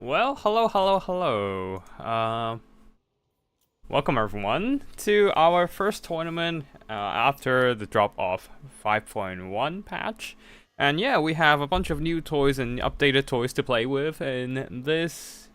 Well, hello. Welcome everyone to our first tournament after the drop of 5.1 patch. And yeah, we have a bunch of new toys and updated toys to play with in this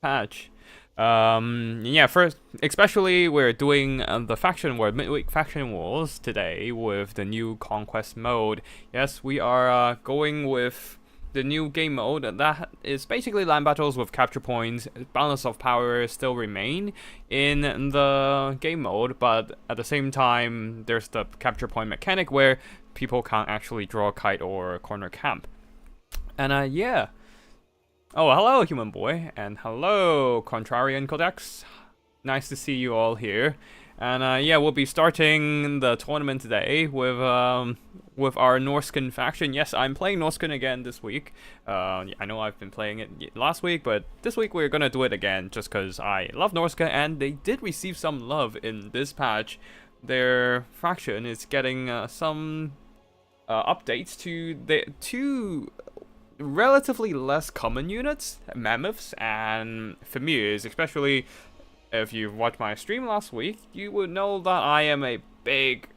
patch. Yeah, first, especially we're doing the faction war, midweek faction wars today with the new Conquest mode. Yes, we are going with the new game mode that is basically land battles with capture points. Balance of power still remain in the game mode, but at the same time there's the capture point mechanic where people can't actually draw a kite or corner camp. And yeah. Oh, hello human boy, and hello Contrarian Codex. Nice to see you all here. And yeah, we'll be starting the tournament today with our Norscan faction. Yes, I'm playing Norscan again this week. Yeah, I know I've been playing it last week, but this week we're gonna do it again just because I love Norsca, and they did receive some love in this patch. Their faction is getting some updates to the two relatively less common units, mammoths and familiars. Especially if you watched my stream last week, you would know that I am a big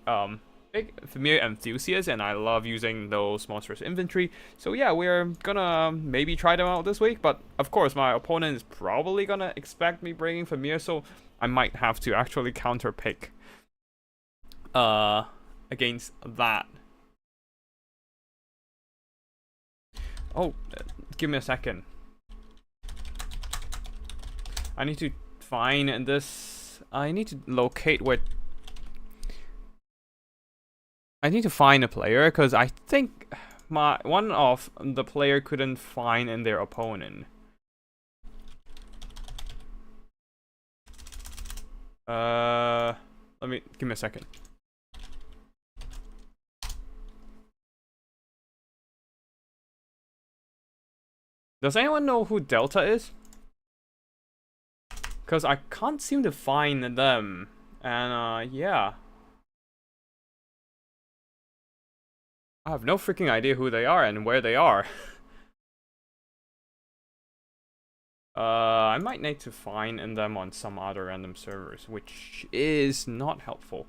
familiar enthusiast, and I love using those monstrous infantry. So yeah, we're gonna maybe try them out this week, but of course my opponent is probably gonna expect me bringing familiar, so I might have to actually counter pick against that. Oh, give me a second. I need to find this. I need to locate where. I need to find a player because I think one of the player couldn't find in their opponent. Give me a second. Does anyone know who Delta is? Because I can't seem to find them. And yeah. I have no freaking idea who they are and where they are. I might need to find them on some other random servers, which is not helpful.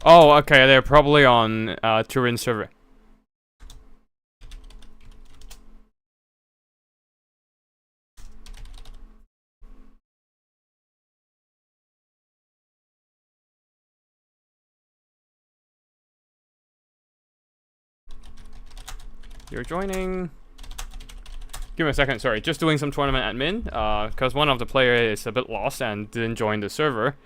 Oh, okay, they're probably on Turin server. You're joining. Give me a second, sorry, just doing some tournament admin, because one of the players is a bit lost and didn't join the server.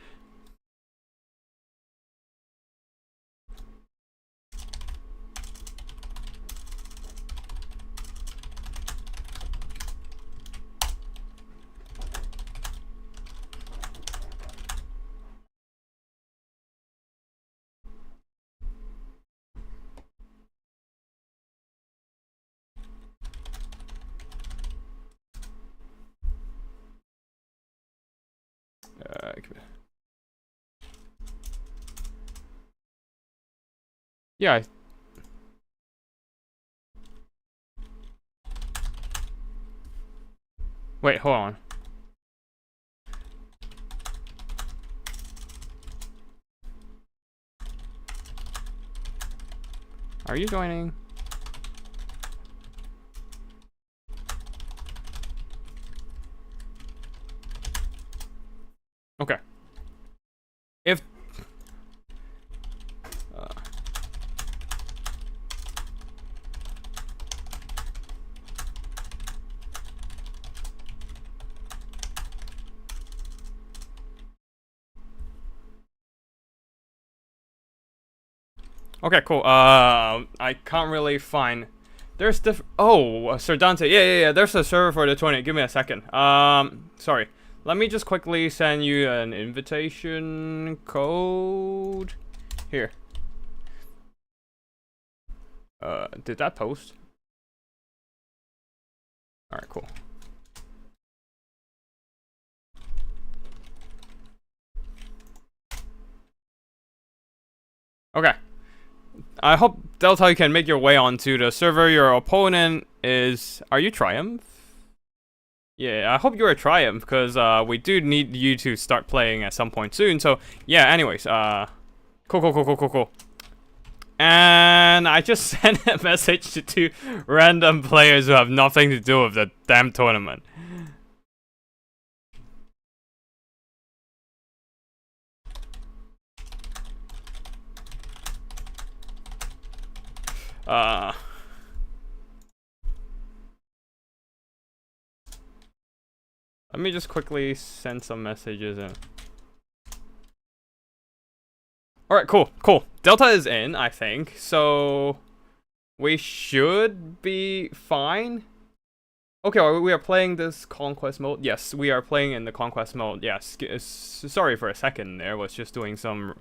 Yeah. Wait, hold on. Are you joining? Okay. If okay, cool. I can't really find. There's Sir Dante. Yeah. There's a server for the tourney. Give me a second. Sorry. Let me just quickly send you an invitation code. Here. Did that post? Alright, cool. Okay. I hope Delta you can make your way onto the server. Your opponent is. Are you Triumph? Yeah, I hope you're a Triumph because we do need you to start playing at some point soon. So yeah. Anyways, cool. And I just sent a message to 2 random players who have nothing to do with the damn tournament. Let me just quickly send some messages in. Alright, cool. Delta is in, I think. So we should be fine. Okay, we are playing this Conquest mode. Yes, we are playing in the Conquest mode. Yes, sorry for a second there. Was just doing some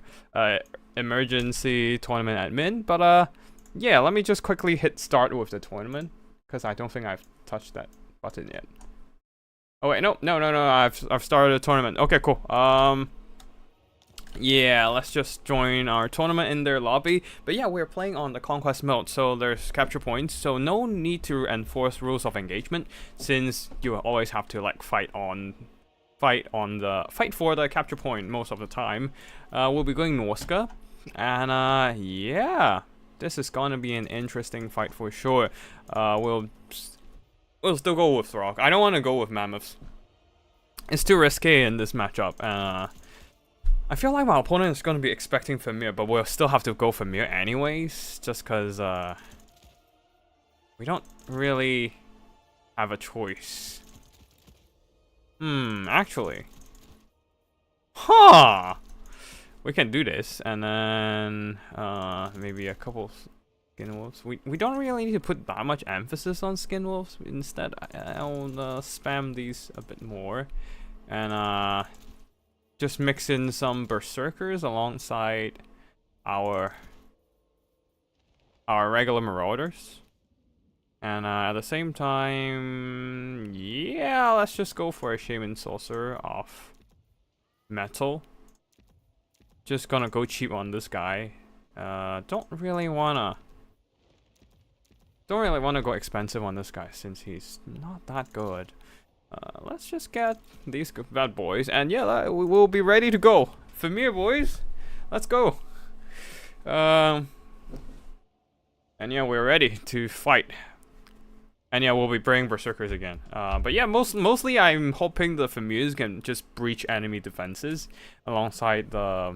emergency tournament admin. But yeah, let me just quickly hit start with the tournament. Because I don't think I've touched that button yet. Oh wait, no, I've started a tournament. Okay, cool. Yeah, let's just join our tournament in their lobby. But yeah, we're playing on the Conquest mode, so there's capture points. So no need to enforce rules of engagement, since you always have to like fight for the capture point most of the time. We'll be going Norska, and yeah, this is gonna be an interesting fight for sure. We'll still go with Throg. I don't want to go with Mammoths. It's too risky in this matchup. I feel like my opponent is going to be expecting Famir, but we'll still have to go Famir anyways, just because we don't really have a choice. Actually. Huh! We can do this, and then maybe a couple Skin Wolves. We don't really need to put that much emphasis on Skin Wolves. Instead, I'll spam these a bit more, and just mix in some Berserkers alongside our regular Marauders. And at the same time, yeah, let's just go for a Shaman Sorcerer of Metal. Just gonna go cheap on this guy. Don't really wanna go expensive on this guy since he's not that good. Let's just get these bad boys, and yeah, we will be ready to go. Famir, boys, let's go. And yeah, we're ready to fight. And yeah, we'll be bringing Berserkers again. But yeah, mostly I'm hoping the Famirs can just breach enemy defenses alongside a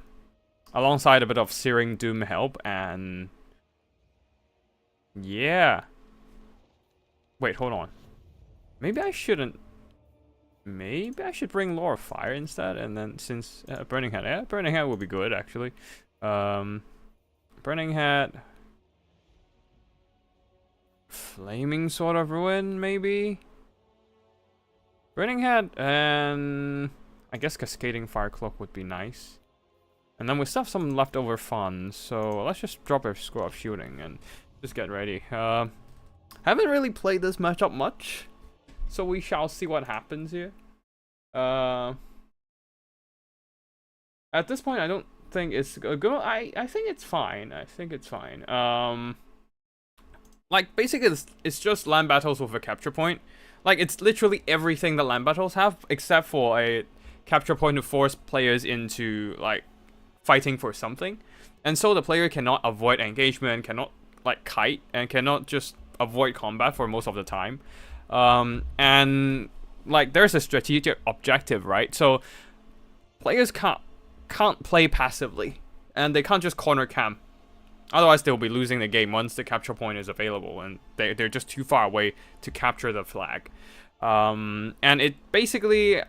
bit of Searing Doom help, and yeah. Wait, hold on. Maybe I shouldn't. Maybe I should bring Lore of Fire instead, and then since Burning Head, yeah, Burning Head would be good actually. Burning Head, Flaming Sword of Ruin, maybe. Burning Head, and I guess Cascading Fire Cloak would be nice. And then we still have some leftover funds, so let's just drop a Scroll of Shooting and just get ready. Haven't really played this matchup much, so we shall see what happens here. At this point, I don't think it's good. I think it's fine. Like basically, it's just land battles with a capture point. Like it's literally everything that land battles have, except for a capture point to force players into like fighting for something, and so the player cannot avoid engagement, cannot like kite, and cannot just avoid combat for most of the time. And like there's a strategic objective, right? So players can't play passively, and they can't just corner camp. Otherwise, they'll be losing the game once the capture point is available, and they're just too far away to capture the flag. And it basically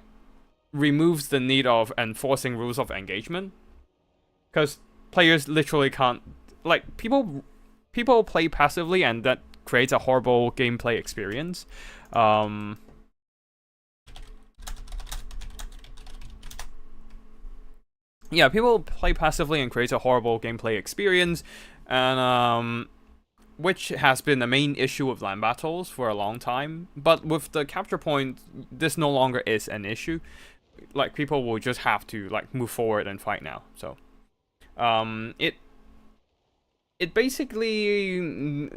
removes the need of enforcing rules of engagement, because players literally can't, like, people play passively, and that creates a horrible gameplay experience. Yeah, people play passively and create a horrible gameplay experience, and which has been the main issue with land battles for a long time. But with the capture point, this no longer is an issue. Like, people will just have to like move forward and fight now. So, it basically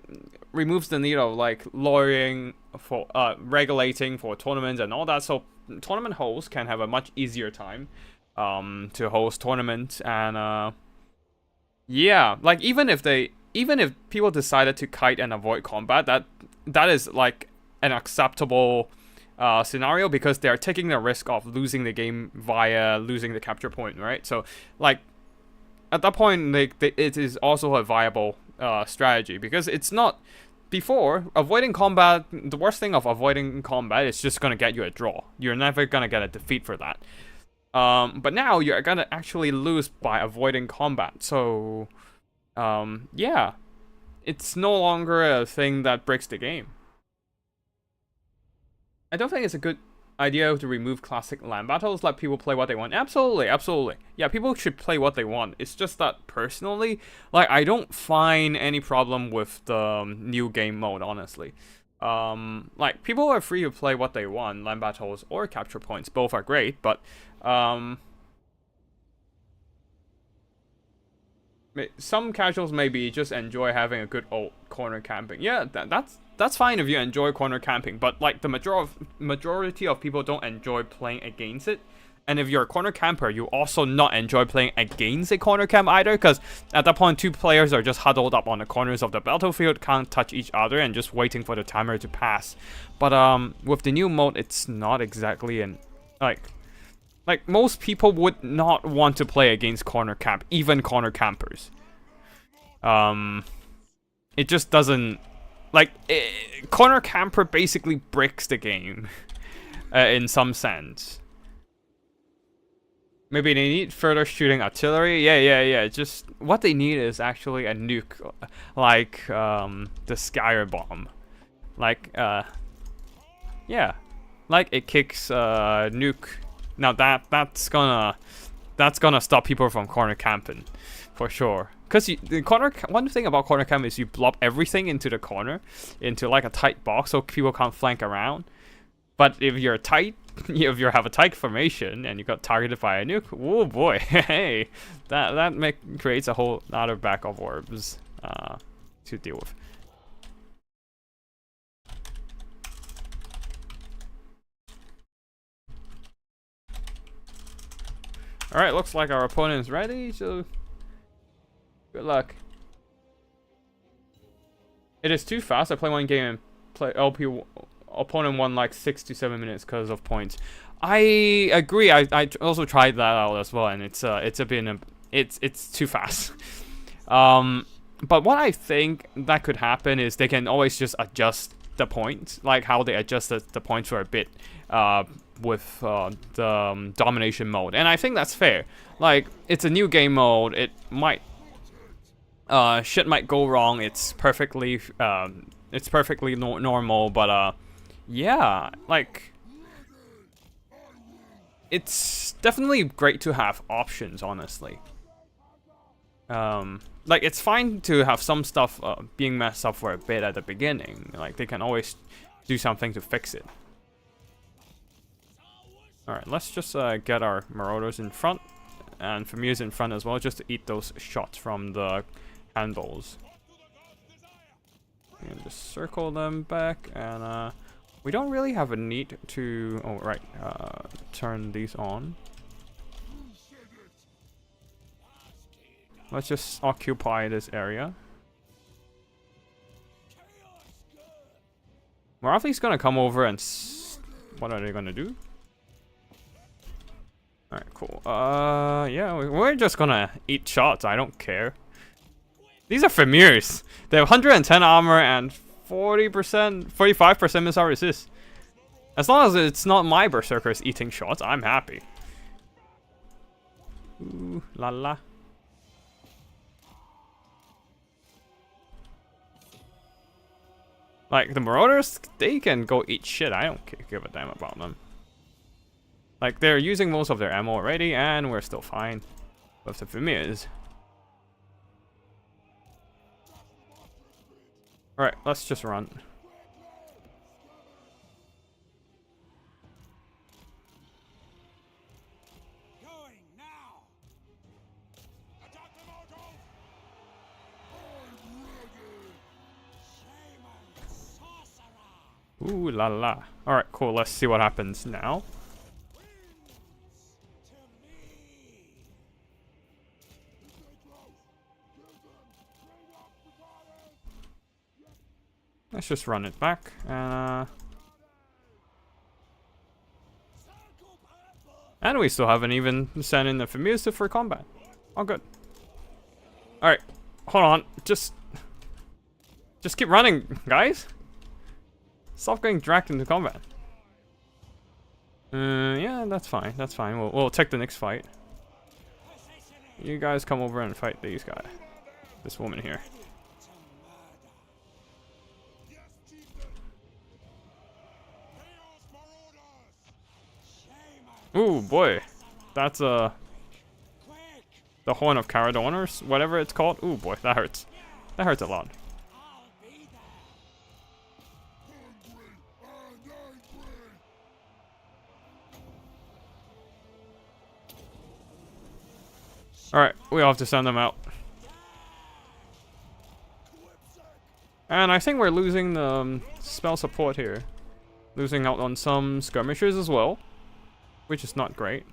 removes the need of like lawyering for regulating for tournaments and all that. So tournament hosts can have a much easier time to host tournaments. And yeah, like even if people decided to kite and avoid combat, that is like an acceptable scenario, because they are taking the risk of losing the game via losing the capture point, right? So like at that point, it is also a viable strategy, because it's not. Before, avoiding combat, the worst thing of avoiding combat is just gonna get you a draw. You're never gonna get a defeat for that. But now you're gonna actually lose by avoiding combat. So, yeah, it's no longer a thing that breaks the game. I don't think it's a good idea to remove classic land battles, let people play what they want. Absolutely, absolutely. Yeah, people should play what they want. It's just that personally, like, I don't find any problem with the new game mode, honestly. Like, people are free to play what they want, land battles or capture points. Both are great, but some casuals maybe just enjoy having a good old corner camping. Yeah, that's fine if you enjoy corner camping, but like the majority of people don't enjoy playing against it. And if you're a corner camper, you also not enjoy playing against a corner camp either, because at that point, two players are just huddled up on the corners of the battlefield, can't touch each other, and just waiting for the timer to pass. But with the new mode, it's not exactly an like most people would not want to play against corner camp, even corner campers. It just doesn't corner camper basically breaks the game in some sense. Maybe they need further shooting artillery. Yeah. Just what they need is actually a nuke, like the Sky bomb, like yeah, like it kicks nuke. Now that's gonna stop people from corner camping, for sure. Because one thing about corner camp is you blob everything into the corner, into like a tight box, so people can't flank around. But if you're tight, if you have a tight formation and you got targeted by a nuke, oh boy, hey, that creates a whole lot of back of orbs to deal with. Alright, looks like our opponent is ready, so good luck. It is too fast. I play one game and play LP. Opponent won like 6 to 7 minutes because of points. I agree. I also tried that out as well, and it's too fast. But what I think that could happen is they can always just adjust the points, like how they adjusted the points for a bit with the domination mode, and I think that's fair. Like, it's a new game mode. It might shit might go wrong. It's perfectly normal, but yeah, like it's definitely great to have options, honestly. Like, it's fine to have some stuff being messed up for a bit at the beginning. Like, they can always do something to fix it. Alright, let's just get our Marauders in front, and Familiars in front as well, just to eat those shots from the handballs. And just circle them back, and we don't really have a need to... Oh, right, turn these on. Let's just occupy this area. Marafi's gonna come over and... What are they gonna do? Alright, cool. Yeah, we're just gonna eat shots. I don't care. These are Familiars. They have 110 armor and 45% missile resist. As long as it's not my berserkers eating shots, I'm happy. Ooh, la la. Like, the Marauders, they can go eat shit. I don't give a damn about them. Like, they're using most of their ammo already, and we're still fine with the Familiars. Alright, let's just run. Ooh la la. Alright, cool. Let's see what happens now. Let's just run it back. And we still haven't even sent in the Familiar for combat. Oh, good. Alright, hold on. Just keep running, guys. Stop getting dragged into combat. Yeah, that's fine. That's fine. We'll take the next fight. You guys come over and fight these guys. This woman here. Ooh, boy. That's, the Horn of Caradon or whatever it's called. Ooh, boy, that hurts. That hurts a lot. Alright, we have to send them out. And I think we're losing the spell support here. Losing out on some skirmishers as well. Which is not great.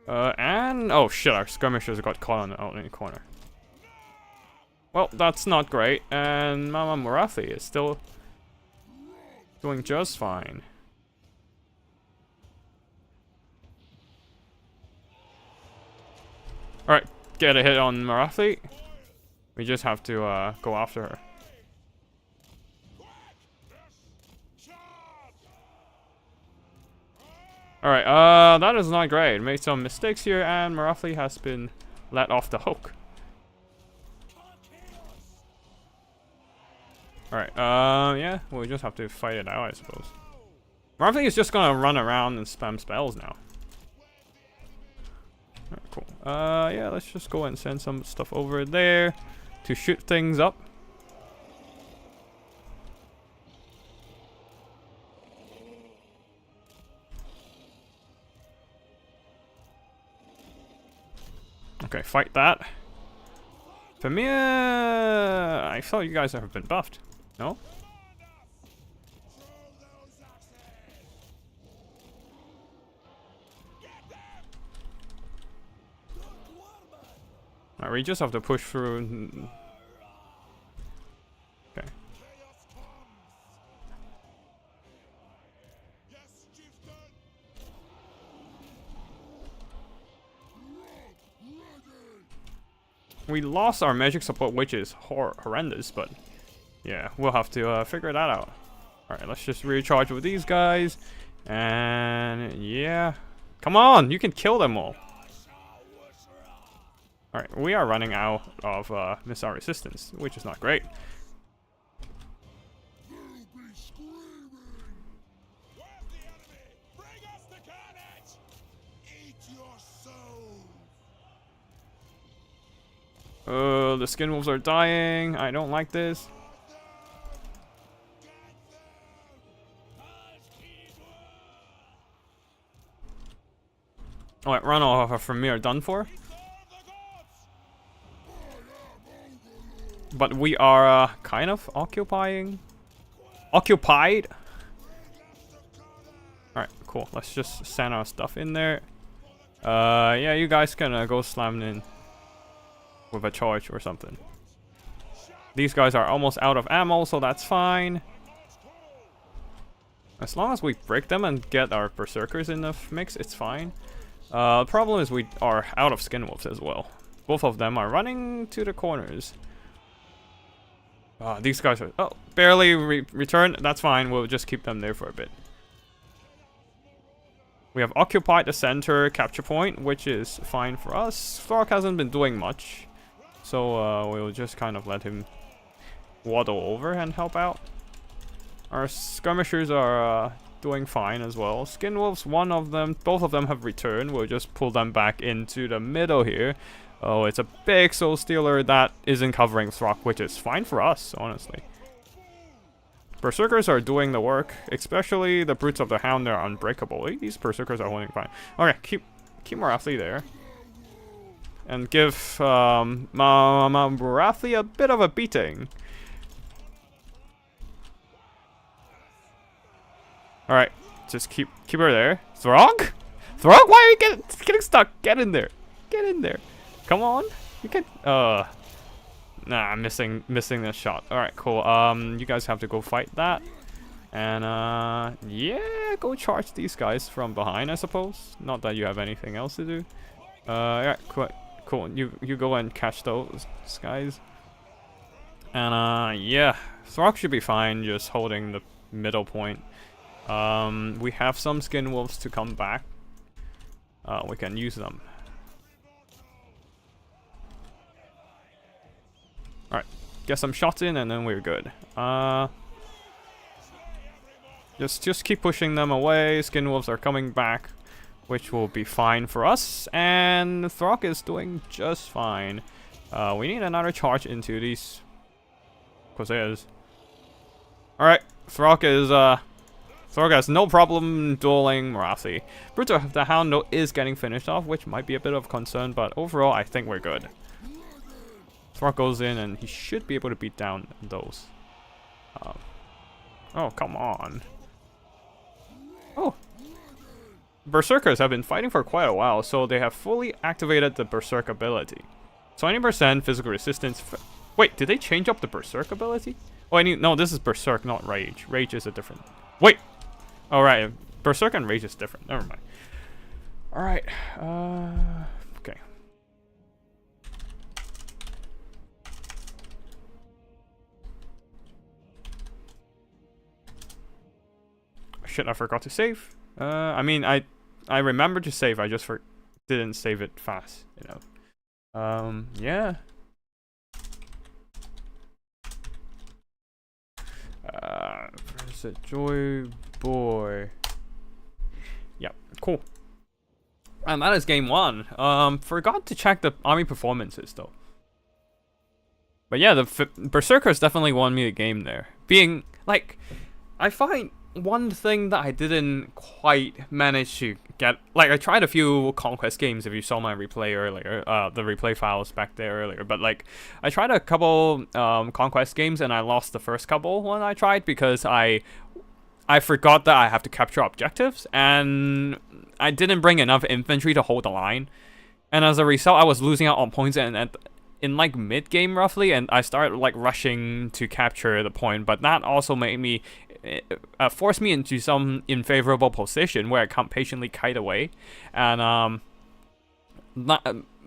And oh shit, our skirmishers got caught out in the corner. Well, that's not great. And Mama Morathi is still doing just fine. Alright, get a hit on Morathi. We just have to go after her. Alright, that is not great. Made some mistakes here, and Morathi has been let off the hook. Alright, yeah, we'll just have to fight it out, I suppose. Morathi is just gonna run around and spam spells now. Alright, cool. Yeah, let's just go and send some stuff over there to shoot things up. Okay, fight that. Familiar, I thought you guys have been buffed. No? Alright, we just have to push through. Okay. We lost our magic support, which is horrendous, but yeah, we'll have to figure that out. Alright, let's just recharge with these guys. And yeah. Come on, you can kill them all. Alright, we are running out of missile resistance, which is not great. The skin wolves are dying. I don't like this. Alright, run off from me are done for. But we are kind of occupied. Alright, cool. Let's just send our stuff in there. Yeah, you guys can go slam in with a charge or something. These guys are almost out of ammo, so that's fine. As long as we break them and get our berserkers in the mix, it's fine. The problem is we are out of skin wolves as well. Both of them are running to the corners. These guys are barely returned. That's fine. We'll just keep them there for a bit. We have occupied the center capture point, which is fine for us. Thork hasn't been doing much, so we'll just kind of let him waddle over and help out. Our skirmishers are doing fine as well. Skin wolves, both of them have returned. We'll just pull them back into the middle here. Oh, it's a big soul stealer that isn't covering Throck, which is fine for us, honestly. Berserkers are doing the work, especially the Brutes of the Hound. They're unbreakable. These Berserkers are holding fine. Okay, keep Morathi there. and give Marathi a bit of a beating. Alright, just keep her there. Throg? Throg, why are you getting stuck? Get in there. Get in there. Come on. You can nah, I'm missing this shot. Alright, cool. You guys have to go fight that. And yeah, go charge these guys from behind, I suppose. Not that you have anything else to do. Yeah, cool. You go and catch those guys. And yeah, Throg should be fine just holding the middle point. We have some skin wolves to come back. We can use them. Alright, get some shots in and then we're good. Just keep pushing them away. Skin wolves are coming back, which will be fine for us. And Throg is doing just fine. We need another charge into these Corsairs. Alright, Throg has no problem dueling Marathi. Brutes of the Hound though is getting finished off, which might be a bit of concern, but overall I think we're good. Throg goes in and he should be able to beat down those. Oh, come on. Oh. Berserkers have been fighting for quite a while, so they have fully activated the Berserk ability. 20% physical resistance. Wait, did they change up the Berserk ability? Oh, no, this is Berserk, not Rage. Rage is a different... Wait! Alright, Berserk and Rage is different. Never mind. Alright, okay. Shit, I forgot to save. I mean, I remembered to save, I just didn't save it fast, you know. Yeah. Where's it? Joy Boy. Yeah, cool. And that is game 1. Forgot to check the army performances though. But yeah, the Berserkers definitely won me the game there. Being, like, I find one thing that I didn't quite manage to get, like, I tried a few Conquest games if you saw my replay earlier, the replay files back there earlier, but like, I tried a couple Conquest games and I lost the first couple when I tried because I forgot that I have to capture objectives and I didn't bring enough infantry to hold the line, and as a result I was losing out on points and in like mid game roughly, and I started like rushing to capture the point, but that also made me forced me into some unfavorable position where I can't patiently kite away, and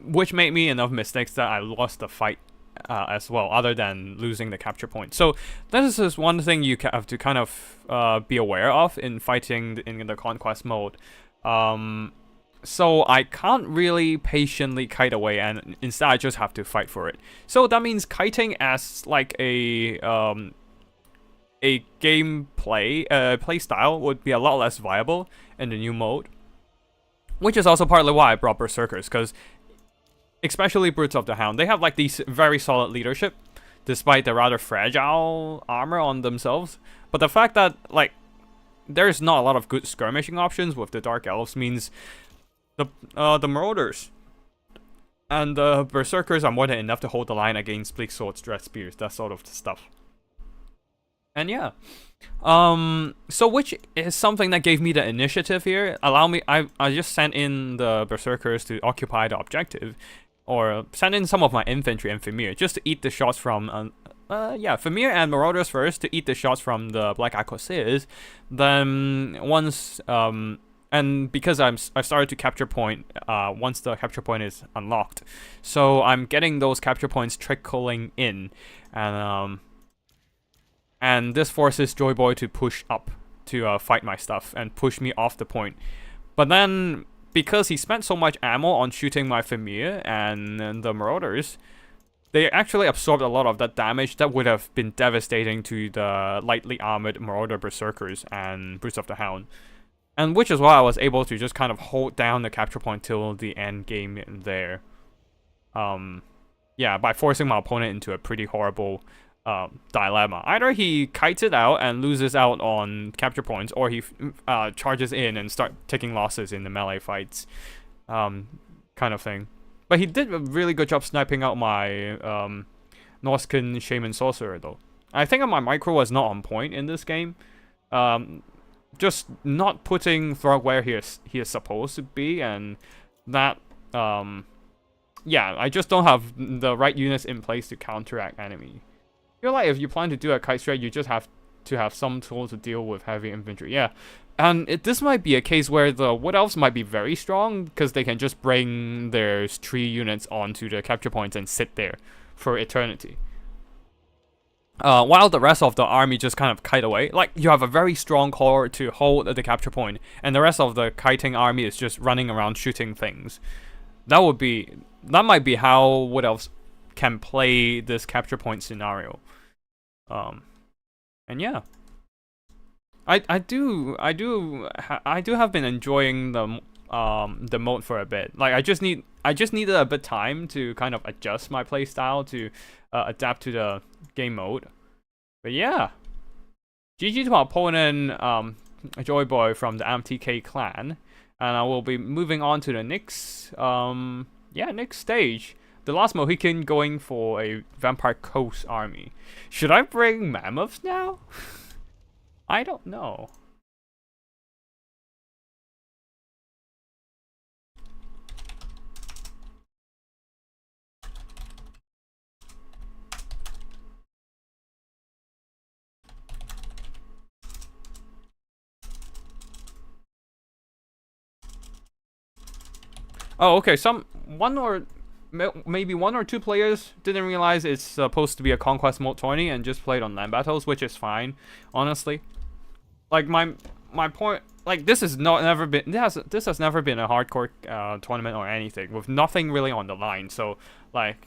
which made me enough mistakes that I lost the fight as well, other than losing the capture point. So this is one thing you have to kind of be aware of in fighting in the Conquest mode. So I can't really patiently kite away, and instead I just have to fight for it. So that means kiting as like a gameplay play style would be a lot less viable in the new mode, which is also partly why I brought Berserkers, because especially Brutes of the Hound, they have like these very solid leadership despite the rather fragile armor on themselves. But the fact that like there's not a lot of good skirmishing options with the Dark Elves means the Marauders and the Berserkers are more than enough to hold the line against Bleak Swords, Dread Spears, that sort of stuff. And yeah, so which is something that gave me the initiative here. I just sent in the Berserkers to occupy the objective, or send in some of my infantry and Famir just to eat the shots from, Famir and Marauders first to eat the shots from the Black Corsairs. Then once, and because I started to capture point once the capture point is unlocked, so I'm getting those capture points trickling in, and this forces Joy Boy to push up to fight my stuff and push me off the point. But then, because he spent so much ammo on shooting my Famir and the Marauders, they actually absorbed a lot of that damage that would have been devastating to the lightly armored Marauder Berserkers and Brutes of the Hound. And which is why I was able to just kind of hold down the capture point till the end game there. Yeah, by forcing my opponent into a pretty horrible dilemma. Either he kites it out and loses out on capture points, or he charges in and start taking losses in the melee fights, kind of thing. But he did a really good job sniping out my Norscan Shaman Sorcerer, though. I think my micro was not on point in this game. Just not putting Throg where he is supposed to be, and that, yeah, I just don't have the right units in place to counteract enemy. I feel like if you plan to do a kite strike, you just have to have some tools to deal with heavy infantry. Yeah, and this might be a case where the Wood Elves might be very strong, because they can just bring their 3 units onto the capture points and sit there for eternity. While the rest of the army just kind of kite away. Like, you have a very strong core to hold the capture point, and the rest of the kiting army is just running around shooting things. That might be how Wood Elves can play this capture point scenario. And yeah, I do have been enjoying the mode for a bit. Like, I just needed a bit time to kind of adjust my playstyle to adapt to the game mode. But yeah, GG to my opponent, Joy Boy from the MTK clan, and I will be moving on to the next next stage. The last Mohican going for a Vampire Coast army. Should I bring Mammoths now? I don't know. Oh, okay. Maybe 1 or 2 players didn't realize it's supposed to be a Conquest mode tourney and just played on land battles, which is fine, honestly. Like, my point, like, this has never been a hardcore tournament or anything, with nothing really on the line. So like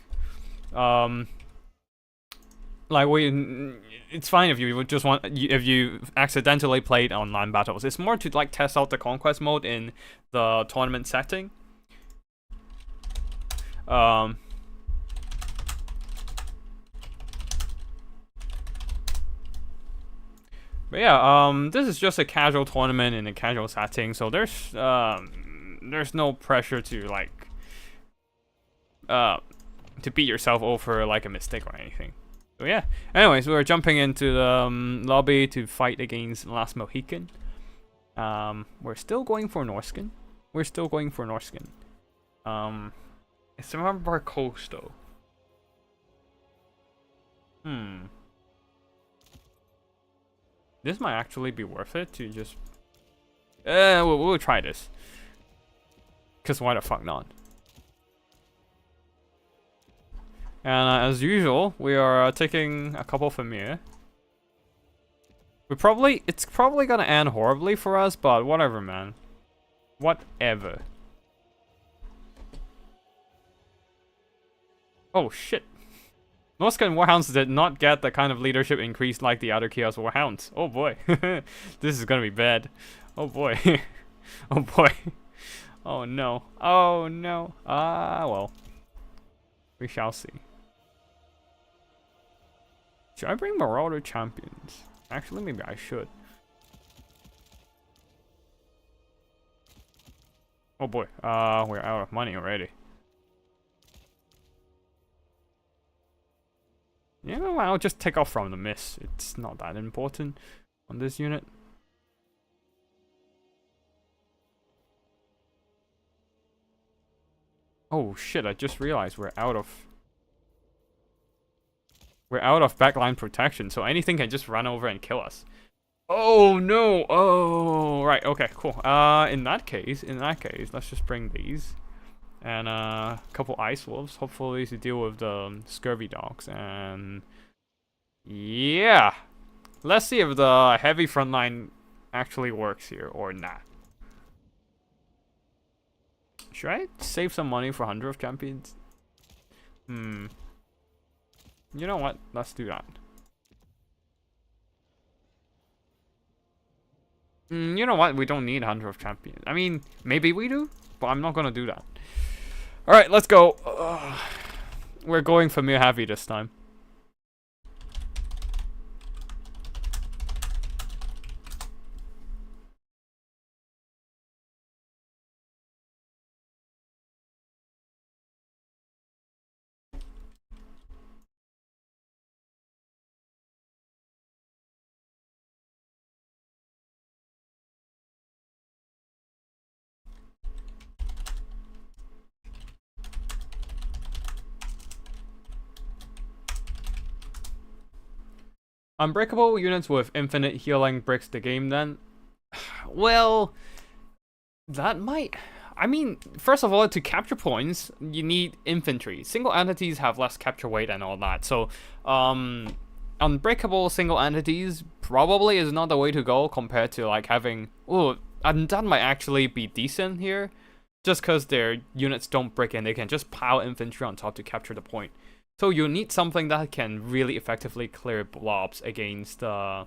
it's fine if you just if you accidentally played on land battles. It's more to like test out the Conquest mode in the tournament setting. But yeah, this is just a casual tournament in a casual setting, so there's no pressure to like to beat yourself over like a mistake or anything. So yeah. Anyways, we're jumping into the lobby to fight against Last Mohican. We're still going for Norscan. It's Vampire Coast though. This might actually be worth it to just... we'll try this. Because why the fuck not? And as usual, we are taking a couple Familiar. It's probably gonna end horribly for us, but whatever, man. Whatever. Oh shit. Norsca and Warhounds did not get the kind of leadership increase like the other Chaos Warhounds. Oh boy. This is gonna be bad. Oh boy. Oh boy. Oh no. Oh no. Ah, well. We shall see. Should I bring Marauder Champions? Actually, maybe I should. Oh boy. We're out of money already. Yeah, well, I'll just take off from the miss. It's not that important on this unit. Oh shit, I just realized we're out of backline protection, so anything can just run over and kill us. Oh no. Oh, right. Okay, cool. In that case, let's just bring these. And a couple Ice Wolves, hopefully to deal with the Scurvy Dogs. And yeah, let's see if the heavy frontline actually works here or not. Should I save some money for 100 of Champions? You know what? Let's do that. You know what? We don't need 100 of Champions. I mean, maybe we do, but I'm not gonna do that. Alright, let's go. We're going for Familiar Heavy this time. Unbreakable units with infinite healing breaks the game then? Well, that might... I mean, first of all, to capture points, you need infantry. Single entities have less capture weight and all that. So, unbreakable single entities probably is not the way to go compared to like having... Oh, and that might actually be decent here. Just because their units don't break and they can just pile infantry on top to capture the point. So you need something that can really effectively clear blobs against the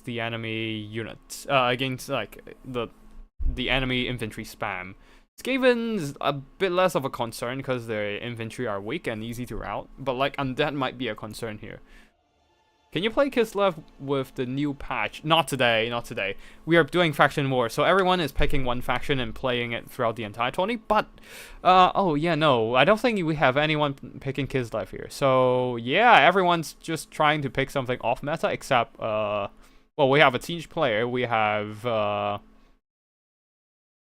enemy units, against like the enemy infantry spam. Skaven's a bit less of a concern because their infantry are weak and easy to rout, but like undead might be a concern here. Can you play Kislev with the new patch? Not today, not today. We are doing faction war, so everyone is picking one faction and playing it throughout the entire tourney, but, oh yeah, no, I don't think we have anyone picking Kislev here. So, yeah, everyone's just trying to pick something off meta, except, well, we have a Tzeentch player, we have,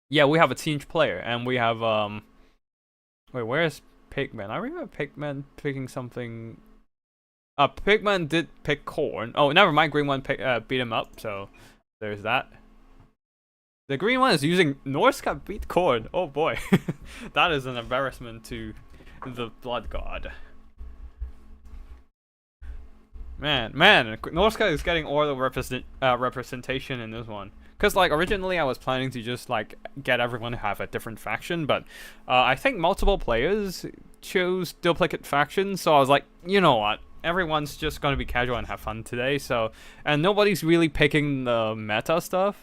yeah, we have a Tzeentch player, and we have, wait, where's Pigman? I remember Pigman picking something... Pigman did pick corn. Oh, never mind. Green one beat him up, so there's that. The green one is using Norska beat corn. Oh boy, that is an embarrassment to the blood god. Man, Norska is getting all the representation in this one. Cause like originally I was planning to just like get everyone to have a different faction, but I think multiple players chose duplicate factions, so I was like, you know what? Everyone's just gonna be casual and have fun today, so... And nobody's really picking the meta stuff.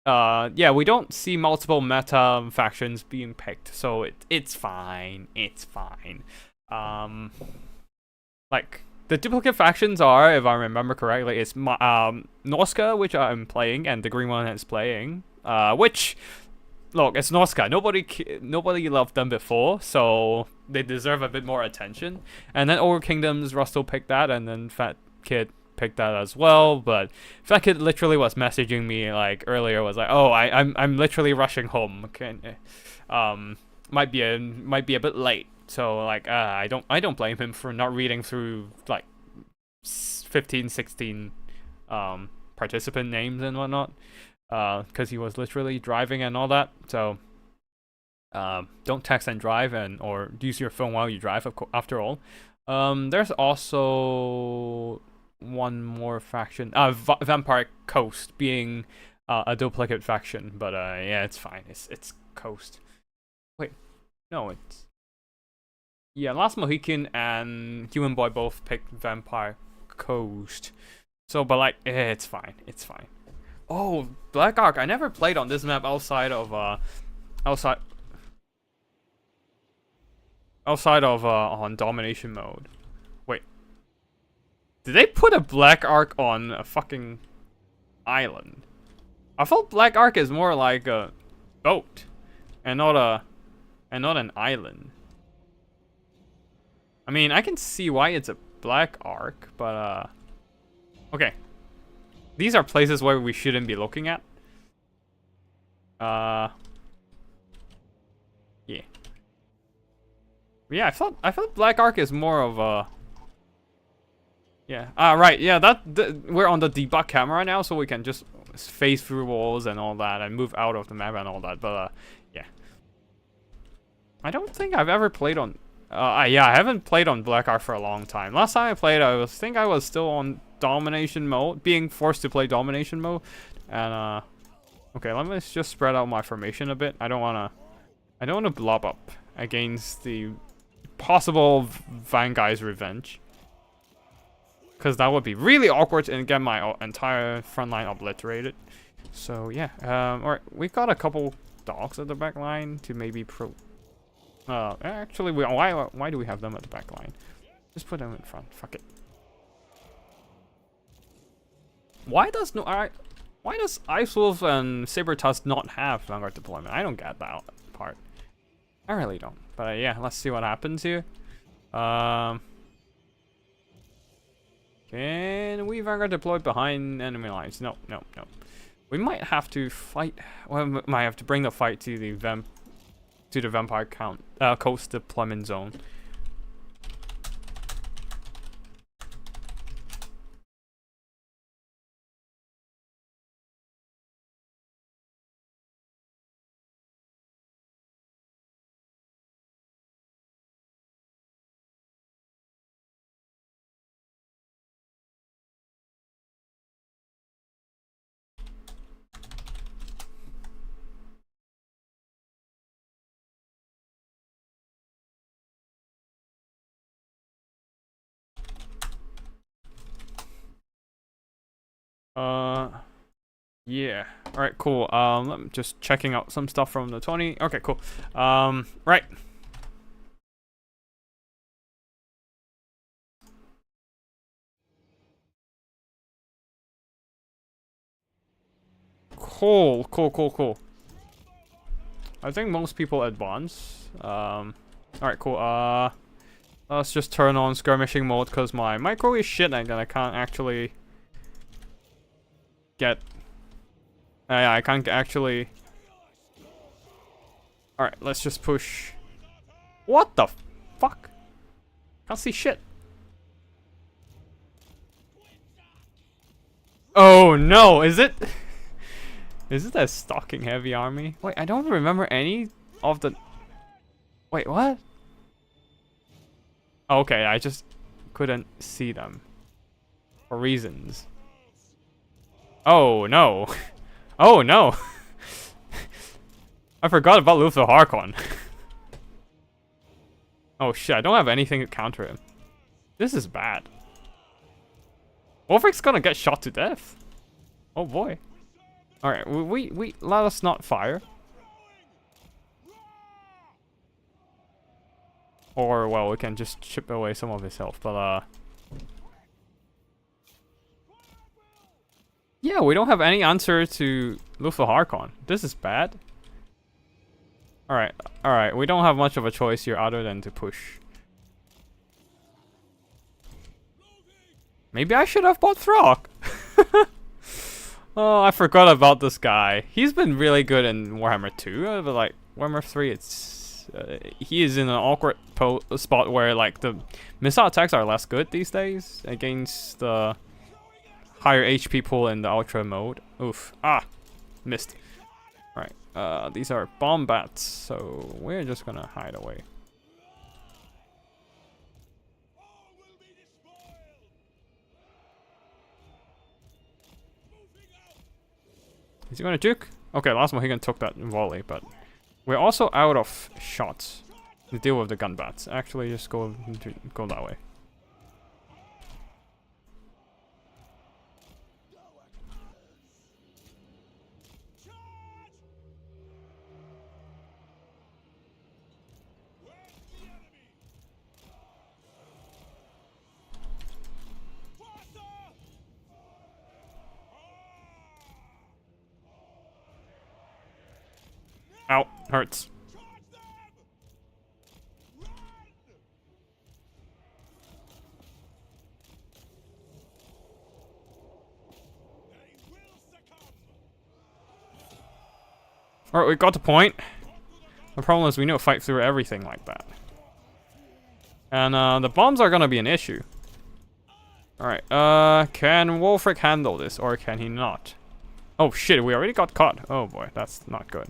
Yeah, we don't see multiple meta factions being picked, so it's fine. It's fine. Like, the duplicate factions are, if I remember correctly, it's Norska, which I'm playing, and the green one is playing. Which... Look, it's Norska. Nobody loved them before, so they deserve a bit more attention. And then Ogre Kingdoms, Russell picked that, and then Fat Kid picked that as well. But Fat Kid literally was messaging me like earlier, was like, "Oh, I'm literally rushing home. Might be a bit late." So like, I don't blame him for not reading through like 15, 16 participant names and whatnot. Because he was literally driving and all that, so don't text and drive or use your phone while you drive. After all, there's also one more faction, Vampire Coast being a duplicate faction, but yeah, it's fine. It's Coast. Wait, no, it's Last Mohican and Human Boy both picked Vampire Coast. So, but like, it's fine. It's fine. Oh, Black Ark. I never played on this map outside of on domination mode. Wait. Did they put a Black Ark on a fucking island? I thought Black Ark is more like a boat and not an island. I mean, I can see why it's a Black Ark, but okay. These are places where we shouldn't be looking at. Yeah. Yeah, I thought Black Ark is more of a... Yeah. Right. Yeah, we're on the debug camera now, so we can just phase through walls and all that and move out of the map and all that. But yeah. I don't think I've ever played on... yeah, I haven't played on Black Ark for a long time. Last time I played, I think I was still on domination mode, being forced to play domination mode, and okay, let me just spread out my formation a bit. I don't wanna blob up against the possible Vangai's revenge, because that would be really awkward and get my entire front line obliterated. So yeah, alright, we've got a couple dogs at the back line to maybe actually, why do we have them at the back line? Just put them in front. Fuck it. Why does Ice Wolf and Sabertusk not have Vanguard deployment? I don't get that part. I really don't. But yeah, let's see what happens here. Can we Vanguard deploy behind enemy lines? No. We might have to fight. Well, we might have to bring the fight to the Vampire Coast deployment zone. Yeah. Alright, cool. I'm just checking out some stuff from the tourney. Okay, cool. Right. Cool. I think most people advance. Alright, cool. Let's just turn on skirmishing mode because my micro is shit and I can't actually get... yeah, I can't actually... Alright, let's just push... What the fuck? Can't see shit. Oh no, is it... Is it a stalking heavy army? Wait, I don't remember any of the... Wait, what? Okay, I just couldn't see them. For reasons. Oh no. Oh no. I forgot about Luther Harkon. Oh shit, I don't have anything to counter him. This is bad. Wolfric's gonna get shot to death. Oh boy. Alright, we let us not fire. Or, well, we can just chip away some of his health, but, yeah, we don't have any answer to Luther Harkon. This is bad. Alright, we don't have much of a choice here other than to push. Maybe I should have bought Throg. Oh, I forgot about this guy. He's been really good in Warhammer 2, but like, Warhammer 3, it's... he is in an awkward spot where like the missile attacks are less good these days against the higher HP pool in the ultra mode. Oof. Ah, missed. Right. These are bomb bats, so we're just gonna hide away. Is he gonna juke? Okay, last Mohican took that volley, but we're also out of shots to deal with the gun bats. Actually, just go that way. Ow, hurts. Alright, we got the point. The problem is we need to fight through everything like that. And the bombs are gonna be an issue. Alright, can Wolfric handle this or can he not? Oh shit, we already got caught. Oh boy, that's not good.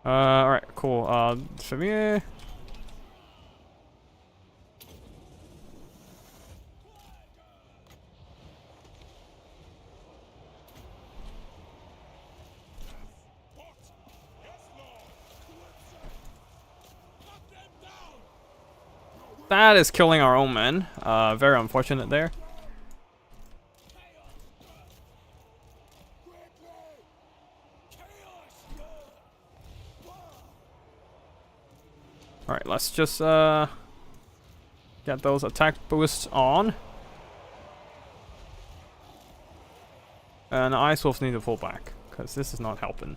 Alright, cool. Familiar. That is killing our own men. Very unfortunate there. Alright, let's just get those attack boosts on. And Ice Wolves need to pull back, because this is not helping.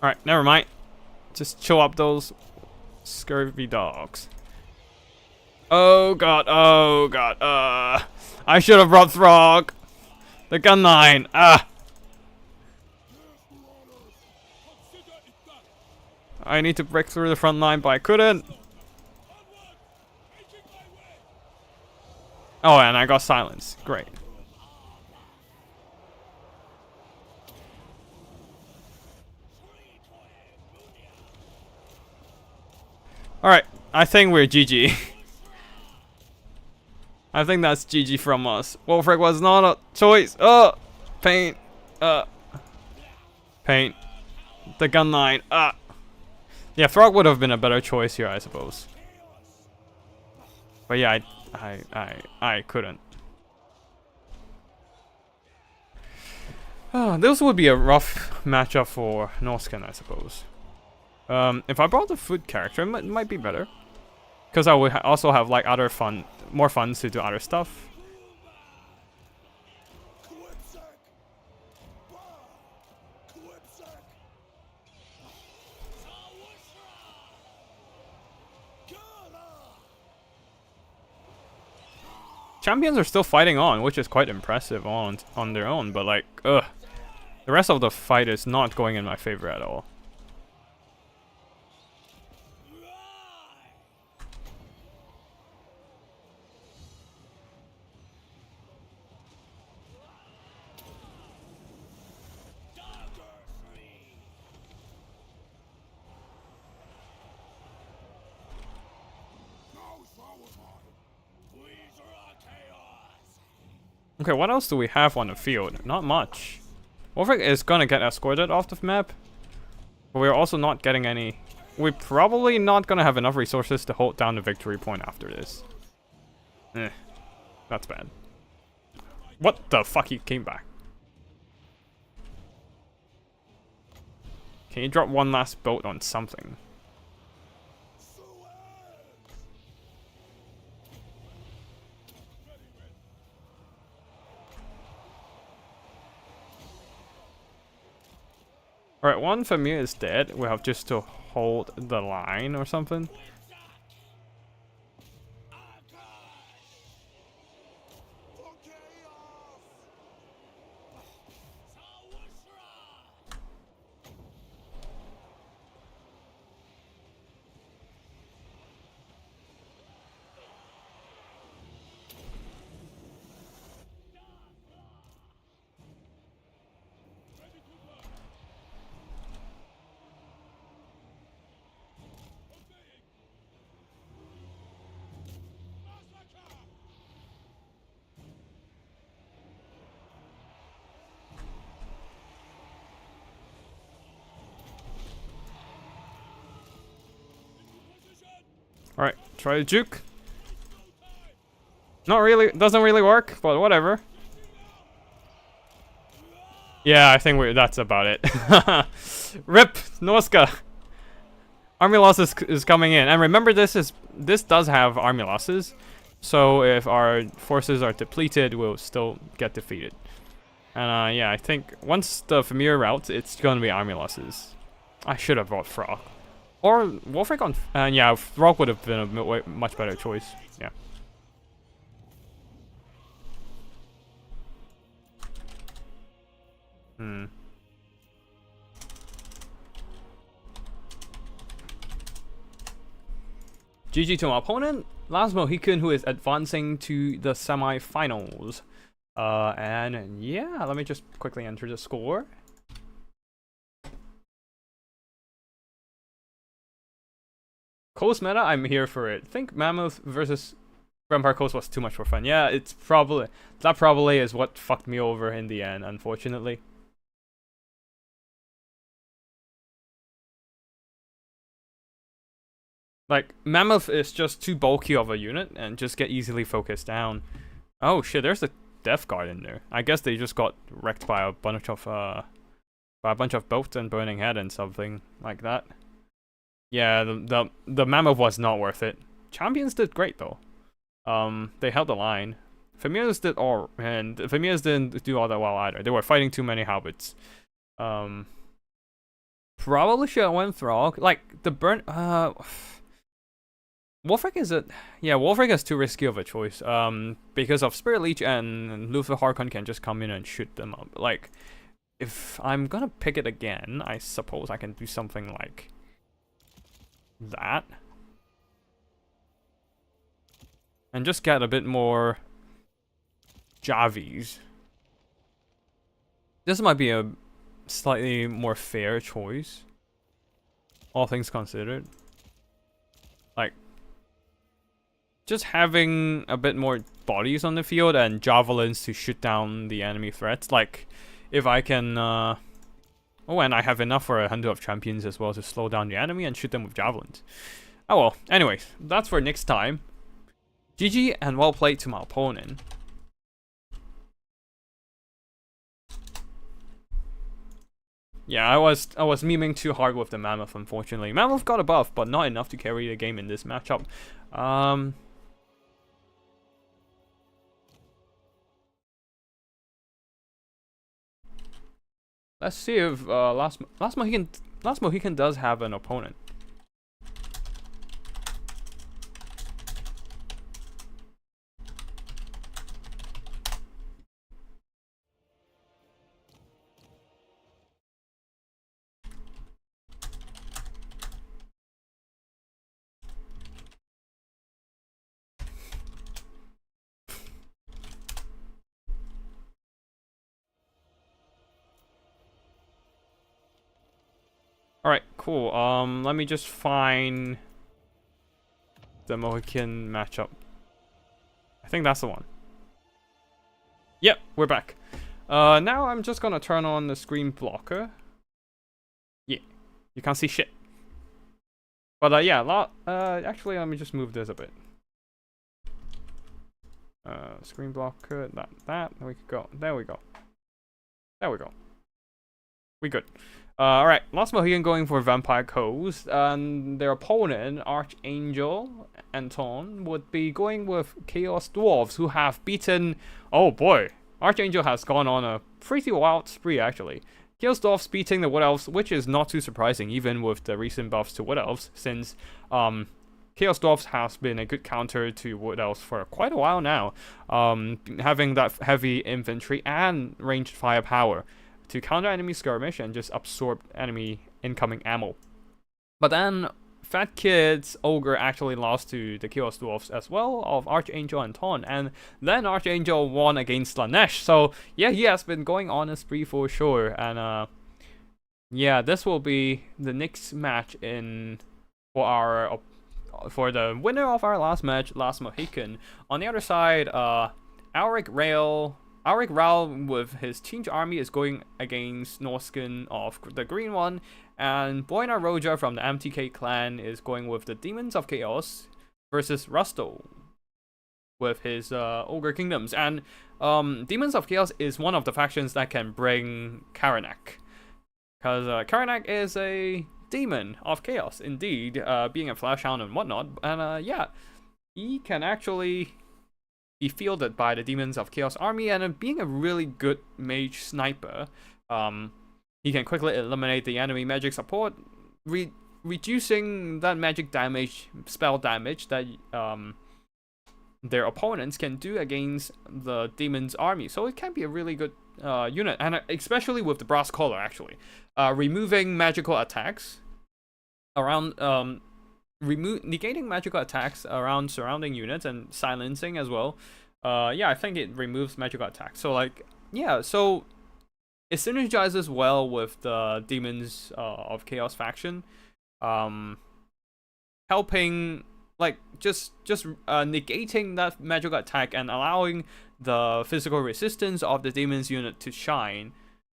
Alright, never mind. Just chill up those scurvy dogs. Oh god, oh god, I should have brought Throg. The gun line, I need to break through the front line, but I couldn't. Oh, and I got silence. Great. Alright, I think we're GG. I think that's GG from us. Wolfric was not a choice. Oh! Pain. Pain. The gun line. Yeah, Throg would have been a better choice here, I suppose. But yeah, I couldn't. This would be a rough matchup for Norsca, I suppose. If I brought the food character, it might be better. Because I would also have like other more funds to do other stuff. Champions are still fighting on, which is quite impressive on their own, but like, the rest of the fight is not going in my favor at all. Okay, what else do we have on the field? Not much. Wolfric is gonna get escorted off the map. But we're also not getting any... We're probably not gonna have enough resources to hold down the victory point after this. That's bad. What the fuck? He came back. Can you drop one last boat on something? Alright, one familiar is dead. We have just to hold the line or something. Alright, try to juke. Not really, doesn't really work, but whatever. Yeah, I think that's about it. RIP Norska. Army losses is coming in, and remember this does have army losses, so if our forces are depleted, we'll still get defeated. And yeah, I think once the familiar route, it's gonna be army losses. I should have brought Frog. Or Wolfric on... And yeah, Frog would have been a much better choice. Yeah. GG to my opponent, Last Mohican, who is advancing to the semi-finals. And yeah, let me just quickly enter the score. Coast meta, I'm here for it. I think Mammoth versus Vampire Coast was too much for fun. Yeah, that probably is what fucked me over in the end, unfortunately. Like, Mammoth is just too bulky of a unit and just get easily focused down. Oh shit, there's a Death Guard in there. I guess they just got wrecked by a bunch of boats and Burning Head and something like that. Yeah, the Mammoth was not worth it. Champions did great though. They held the line. Familiars did all, and the Familiars didn't do all that well either. They were fighting too many habits. Probably should have went Throg. Like the Wolfric is Wolfric is too risky of a choice. Because of Spirit Leech and Luther Harkon can just come in and shoot them up. Like, if I'm gonna pick it again, I suppose I can do something like that and just get a bit more Javis. This might be a slightly more fair choice, all things considered. Like, just having a bit more bodies on the field and javelins to shoot down the enemy threats. Like, if I can well, Oh, and I have enough for a Hunter of Champions as well to slow down the enemy and shoot them with javelins. Oh well, anyways, that's for next time. GG and well played to my opponent. Yeah, I was memeing too hard with the Mammoth, unfortunately. Mammoth got a buff, but not enough to carry the game in this matchup. Let's see if Last Mohican does have an opponent. Alright, cool. Let me just find the Mohican matchup. I think that's the one. Yep, we're back. Now I'm just gonna turn on the screen blocker. Yeah, you can't see shit. But yeah, actually let me just move this a bit. Screen blocker, that, we could go. There we go. There we go. We good. Alright, Last Mohican going for Vampire Coast, and their opponent, Archangel Anton, would be going with Chaos Dwarfs, who have beaten... Oh boy, Archangel has gone on a pretty wild spree, actually. Chaos Dwarfs beating the Wood Elves, which is not too surprising, even with the recent buffs to Wood Elves, since Chaos Dwarfs has been a good counter to Wood Elves for quite a while now, having that heavy infantry and ranged firepower to counter enemy skirmish and just absorb enemy incoming ammo. But then Fat Kid's Ogre actually lost to the Chaos Dwarfs as well of Archangel and Ton, and then Archangel won against Slanesh. So yeah, he has been going on a spree for sure, and yeah, this will be the next match for the winner of our last match, Last Mohican. On the other side, Alric Ral with his Tzeentch army is going against Norscan of the green one, and Boina Roja from the MTK clan is going with the Demons of Chaos versus Rusto with his Ogre Kingdoms. And Demons of Chaos is one of the factions that can bring Karanak, because Karanak is a demon of chaos indeed, being a flash hound and whatnot, and yeah, he can actually be fielded by the Demons of Chaos army, and being a really good mage sniper, he can quickly eliminate the enemy magic support, reducing that magic damage, spell damage that their opponents can do against the Demon's army. So it can be a really good unit, and especially with the Brass Collar, actually. Removing magical attacks around... negating magical attacks around surrounding units and silencing as well. Yeah, I think it removes magical attacks. So like, yeah, so it synergizes well with the Demons of Chaos faction, helping like just negating that magical attack and allowing the physical resistance of the Demons unit to shine.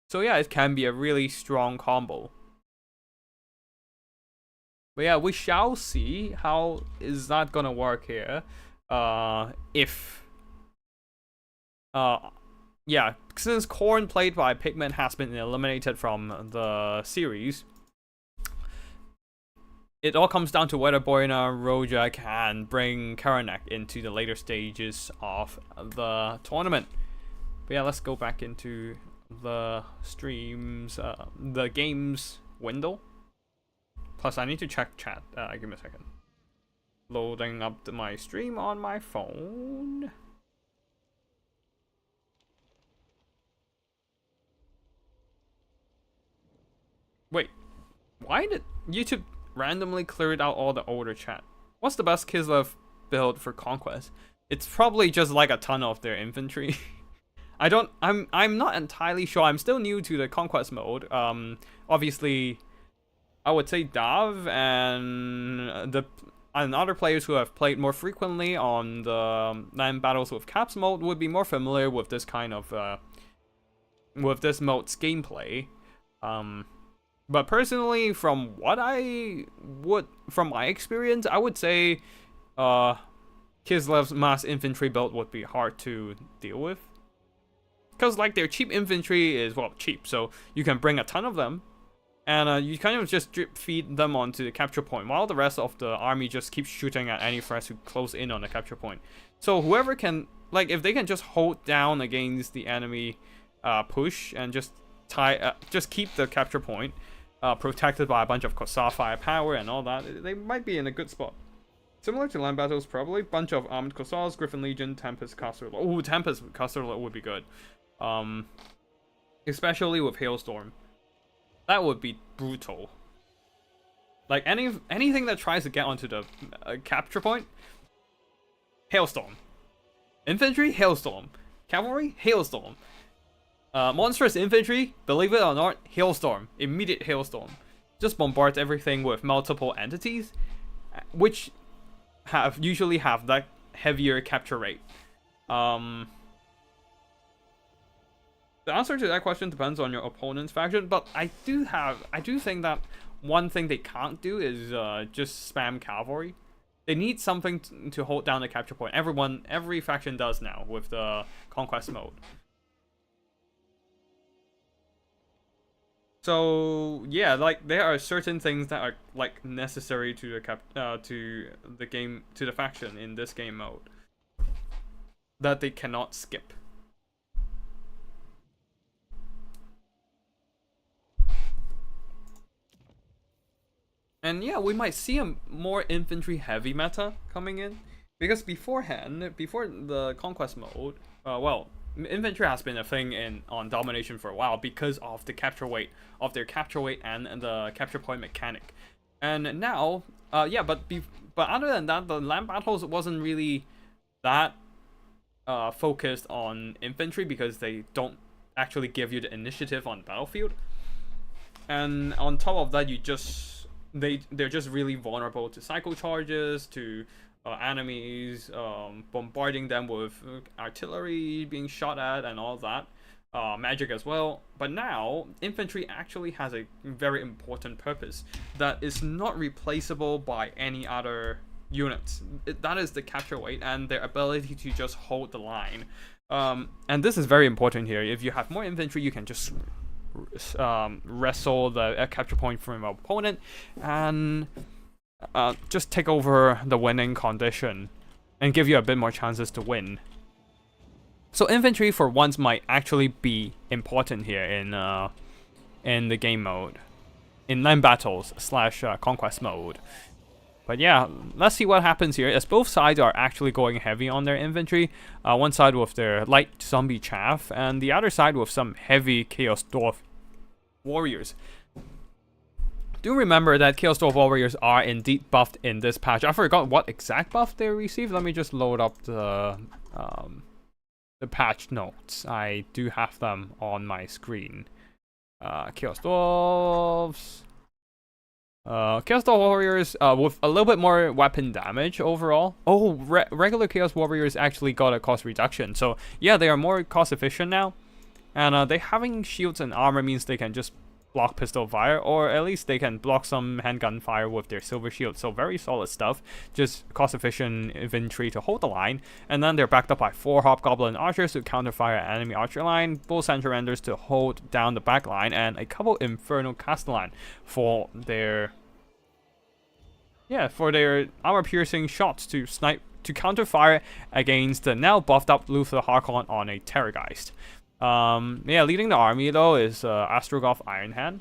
So yeah, it can be a really strong combo. But yeah, we shall see how is that gonna work here. Yeah, since Corn played by Pigment has been eliminated from the series, it all comes down to whether Boina Roja can bring Karanak into the later stages of the tournament. But yeah, let's go back into the streams, the games window. Plus, I need to check chat. Give me a second. Loading up my stream on my phone. Wait, why did YouTube randomly clear out all the older chat? What's the best Kislev build for Conquest? It's probably just like a ton of their infantry. I'm not entirely sure. I'm still new to the Conquest mode. Obviously, I would say Dav and other players who have played more frequently on the Land Battles with Caps mode would be more familiar with this kind of with this mode's gameplay. But personally, from my experience, I would say, Kislev's mass infantry build would be hard to deal with. Because, like, their cheap infantry is, well, cheap, so you can bring a ton of them, and you kind of just drip feed them onto the capture point, while the rest of the army just keeps shooting at any threats who close in on the capture point. So whoever can, like, if they can just hold down against the enemy push and just keep the capture point protected by a bunch of Kosa firepower and all that, they might be in a good spot. Similar to land battles, probably. Bunch of armed Kosas, Griffin Legion, Tempest Caster. Oh, Tempest Caster would be good. Especially with Hailstorm. That would be brutal. Like, anything that tries to get onto the capture point, Hailstorm. Infantry, Hailstorm. Cavalry, Hailstorm. Monstrous Infantry, believe it or not, Hailstorm. Immediate Hailstorm. Just bombard everything with multiple entities, which usually have that heavier capture rate. The answer to that question depends on your opponent's faction, but I do think that one thing they can't do is just spam cavalry. They need something to hold down the capture point. Every faction does now with the Conquest mode. So yeah, like, there are certain things that are, like, necessary to the faction in this game mode that they cannot skip. And yeah, we might see a more infantry heavy meta coming in, because before the Conquest mode, well, infantry has been a thing on domination for a while because of the capture weight and the capture point mechanic. And now, yeah, but other than that, the land battles wasn't really that focused on infantry, because they don't actually give you the initiative on the battlefield. And on top of that, they're just really vulnerable to cycle charges, to enemies bombarding them with artillery being shot at and all that, magic as well. But now infantry actually has a very important purpose that is not replaceable by any other units. That is the capture weight and their ability to just hold the line. And this is very important here. If you have more infantry, you can just wrestle the capture point from your opponent and just take over the winning condition and give you a bit more chances to win. So infantry for once might actually be important here in the game mode, in land battles / conquest mode. But yeah, let's see what happens here, as both sides are actually going heavy on their infantry. One side with their light zombie chaff, and the other side with some heavy Chaos Dwarf warriors. Do remember that Chaos Dwarf warriors are indeed buffed in this patch. I forgot what exact buff they received. Let me just load up the patch notes. I do have them on my screen. Chaos Dwarves. Chaos Dwarf warriors with a little bit more weapon damage overall. Oh, regular Chaos warriors actually got a cost reduction. So yeah, they are more cost efficient now. And they having shields and armor means they can just block pistol fire, or at least they can block some handgun fire with their silver shield. So very solid stuff, just cost efficient infantry to hold the line. And then they're backed up by 4 hobgoblin archers to counterfire enemy archer line, bulls and surrenders to hold down the back line, and a couple infernal castellan for their armor piercing shots to counterfire against the now buffed up Luther Harkon on a Terrorgeist. Yeah, leading the army though is Astrogoth Ironhand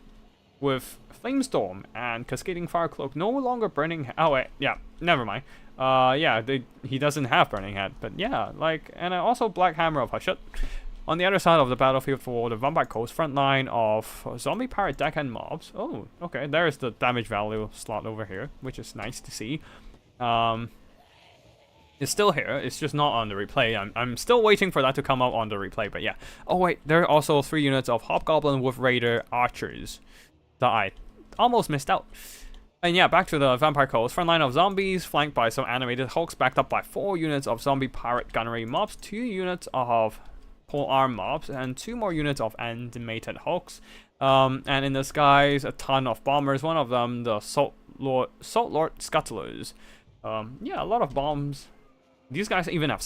with Flamestorm and Cascading Fire Cloak. No longer Burning. Oh wait, yeah, never mind. Yeah, he doesn't have Burning Head, but yeah, like, and also Black Hammer of Hashut. On the other side of the battlefield for the Vampire Coast, front line of zombie pirate deckhand mobs. Oh, okay, there's the damage value slot over here, which is nice to see. It's still here, it's just not on the replay. I'm still waiting for that to come out on the replay, but yeah. Oh wait, there are also 3 units of Hobgoblin with Raider Archers that I almost missed out. And yeah, back to the Vampire Coast. Front line of zombies, flanked by some animated hulks, backed up by 4 units of zombie pirate gunnery mobs, 2 units of polearm mobs, and 2 more units of animated hulks. And in the skies, a ton of bombers. One of them, the Salt Lord Scuttlers. Yeah, a lot of bombs. These guys even have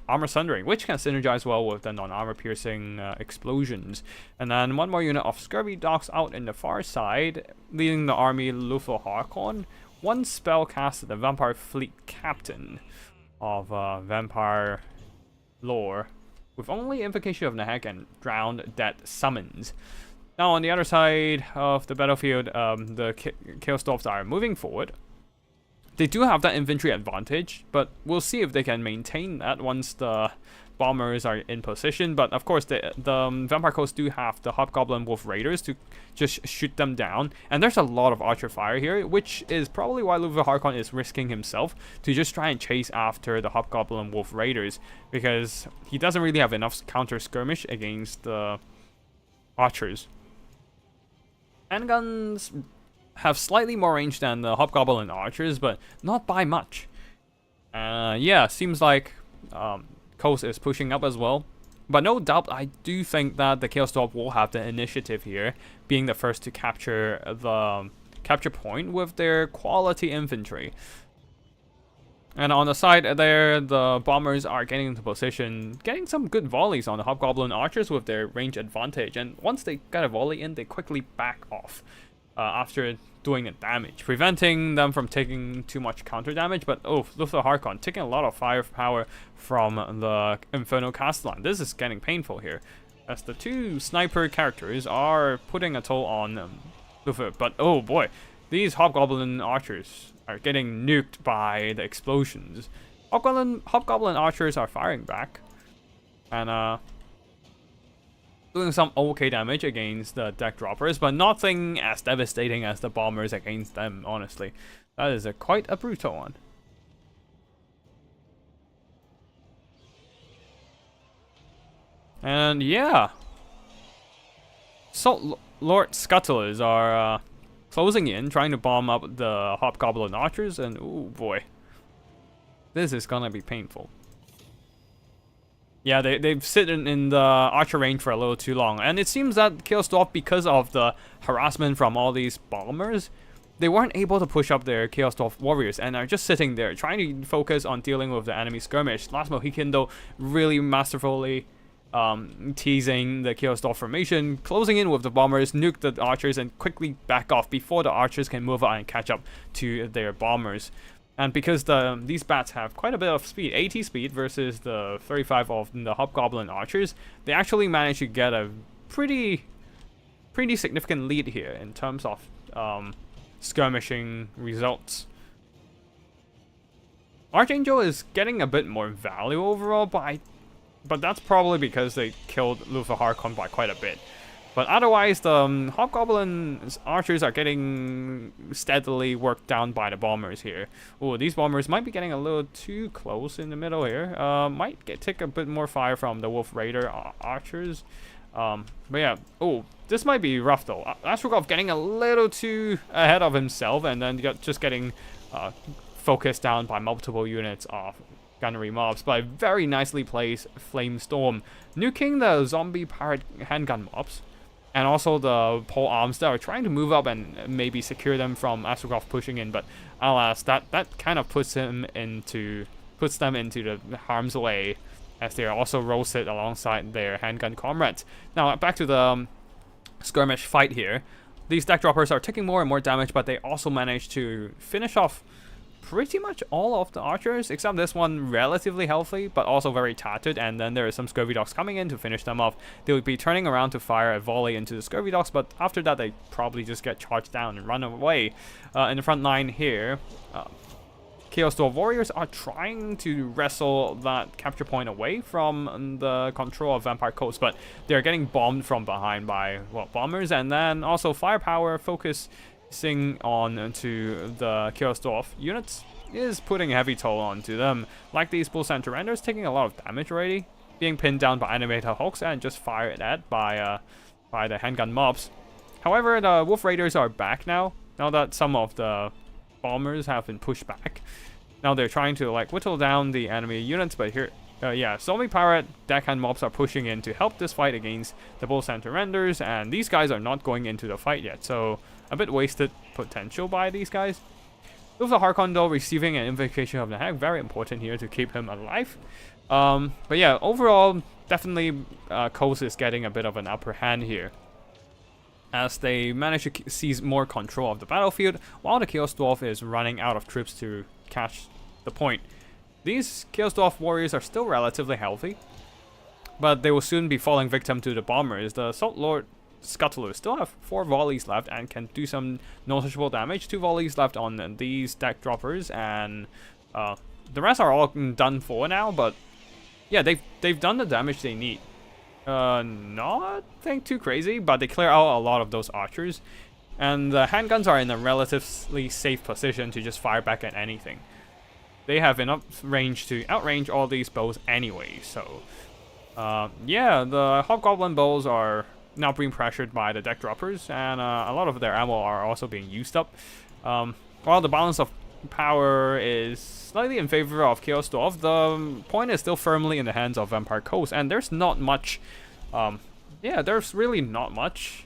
armor sundering, which can synergize well with the non-armor piercing explosions. And then one more unit of scurvy dogs out in the far side, leading the army Luther Harkon. One spell cast the Vampire Fleet Captain of Vampire lore, with only Invocation of Nahek and Drowned Dead Summons. Now on the other side of the battlefield, the Chaos Dwarfs are moving forward. They do have that infantry advantage, but we'll see if they can maintain that once the bombers are in position. But of course, the Vampire Coast do have the Hobgoblin Wolf Raiders to just shoot them down. And there's a lot of archer fire here, which is probably why Luther Harkon is risking himself to just try and chase after the Hobgoblin Wolf Raiders, because he doesn't really have enough counter skirmish against the archers. Handguns have slightly more range than the Hobgoblin archers, but not by much. Yeah, seems like Coast is pushing up as well. But no doubt, I do think that the Chaos Dwarf will have the initiative here, being the first to capture the capture point with their quality infantry. And on the side there, the bombers are getting into position, getting some good volleys on the Hobgoblin archers with their range advantage. And once they get a volley in, they quickly back off after doing the damage, preventing them from taking too much counter damage. But oh, Luther Harkon taking a lot of firepower from the Inferno Castellan. This is getting painful here, as the two sniper characters are putting a toll on Luther. But oh boy, these Hobgoblin archers are getting nuked by the explosions. Hobgoblin archers are firing back and doing some okay damage against the deck droppers, but nothing as devastating as the bombers against them, honestly. That is quite a brutal one. And yeah, Salt Lord Scuttlers are closing in, trying to bomb up the Hobgoblin archers, and oh boy, this is gonna be painful. Yeah, they've sit in the archer range for a little too long, and it seems that Chaos Dwarf, because of the harassment from all these bombers, they weren't able to push up their Chaos Dwarf warriors and are just sitting there trying to focus on dealing with the enemy skirmish. Last Mohican, though, really masterfully teasing the Chaos Dwarf formation, closing in with the bombers, nuke the archers, and quickly back off before the archers can move out and catch up to their bombers. And because these bats have quite a bit of speed, 80 speed versus the 35 of the Hobgoblin archers, they actually managed to get a pretty significant lead here in terms of skirmishing results. Archangel is getting a bit more value overall, but that's probably because they killed Luther Harkon by quite a bit. But otherwise, the Hobgoblin archers are getting steadily worked down by the bombers here. Oh, these bombers might be getting a little too close in the middle here. Might take a bit more fire from the Wolf Raider archers. But yeah, oh, this might be rough though. Astrogov getting a little too ahead of himself, and then just getting focused down by multiple units of gunnery mobs by very nicely placed Flame Storm, nuking the zombie pirate handgun mobs. And also the pole arms that are trying to move up and maybe secure them from Astrogov pushing in, but alas, that kind of puts them into the harm's way, as they are also roasted alongside their handgun comrades. Now back to the skirmish fight here. These deck droppers are taking more and more damage, but they also manage to finish off pretty much all of the archers, except this one relatively healthy, but also very tattered. And then there are some scurvy dogs coming in to finish them off. They would be turning around to fire a volley into the scurvy dogs, but after that they probably just get charged down and run away. In the front line here, Chaos Dwarf warriors are trying to wrestle that capture point away from the control of Vampire Coast, but they're getting bombed from behind by bombers, and then also firepower focusing on to the Chaos Dwarf units is putting a heavy toll onto them. Like these Bull Centurenders taking a lot of damage already, being pinned down by Animator Hawks and just fired at by the handgun mobs. However, the Wolf Raiders are back now that some of the bombers have been pushed back. Now they're trying to whittle down the enemy units, but here yeah, zombie pirate deckhand mobs are pushing in to help this fight against the Bull Center Renders, and these guys are not going into the fight yet, so a bit wasted potential by these guys. With the Harkon though receiving an invocation of the Hag, very important here to keep him alive. But yeah, overall, definitely Coast is getting a bit of an upper hand here, as they manage to seize more control of the battlefield, while the Chaos Dwarf is running out of troops to catch the point. These Chaos Dwarf warriors are still relatively healthy, but they will soon be falling victim to the bombers. The Salt Lord Scuttlers still have 4 volleys left and can do some noticeable damage. 2 volleys left on these deck droppers, and the rest are all done for now, but yeah, they've done the damage they need. Nothing too crazy, but they clear out a lot of those archers, and the handguns are in a relatively safe position to just fire back at anything. They have enough range to outrange all these bows anyway, so yeah, the Hobgoblin bows are now being pressured by the deck droppers, and a lot of their ammo are also being used up. While the balance of power is slightly in favor of Chaos Dwarf, the point is still firmly in the hands of Vampire Coast, and there's not much, yeah, there's really not much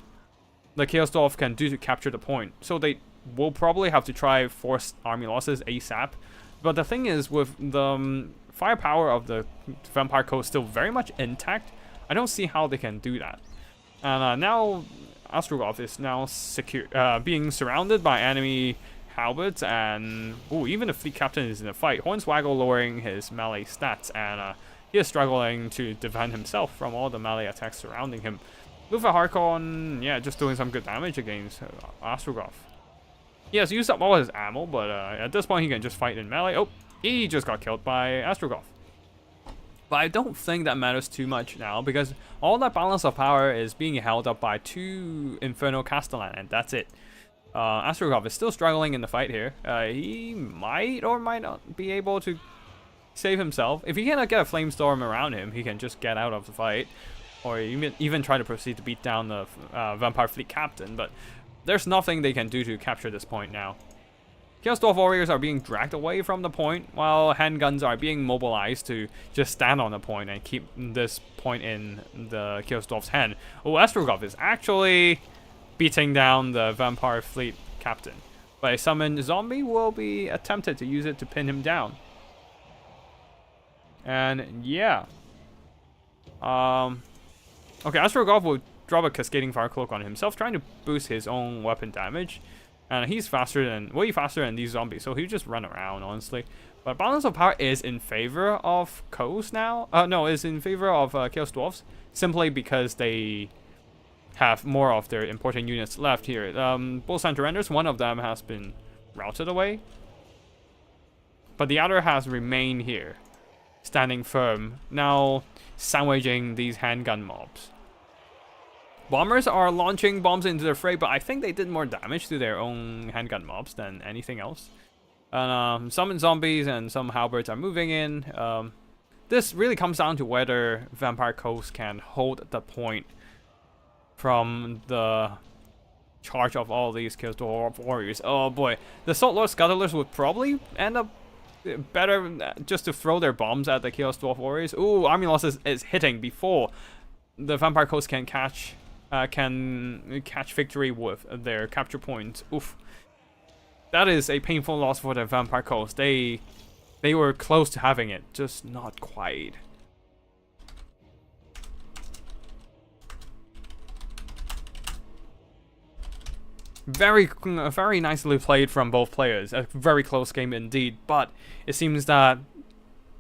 the Chaos Dwarf can do to capture the point, so they will probably have to try force army losses ASAP. But the thing is, with the firepower of the Vampire Coast still very much intact, I don't see how they can do that. And now Astrogov is now being surrounded by enemy halberds, and even the fleet captain is in a fight. Hornswaggle lowering his melee stats, and he is struggling to defend himself from all the melee attacks surrounding him. Lufa Harkon, yeah, just doing some good damage against Astrogov. He has used up all his ammo, but at this point he can just fight in melee. Oh, he just got killed by Astrogov. But I don't think that matters too much now, because all that balance of power is being held up by 2 Inferno Castellan, and that's it. Astrogov is still struggling in the fight here. He might or might not be able to save himself. If he cannot get a Flamestorm around him, he can just get out of the fight, or even try to proceed to beat down the Vampire Fleet Captain, but there's nothing they can do to capture this point now. Chaos Dwarf warriors are being dragged away from the point, while handguns are being mobilized to just stand on the point and keep this point in the Chaos Dwarf's hand. Oh, Astrogov is actually beating down the Vampire Fleet Captain, but a summoned zombie will be attempted to use it to pin him down. And yeah, okay, Astrogov will drop a Cascading Fire Cloak on himself, trying to boost his own weapon damage. And he's way faster than these zombies, so he'll just run around, honestly. But balance of power is in favor of Coast now. No, is in favor of Chaos Dwarfs, simply because they have more of their important units left here. Bull Center Renders, one of them has been routed away, but the other has remained here, standing firm, now sandwiching these handgun mobs. Bombers are launching bombs into the fray, but I think they did more damage to their own handgun mobs than anything else. And some zombies and some halberds are moving in. This really comes down to whether Vampire Coast can hold the point from the charge of all these Chaos Dwarf warriors. Oh boy, the Salt Lord Scuttlers would probably end up better just to throw their bombs at the Chaos Dwarf warriors. Ooh, army losses is hitting before the Vampire Coast can catch victory with their capture points. Oof, that is a painful loss for the Vampire Coast. They were close to having it, just not quite. Very nicely played from both players. A very close game indeed, but it seems that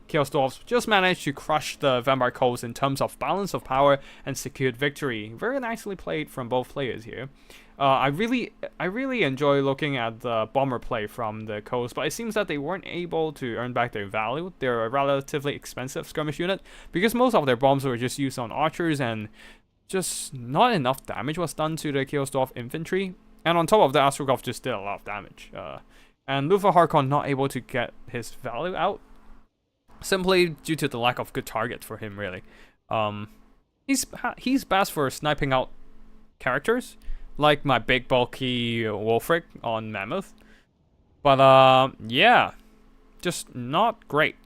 Chaos Dwarfs just managed to crush the Vampire Coast in terms of balance of power and secured victory. Very nicely played from both players here. I really enjoy looking at the bomber play from the Coast, but it seems that they weren't able to earn back their value. They're a relatively expensive skirmish unit because most of their bombs were just used on archers, and just not enough damage was done to the Chaos Dwarf infantry. And on top of that, Astrogov just did a lot of damage. And Lufa Harkon not able to get his value out, simply due to the lack of good targets for him, really. He's best for sniping out characters, like my big bulky Wolfric on Mammoth. But yeah, just not great.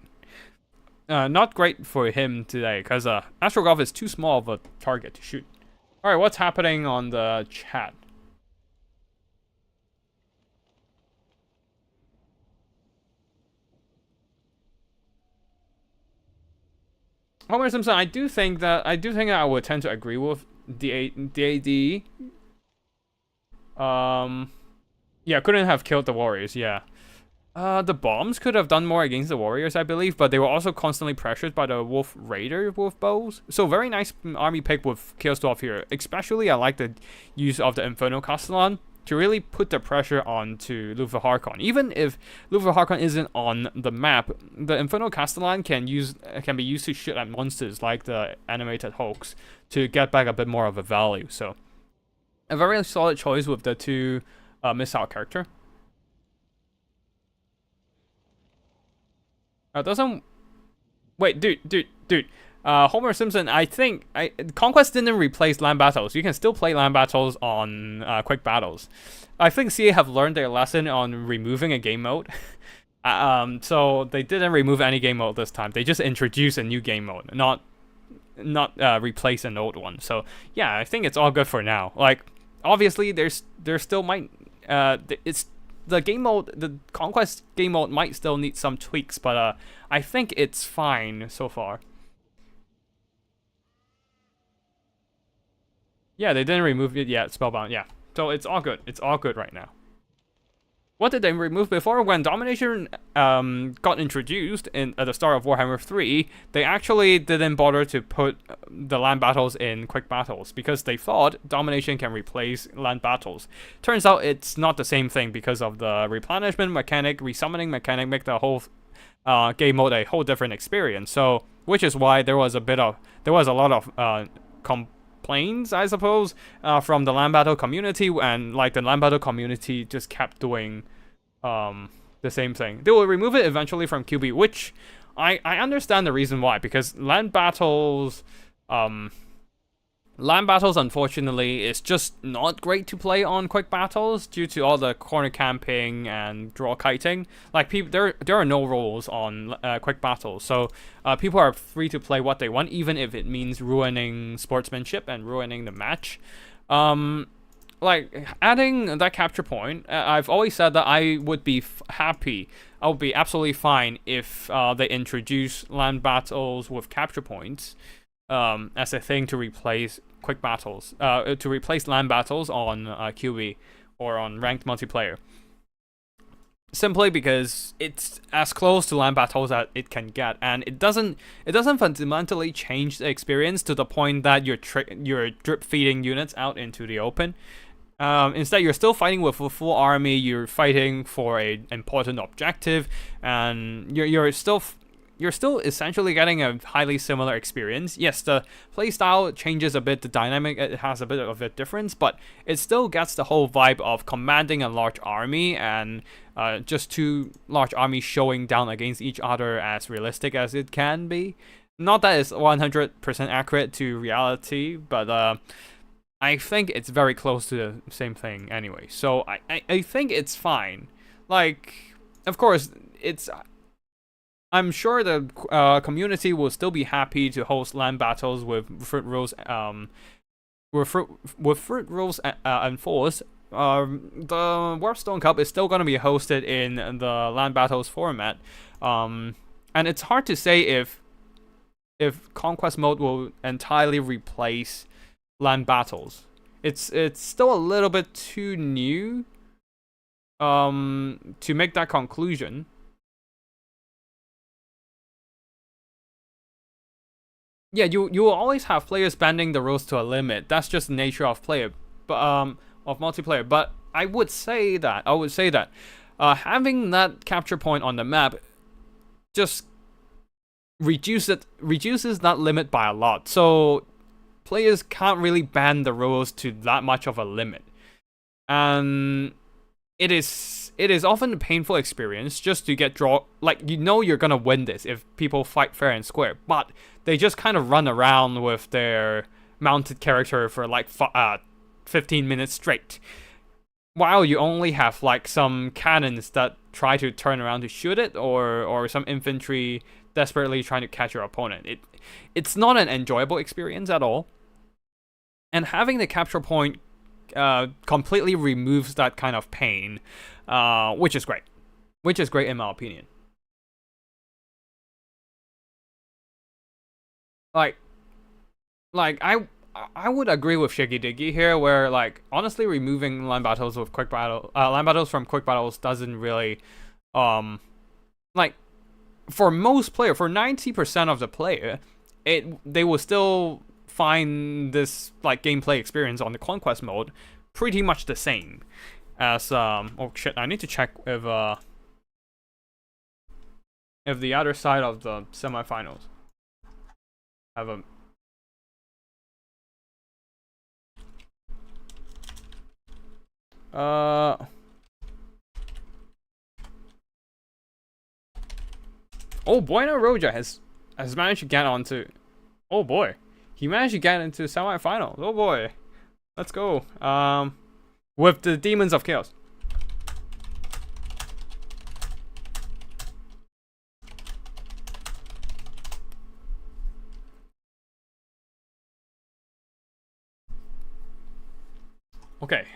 not great for him today, because Astrogolf is too small of a target to shoot. Alright, what's happening on the chat? Homer Simpson, I do think that I would tend to agree with the AD. Yeah, couldn't have killed the warriors, yeah. The bombs could have done more against the warriors, I believe, but they were also constantly pressured by the wolf raider wolf bows. So very nice army pick with Chaos Dwarf here. Especially, I like the use of the Inferno Castellan to really put the pressure onto Luthor Harkon. Even if Luthor Harkon isn't on the map, the Inferno Castellan can be used to shoot at monsters like the animated Hulks to get back a bit more of a value. So a very solid choice with the two missile character. Doesn't... Wait, dude. Homer Simpson, I think... Conquest didn't replace land battles. You can still play land battles on quick battles. I think CA have learned their lesson on removing a game mode. So they didn't remove any game mode this time. They just introduced a new game mode, not replace an old one. So yeah, I think it's all good for now. Like, obviously, there still might... it's... The game mode, the Conquest game mode might still need some tweaks, but I think it's fine so far. Yeah, they didn't remove it yet, Spellbound, yeah. So it's all good. It's all good right now. What did they remove before? When Domination got introduced at the start of Warhammer 3, they actually didn't bother to put the land battles in quick battles because they thought Domination can replace land battles. Turns out it's not the same thing because of the replenishment mechanic, resummoning mechanic make the whole game mode a whole different experience. So, which is why there was a lot of complaints, I suppose, from the land battle community, and like the land battle community just kept doing the same thing. They will remove it eventually from QB, which I understand the reason why, because land battles unfortunately is just not great to play on quick battles due to all the corner camping and draw kiting. Like, there are no rules on quick battles, so people are free to play what they want, even if it means ruining sportsmanship and ruining the match. Like, adding that capture point, I've always said that I would be happy. I would be absolutely fine if they introduce land battles with capture points as a thing to replace quick battles, to replace land battles on QB or on ranked multiplayer. Simply because it's as close to land battles as it can get, and it doesn't fundamentally change the experience to the point that you're drip feeding units out into the open. Instead, you're still fighting with a full army. You're fighting for an important objective, and you're still essentially getting a highly similar experience. Yes, the playstyle changes a bit, the dynamic, it has a bit of a difference, but it still gets the whole vibe of commanding a large army and just two large armies showing down against each other as realistic as it can be. Not that it's 100% accurate to reality, but I think it's very close to the same thing anyway. So I think it's fine. Like, of course, I'm sure the community will still be happy to host land battles with fruit rules, enforced. The Warpstone Cup is still going to be hosted in the land battles format, and it's hard to say if Conquest mode will entirely replace land battles. It's still a little bit too new to make that conclusion. Yeah, you will always have players bending the rules to a limit. That's just the nature of player, but of multiplayer. But I would say that having that capture point on the map just reduces that limit by a lot. So players can't really bend the rules to that much of a limit, and it is often a painful experience just to get draw. Like, you're gonna win this if people fight fair and square, but they just kind of run around with their mounted character for like 15 minutes straight, while you only have like some cannons that try to turn around to shoot it, or some infantry desperately trying to catch your opponent. It's not an enjoyable experience at all. And having the capture point completely removes that kind of pain, which is great. Which is great in my opinion. Like I would agree with Shiggy Diggy here, where like honestly removing land battles from quick battles doesn't really, like for most player, for 90% of the player, they will still find this like gameplay experience on the Conquest mode pretty much the same as oh shit, I need to check if the other side of the semifinals have a oh, Buena Roja has managed to get onto. Oh boy, he managed to get into semifinals. Oh boy, let's go. With the Demons of Chaos. Okay.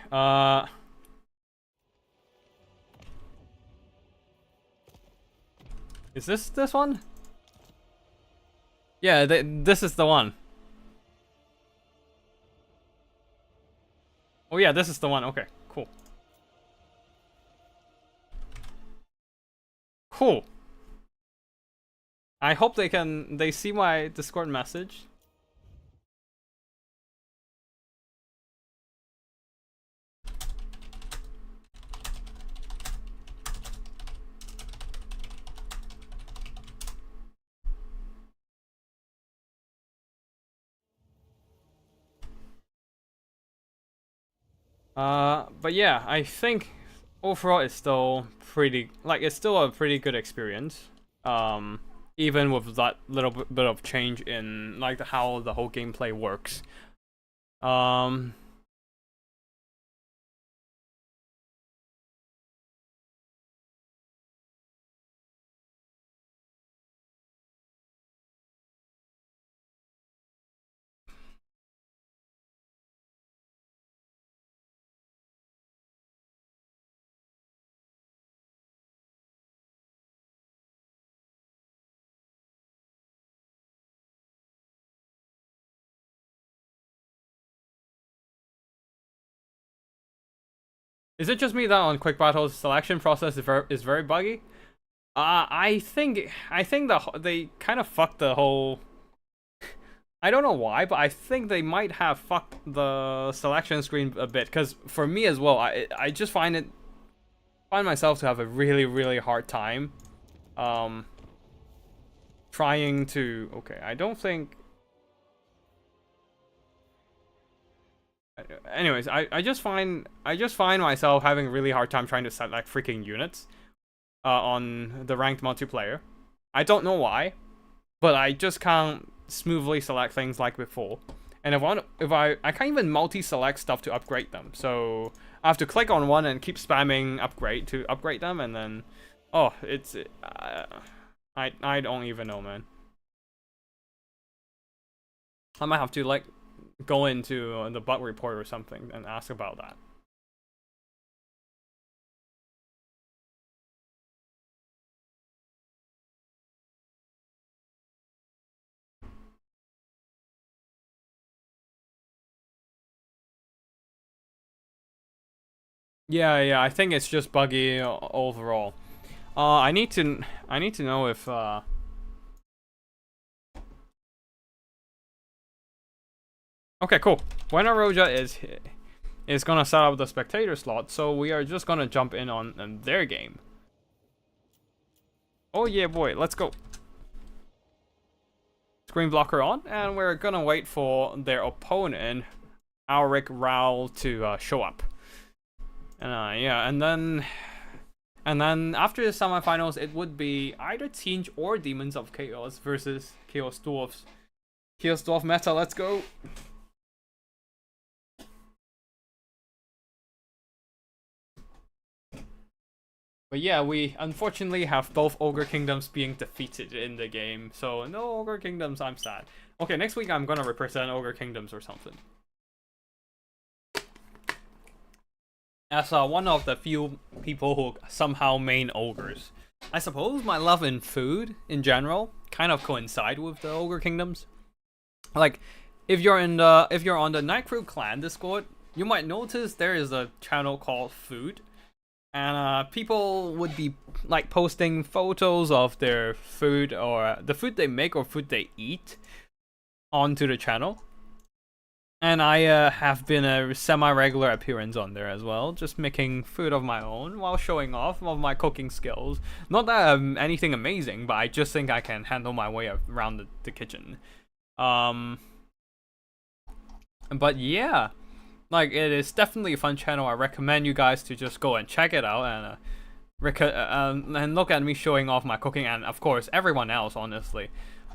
Is this one? Yeah, this is the one. Oh yeah, this is the one. Okay, cool. Cool. I hope they see my Discord message. But yeah, I think overall it's still it's still a pretty good experience. Even with that little bit of change in like how the whole gameplay works. Is it just me that on quick battles selection process is very buggy? I think they kind of fucked the whole. I don't know why, but I think they might have fucked the selection screen a bit. Because for me as well, I just find myself to have a really hard time, trying to. Okay, I don't think. Anyways, I just find myself having a really hard time trying to select freaking units on the ranked multiplayer. I don't know why, but I just can't smoothly select things like before. And if I can't even multi-select stuff to upgrade them. So I have to click on one and keep spamming upgrade to upgrade them, and then it's I don't even know, man. I might have to like go into the bug report or something and ask about that. Yeah, I think it's just buggy overall. I need to know if okay, cool. Buena Roja is gonna set up the spectator slot, so we are just gonna jump in on their game. Oh yeah, boy, let's go. Screen blocker on, and we're gonna wait for their opponent, Alric Raoul, to show up. And yeah, and then after the semifinals, it would be either Tzeentch or Demons of Chaos versus Chaos Dwarfs. Chaos Dwarf meta, let's go. But yeah, we unfortunately have both Ogre Kingdoms being defeated in the game. So no Ogre Kingdoms, I'm sad. Okay, next week I'm gonna represent Ogre Kingdoms or something. As one of the few people who somehow main ogres. I suppose my love in food, in general, kind of coincide with the Ogre Kingdoms. Like, if you're on the Nightcrew Clan Discord, you might notice there is a channel called Food. And people would be like posting photos of their food or the food they make or food they eat onto the channel. And I have been a semi-regular appearance on there as well, just making food of my own while showing off of my cooking skills. Not that I'm anything amazing, but I just think I can handle my way around the kitchen. But yeah, like it is definitely a fun channel. I recommend you guys to just go and check it out and look at me showing off my cooking, and of course everyone else. Honestly,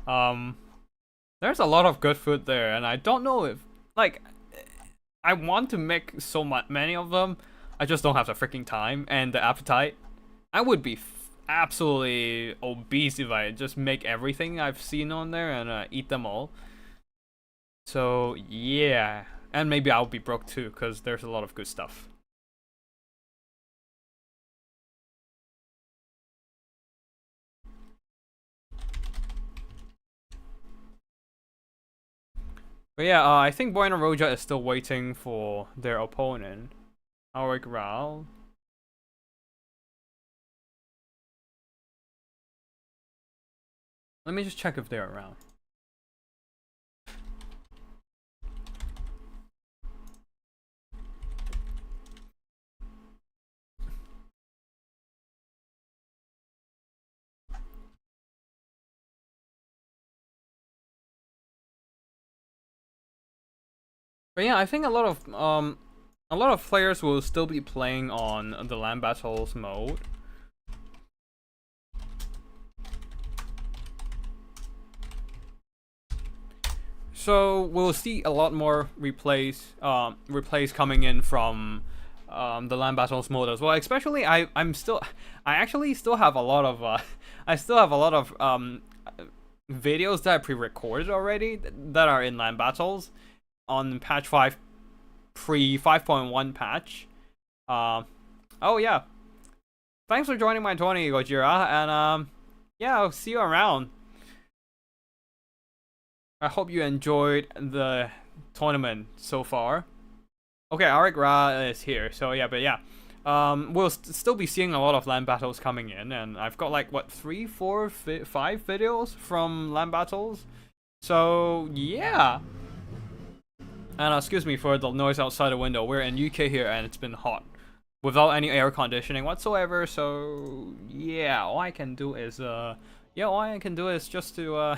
there's a lot of good food there, and I don't know if like I want to make so many of them. I just don't have the freaking time and the appetite. I would be absolutely obese if I just make everything I've seen on there and eat them all. So yeah, and maybe I'll be broke too, because there's a lot of good stuff. But yeah, I think Buena Roja is still waiting for their opponent, Ogre. Let me just check if they're around. But yeah, I think a lot of players will still be playing on the land battles mode. So we'll see a lot more replays coming in from the land battles mode as well. Especially I actually still have a lot of videos that I pre-recorded already that are in land battles on patch 5 pre-5.1 patch. Oh yeah. Thanks for joining my tourney, Gojira, and yeah, I'll see you around. I hope you enjoyed the tournament so far. Okay, Arik Ra is here, so yeah, but yeah. We'll still be seeing a lot of land battles coming in, and I've got like, what, 3, 4, 5 videos from land battles? So, yeah. And excuse me for the noise outside the window. We're in UK here, and it's been hot. Without any air conditioning whatsoever, so yeah, all I can do is just to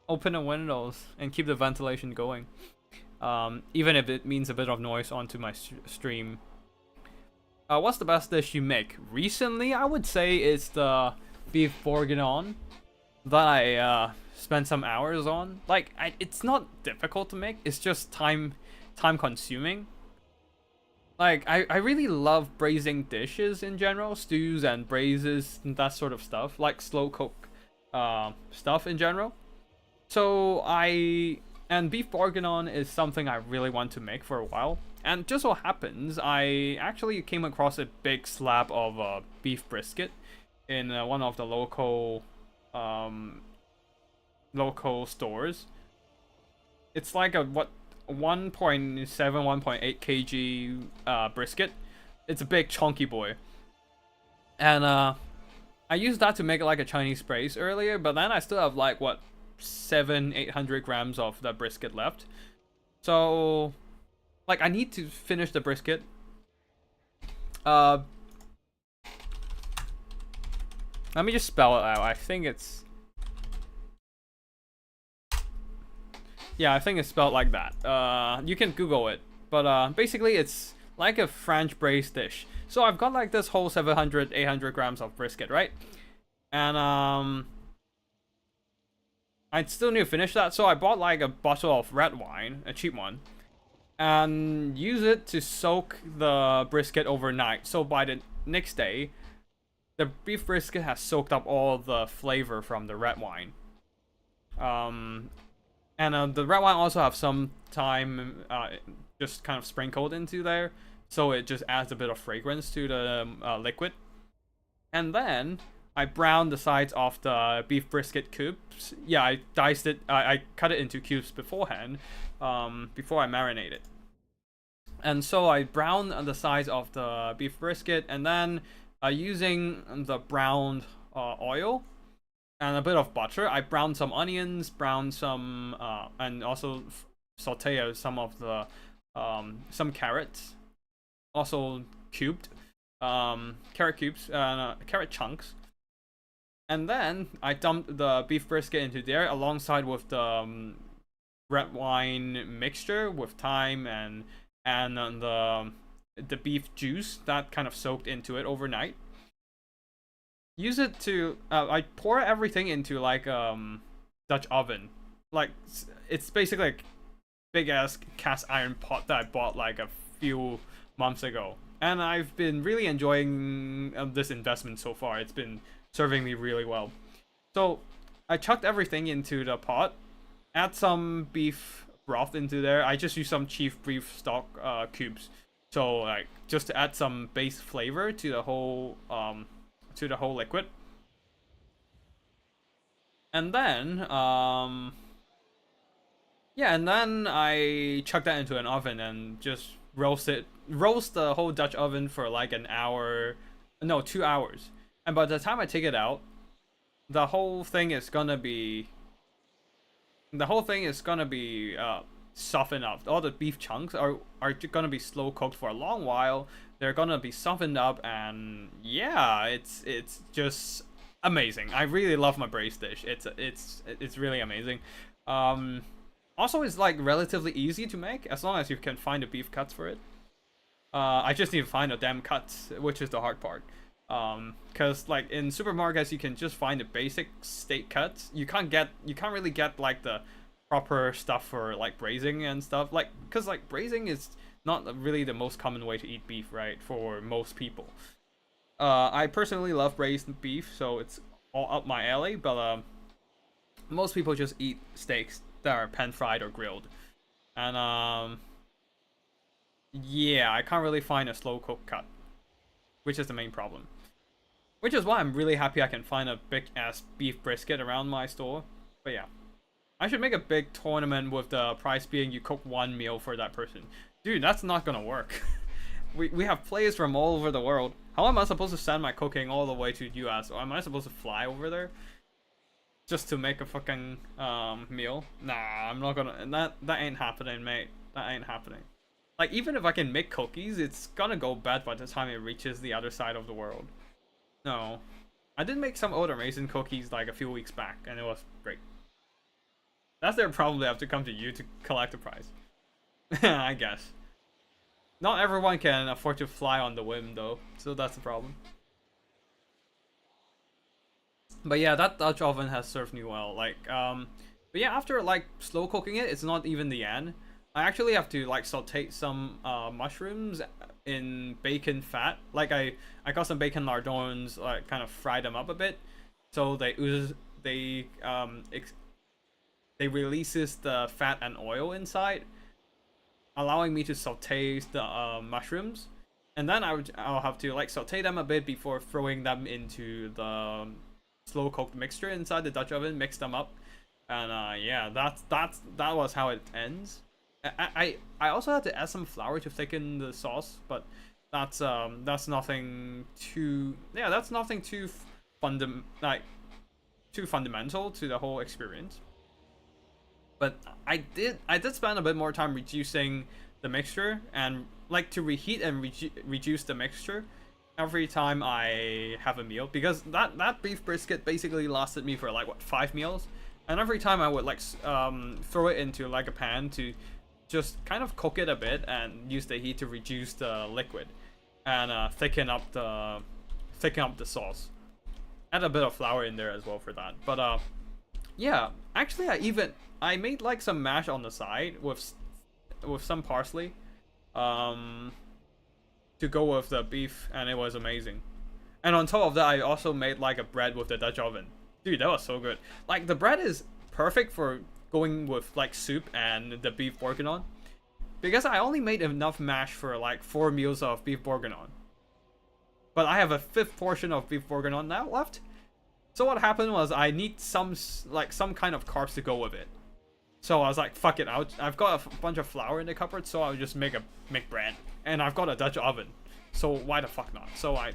open the windows and keep the ventilation going, even if it means a bit of noise onto my stream. What's the best dish you make? Recently, I would say it's the beef bourguignon that I spent some hours on. Like, it's not difficult to make, it's just time consuming. Like, I really love braising dishes in general, stews and braises and that sort of stuff, like slow cook stuff in general. So and beef bourguignon is something I really want to make for a while. And just so happens, I actually came across a big slab of beef brisket in one of the local stores. It's like a 1.7, 1.8 kg brisket. It's a big chunky boy. And I used that to make like a Chinese braise earlier, but then I still have like, what, 700-800 grams of the brisket left. So, like, I need to finish the brisket. Let me just spell it out. I think it's... Yeah, I think it's spelled like that. You can Google it. But basically, it's like a French braised dish. So I've got like this whole 700-800 grams of brisket, right? And I still need to finish that, so I bought like a bottle of red wine, a cheap one, and use it to soak the brisket overnight. So by the next day, the beef brisket has soaked up all the flavor from the red wine. And the red wine also have some time just kind of sprinkled into there, so it just adds a bit of fragrance to the liquid. And then I browned the sides of the beef brisket cubes. Yeah, I diced it. I cut it into cubes beforehand, before I marinate it. And so I browned the sides of the beef brisket, and then using the browned oil and a bit of butter, I browned some onions, browned some, and also sauteed some of the, some carrots, also cubed, carrot cubes, carrot chunks. And then I dumped the beef brisket into there alongside with the red wine mixture with thyme and the beef juice that kind of soaked into it overnight. Use it to I pour everything into like Dutch oven. Like it's basically like big ass cast iron pot that I bought like a few months ago. And I've been really enjoying this investment so far. It's been serving me really well. So I chucked everything into the pot, add some beef broth into there. I just use some chief beef stock cubes. So like just to add some base flavor to the whole liquid. And then yeah, and then I chuck that into an oven and just roast the whole Dutch oven for like an hour, no, 2 hours. And by the time I take it out, the whole thing is gonna be softened up. All the beef chunks are gonna be slow cooked for a long while. They're gonna be softened up, and yeah, it's just amazing. I really love my braised dish. It's really amazing. Also, it's like relatively easy to make as long as you can find the beef cuts for it. I just need to find the damn cuts, which is the hard part. Cause like in supermarkets you can just find the basic steak cuts. You can't really get like the proper stuff for like braising and stuff, like because like braising is not really the most common way to eat beef, right, for most people. I personally love braised beef, so it's all up my alley, but most people just eat steaks that are pan fried or grilled. And yeah, I can't really find a slow cook cut, which is the main problem. Which is why I'm really happy I can find a big ass beef brisket around my store. But yeah, I should make a big tournament with the price being you cook one meal for that person. Dude, that's not gonna work. we have players from all over the world. How am I supposed to send my cooking all the way to US? Or am I supposed to fly over there just to make a fucking meal? Nah, I'm not gonna. That ain't happening, mate. That ain't happening. Like, even if I can make cookies, it's gonna go bad by the time it reaches the other side of the world. No. I did make some old amazing cookies like a few weeks back, and it was great. That's their problem. They have to come to you to collect the prize. I guess. Not everyone can afford to fly on the whim, though, so that's the problem. But yeah, that Dutch oven has served me well. Like, but yeah, after like slow cooking it, it's not even the end. I actually have to like saute some mushrooms in bacon fat. Like I got some bacon lardons, like kind of fried them up a bit, so they releases the fat and oil inside, allowing me to saute the mushrooms, and then I'll have to like saute them a bit before throwing them into the slow cooked mixture inside the Dutch oven. Mix them up, and yeah, that was how it ends. I also had to add some flour to thicken the sauce, but that's nothing too too fundamental to the whole experience. But I did spend a bit more time reducing the mixture and like to reheat and reduce the mixture every time I have a meal, because that beef brisket basically lasted me for like what, 5 meals, and every time I would like throw it into like a pan to just kind of cook it a bit and use the heat to reduce the liquid and thicken up the sauce. Add a bit of flour in there as well for that. But yeah, actually I made like some mash on the side with some parsley to go with the beef, and it was amazing. And on top of that, I also made like a bread with the Dutch oven. Dude, that was so good. Like the bread is perfect for going with like soup and the beef bourguignon. Because I only made enough mash for like 4 meals of beef bourguignon. But I have a 5th portion of beef bourguignon now left. So what happened was I need some kind of carbs to go with it. So I was like, fuck it, I've got a bunch of flour in the cupboard, so I'll just make bread. And I've got a Dutch oven. So why the fuck not? So I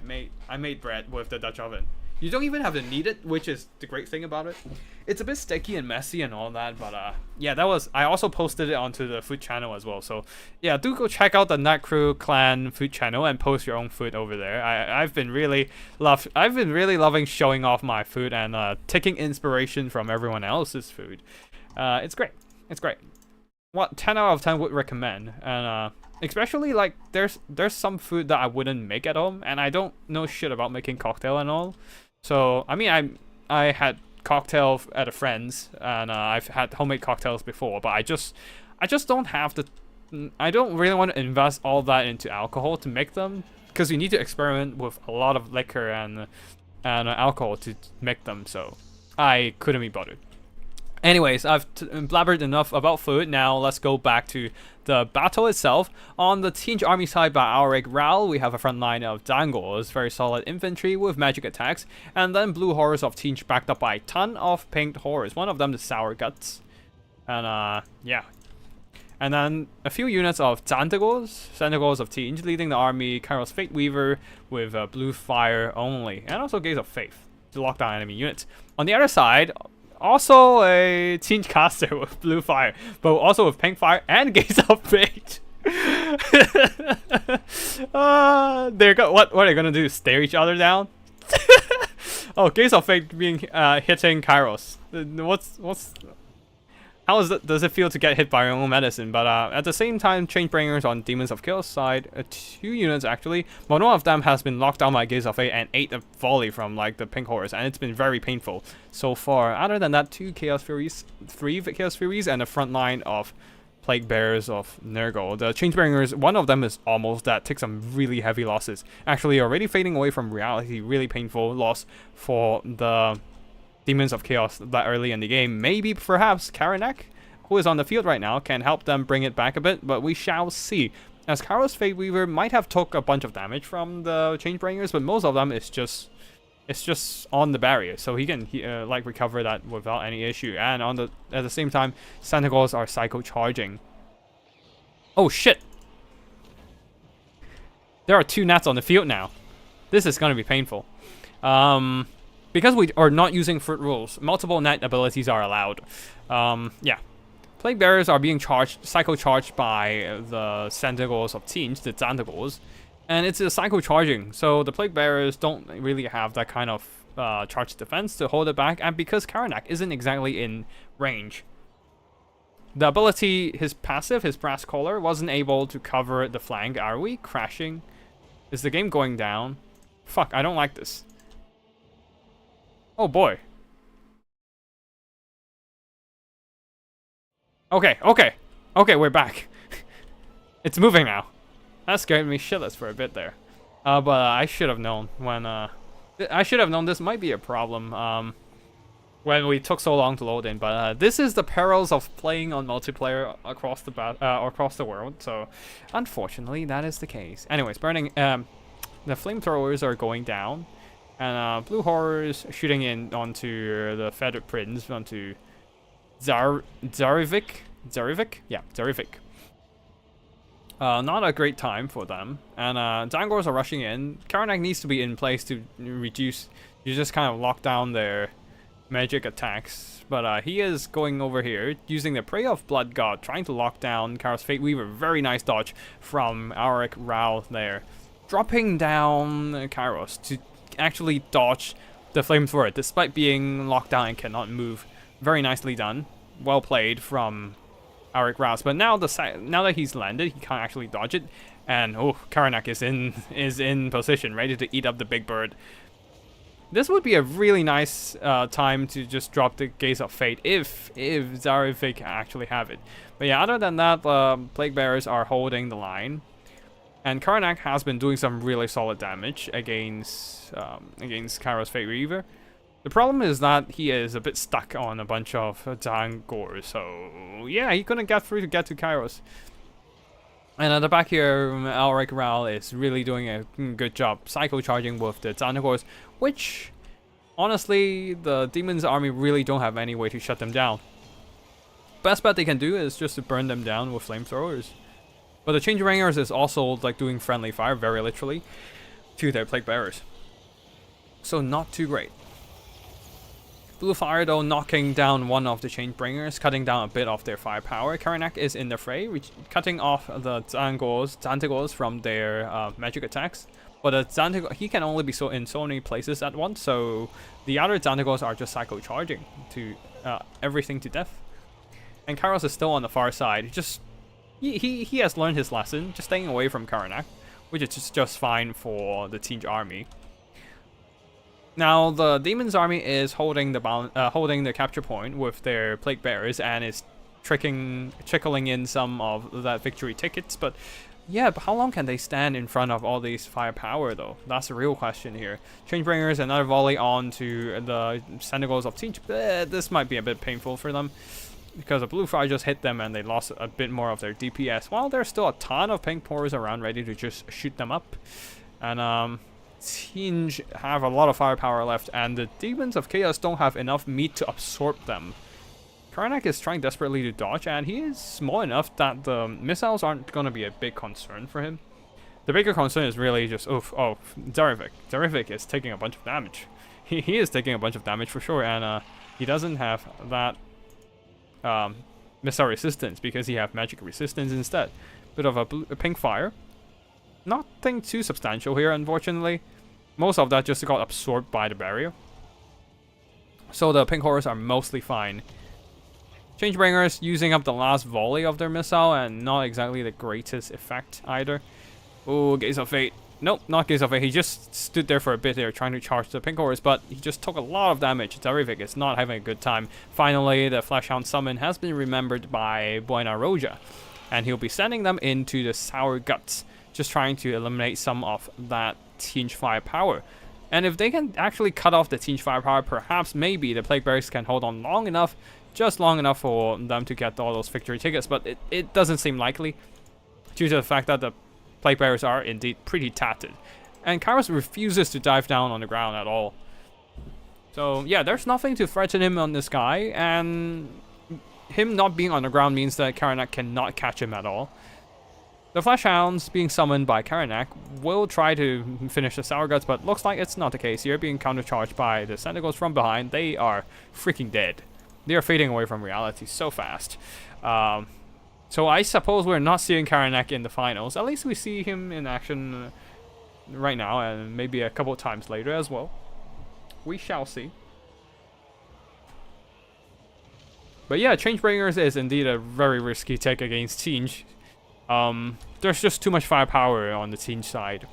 made bread with the Dutch oven. You don't even have to knead it, which is the great thing about it. It's a bit sticky and messy and all that, but yeah, I also posted it onto the food channel as well. So yeah, do go check out the Night Crew Clan food channel and post your own food over there. I've been really loving showing off my food and taking inspiration from everyone else's food. It's great. It's great. What 10 out of 10 would recommend. And especially like there's some food that I wouldn't make at home, and I don't know shit about making cocktail and all. So I mean, I had cocktail at a friend's, and I've had homemade cocktails before, but I just don't have the. I don't really want to invest all that into alcohol to make them, because you need to experiment with a lot of liquor and alcohol to make them. So I couldn't be bothered. Anyways, I've blabbered enough about food. Now let's go back to the battle itself. On the Tzeentch army side by Auric Ral, we have a front line of Dangors, very solid infantry with magic attacks, and then blue horrors of Tzeentch backed up by a ton of pink horrors. One of them the Sour Guts, and yeah. And then a few units of Xantagors of Tzeentch, leading the army Kairos Fate Weaver with blue fire only, and also Gaze of Faith to lock down enemy units. On the other side, also a Tzeentch caster with blue fire, but also with pink fire and Gaze of Fate. They're what are they gonna do? Stare each other down? Oh, Gaze of Fate being hitting Kairos. How does it feel to get hit by your own medicine? But at the same time, Changebringers on Demons of Chaos side, 2 units actually, but one of them has been locked down by Gaze of Fate and ate a volley from like the pink horrors, and it's been very painful so far. Other than that, 3 Chaos Furies, and a front line of Plague Bearers of Nurgle. The Changebringers, one of them is almost dead, takes some really heavy losses. Actually, already fading away from reality, really painful loss for the Demons of Chaos that early in the game. Maybe perhaps Karanak, who is on the field right now, can help them bring it back a bit, but we shall see. As Kairos Fate Weaver might have took a bunch of damage from the Changebringers, but most of them is just on the barrier, so he can like recover that without any issue. And at the same time, Xantagors are psycho charging. Oh shit! There are 2 gnats on the field now. This is gonna be painful. Because we are not using fruit rules, multiple gnat abilities are allowed. Yeah. Plague Bearers are being psycho charged by the Xantagors of Tzeentch, the Xantagors. And it's a psycho charging, so the Plague Bearers don't really have that kind of charge defense to hold it back, and because Karanak isn't exactly in range. The ability, his passive, his Brass Collar, wasn't able to cover the flank. Are we crashing? Is the game going down? Fuck, I don't like this. Oh boy. Okay, we're back. It's moving now. That scared me shitless for a bit there. But I should have known when I should have known this might be a problem when we took so long to load in. But this is the perils of playing on multiplayer across the world. So unfortunately, that is the case. Anyways, burning. The flamethrowers are going down. And blue horrors shooting in onto the feathered prince, onto Zarivik. Yeah, Zarivik. Not a great time for them. And Dangors are rushing in. Karanak needs to be in place to reduce. You just kind of lock down their magic attacks. But he is going over here, using the Prey of Blood God, trying to lock down Kairos Fate Weaver. Very nice dodge from Auric Ral there. Dropping down Kairos to actually dodge the flamethrower despite being locked down and cannot move. Very nicely done. Well played from Auric Rouse. But now that he's landed, he can't actually dodge it. And oh, Karanak is in position, ready to eat up the big bird. This would be a really nice time to just drop the Gaze of Fate if Zarivik actually have it. But yeah, other than that, Plague Bearers are holding the line. And Karanak has been doing some really solid damage against Kairos Fate Reaver. The problem is that he is a bit stuck on a bunch of Dangors, so yeah, he couldn't get through to get to Kairos. And at the back here, Elric Ral is really doing a good job psycho charging with the Dangors, which honestly, the Demon's army really don't have any way to shut them down. Best bet they can do is just to burn them down with flamethrowers. But the Changeringers is also like doing friendly fire, very literally, to their Plague Bearers. So not too great. Blue Fire though knocking down one of the Changebringers, cutting down a bit of their firepower. Karanak is in the fray, cutting off the Xantagors from their magic attacks. But the Xantagor, he can only be in so many places at once, so the other Xantagors are just psycho charging to everything to death. And Kairos is still on the far side. Just he has learned his lesson, just staying away from Karanak, which is just fine for the Tzeentch army. Now the Demon's army is holding the capture point with their Plague Bearers and is trickling in some of that victory tickets, but yeah, but how long can they stand in front of all these firepower though? That's the real question here. Changebringers, another volley on to the Senegals of Tzeentch. This might be a bit painful for them, because a blue fire just hit them and they lost a bit more of their DPS, while there's still a ton of pink pores around ready to just shoot them up. And Tzeentch have a lot of firepower left, and the Demons of Chaos don't have enough meat to absorb them. Karanak is trying desperately to dodge, and he is small enough that the missiles aren't going to be a big concern for him. The bigger concern is really just, Zarevik. Zarevik is taking a bunch of damage. He is taking a bunch of damage for sure, and he doesn't have that missile resistance because he have magic resistance instead. Bit of a pink fire. Nothing too substantial here, unfortunately. Most of that just got absorbed by the barrier. So the pink horrors are mostly fine. Changebringers using up the last volley of their missile, and not exactly the greatest effect either. Oh, Gaze of Fate. Nope, not Gaze of Fate. He just stood there for a bit there trying to charge the pink horrors, but he just took a lot of damage. Zarevik is not having a good time. Finally, the Fleshhound summon has been remembered by Buena Roja, and he'll be sending them into the Sour Guts, just trying to eliminate some of that Tzeentch firepower. And if they can actually cut off the Tzeentch firepower, perhaps maybe the Plague Bearers can hold on long enough, just long enough for them to get all those victory tickets, but it doesn't seem likely due to the fact that the Plague Bearers are indeed pretty tattered. And Kairos refuses to dive down on the ground at all. So yeah, there's nothing to threaten him on this guy, and him not being on the ground means that Karanak cannot catch him at all. The Fleshhounds being summoned by Karanak will try to finish the Sour Guts, but looks like it's not the case here. Being countercharged by the Senegals from behind, they are freaking dead. They are fading away from reality so fast. So I suppose we're not seeing Karanak in the finals. At least we see him in action right now, and maybe a couple of times later as well. We shall see. But yeah, Changebringers is indeed a very risky take against Tzeentch. There's just too much firepower on the Tzeentch side.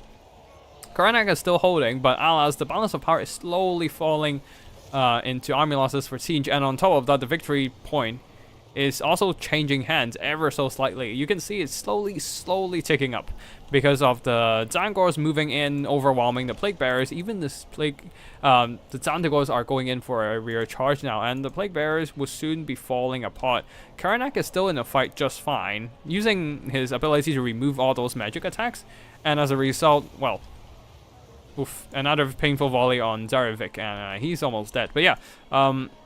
Karanak is still holding, but alas, the balance of power is slowly falling into army losses for Tzeentch, and on top of that, the victory point is also changing hands ever so slightly. You can see it's slowly ticking up because of the Zangors moving in, overwhelming the Plague Bearers. Even the Zantagors are going in for a rear charge now, and the Plague Bearers will soon be falling apart. Karanak is still in the fight just fine, using his ability to remove all those magic attacks, and as a result, well, another painful volley on Zarevik, and he's almost dead. But yeah,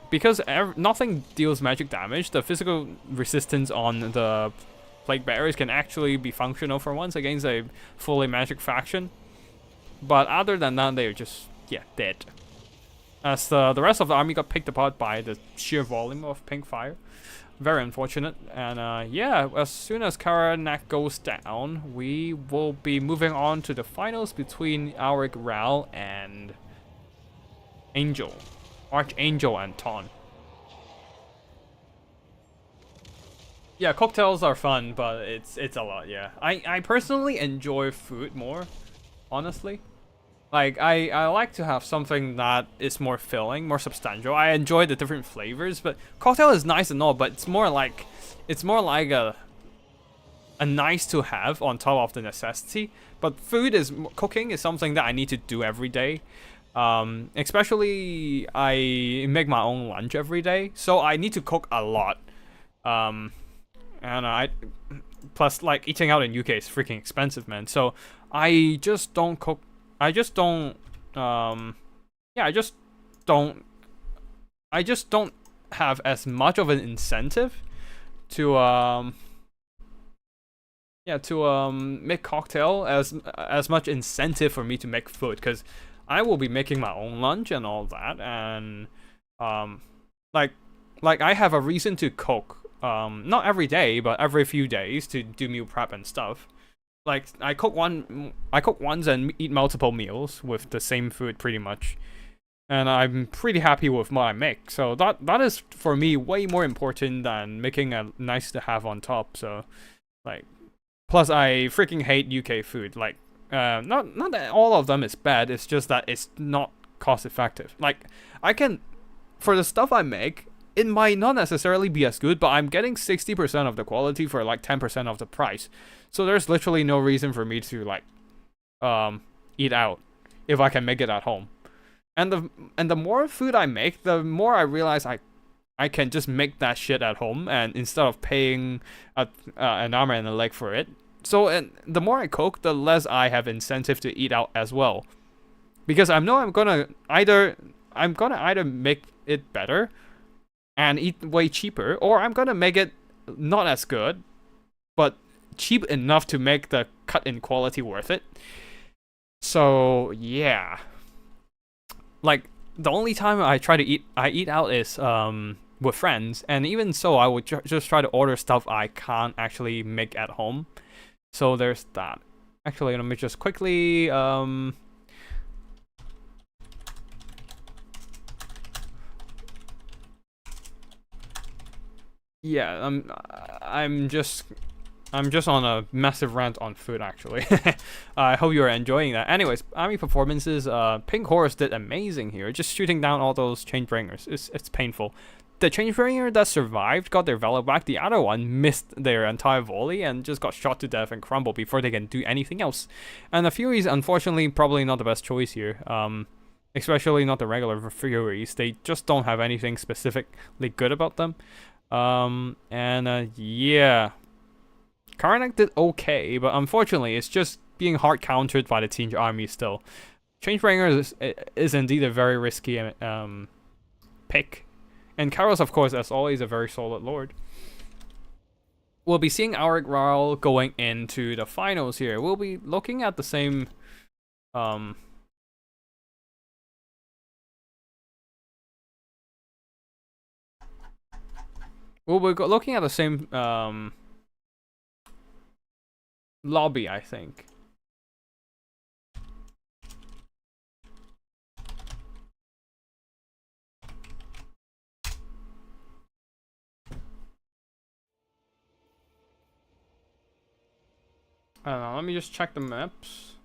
because nothing deals magic damage, the physical resistance on the Plague Bearers can actually be functional for once against a fully magic faction. But other than that, they're just, yeah, dead. As the rest of the army got picked apart by the sheer volume of pink fire. Very unfortunate. And yeah, as soon as Karanak goes down, we will be moving on to the finals between Auric Ral and Angel. Archangel and Ton. Yeah, cocktails are fun, but it's a lot, yeah. I personally enjoy food more, honestly. Like, I like to have something that is more filling, more substantial. I enjoy the different flavors, but cocktail is nice and all, but it's more like a a nice to have on top of the necessity. But cooking is something that I need to do every day. Especially I make my own lunch every day, so I need to cook a lot. And I plus like eating out in UK is freaking expensive, man. So I just don't cook. I just don't. Yeah, I just don't have as much of an incentive to make cocktail as much incentive for me to make food, because I will be making my own lunch and all that, and like I have a reason to cook, not every day but every few days, to do meal prep and stuff. Like I cook once and eat multiple meals with the same food pretty much, and I'm pretty happy with what I make. So that is for me way more important than making a nice to have on top. So like, plus I freaking hate UK food. Like not that all of them is bad, it's just that it's not cost effective. Like I can, for the stuff I make, it might not necessarily be as good, but I'm getting 60% of the quality for like 10% of the price. So there's literally no reason for me to like eat out if I can make it at home. And the more food I make, the more I realize I can just make that shit at home, and instead of paying an arm and a leg for it. So and the more I cook, the less I have incentive to eat out as well, because I know I'm gonna either make it better and eat way cheaper, or I'm gonna make it not as good, but cheap enough to make the cut in quality worth it. So yeah, like the only time I eat out is with friends, and even so, I would just try to order stuff I can't actually make at home. So there's that. Actually, let me just quickly yeah, I'm just on a massive rant on food, actually. I hope you're enjoying that. Anyways, army performances. Pink Horse did amazing here, just shooting down all those Changebringers. It's painful. The Changebringer that survived got their valor back. The other one missed their entire volley and just got shot to death and crumbled before they can do anything else. And the Furies, unfortunately, probably not the best choice here. Especially not the regular Furies. They just don't have anything specifically good about them. Yeah. Karnak did okay, but unfortunately, it's just being hard countered by the Tzeentch army still. Changebringer is indeed a very risky pick. And Karos, of course, as always, a very solid lord. We'll be seeing Auric Ral going into the finals here. We'll be looking at the same looking at the same lobby, I think. I don't know, let me just check the maps.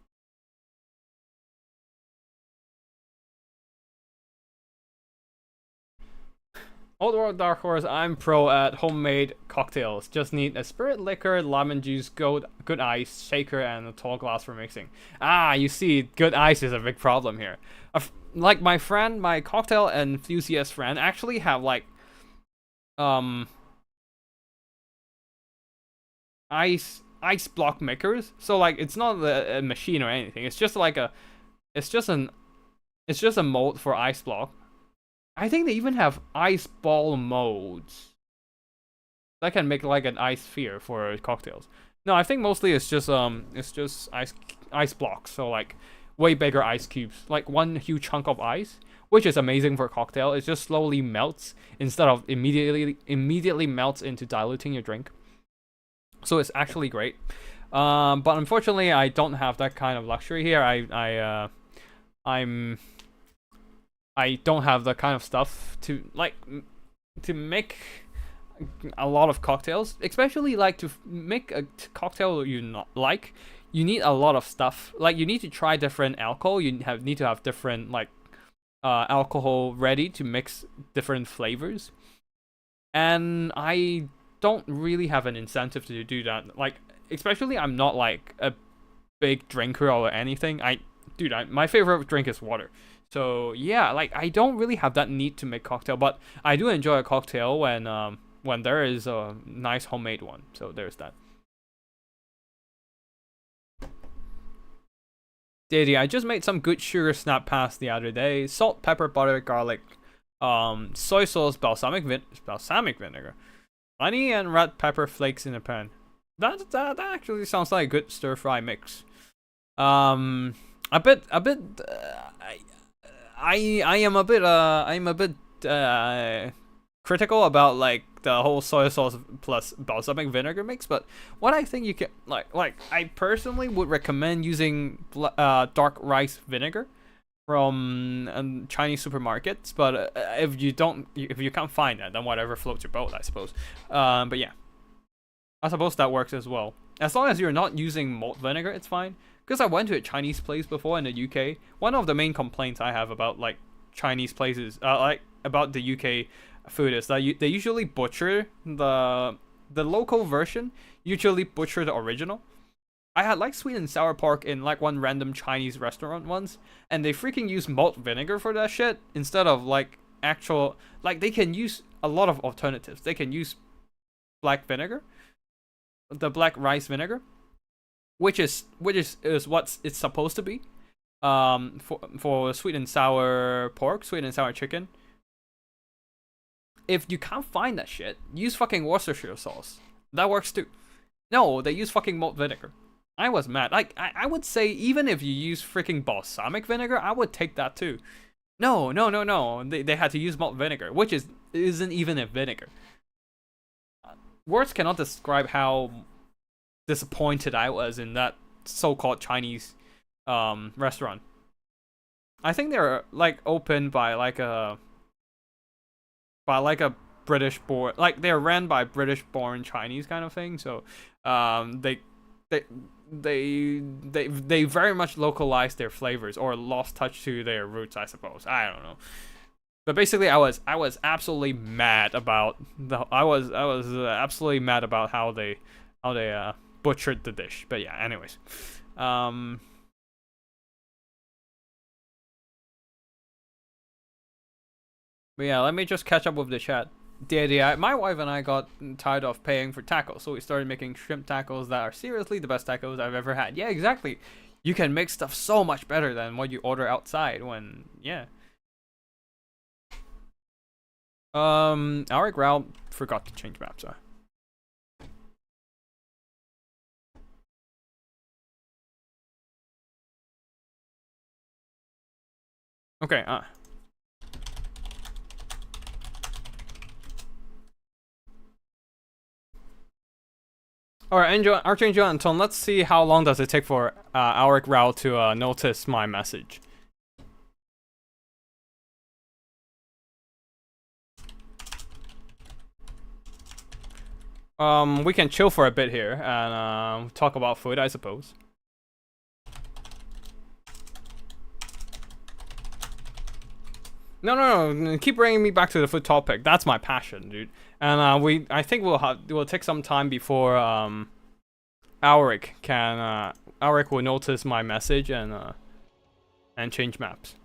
Old World Dark Horse, I'm pro at homemade cocktails. Just need a spirit liquor, lemon juice, good ice, shaker, and a tall glass for mixing. Ah, you see, good ice is a big problem here. Like my cocktail enthusiast friend actually have like ice block makers. So like it's not a machine or anything. It's just like a mold for ice block. I think they even have ice ball modes that can make like an ice sphere for cocktails. No, I think mostly it's just ice blocks. So like way bigger ice cubes, like one huge chunk of ice, which is amazing for a cocktail. It just slowly melts instead of immediately melts into diluting your drink. So it's actually great. But unfortunately, I don't have that kind of luxury here. I don't have the kind of stuff to make a lot of cocktails, especially like to make a cocktail you not like. You need a lot of stuff. Like you need to try different alcohol. You need to have different like alcohol ready to mix different flavors. And I don't really have an incentive to do that. Like especially I'm not like a big drinker or anything. Dude, my favorite drink is water. So yeah, like I don't really have that need to make cocktail, but I do enjoy a cocktail when there is a nice homemade one. So there's that. Daddy, I just made some good sugar snap pasta the other day. Salt, pepper, butter, garlic, soy sauce, balsamic vinegar, honey, and red pepper flakes in a pan. That actually sounds like a good stir fry mix. A bit. I am a bit. I'm a bit critical about like the whole soy sauce plus balsamic vinegar mix, but what I think you can like I personally would recommend using dark rice vinegar from Chinese supermarkets, but if you can't find that, then whatever floats your boat, I suppose. But yeah, I suppose that works as well. As long as you're not using malt vinegar, it's fine. Because I went to a Chinese place before in the UK. One of the main complaints I have about like Chinese places, like about the UK food, is that they usually butcher the local version. Usually butcher the original. I had like sweet and sour pork in like one random Chinese restaurant once, and they freaking use malt vinegar for that shit instead of like actual, like they can use a lot of alternatives. They can use black vinegar, the black rice vinegar, which is what it's supposed to be, for sweet and sour pork, sweet and sour chicken. If you can't find that shit, use fucking Worcestershire sauce. That works too. No, they use fucking malt vinegar. I was mad. Like I would say even if you use freaking balsamic vinegar, I would take that too. No. They had to use malt vinegar, which isn't even a vinegar. Words cannot describe how disappointed I was in that so-called Chinese restaurant. I think they're like opened by like a British born, like they're ran by British born Chinese kind of thing. So they very much localized their flavors or lost touch to their roots, I suppose. I don't know. But basically, I was absolutely mad about absolutely mad about how they butchered the dish. But yeah, anyways. But yeah, let me just catch up with the chat. My wife and I got tired of paying for tacos, so we started making shrimp tacos that are seriously the best tacos I've ever had. Yeah, exactly. You can make stuff so much better than what you order outside when, yeah. Our Growl forgot to change maps, so. Okay, Alright, Archangel Anton, let's see how long does it take for Auric Rao to notice my message. We can chill for a bit here and talk about food, I suppose. No, keep bringing me back to the food topic. That's my passion, dude. And I think we'll take some time before Auric will notice my message and change maps.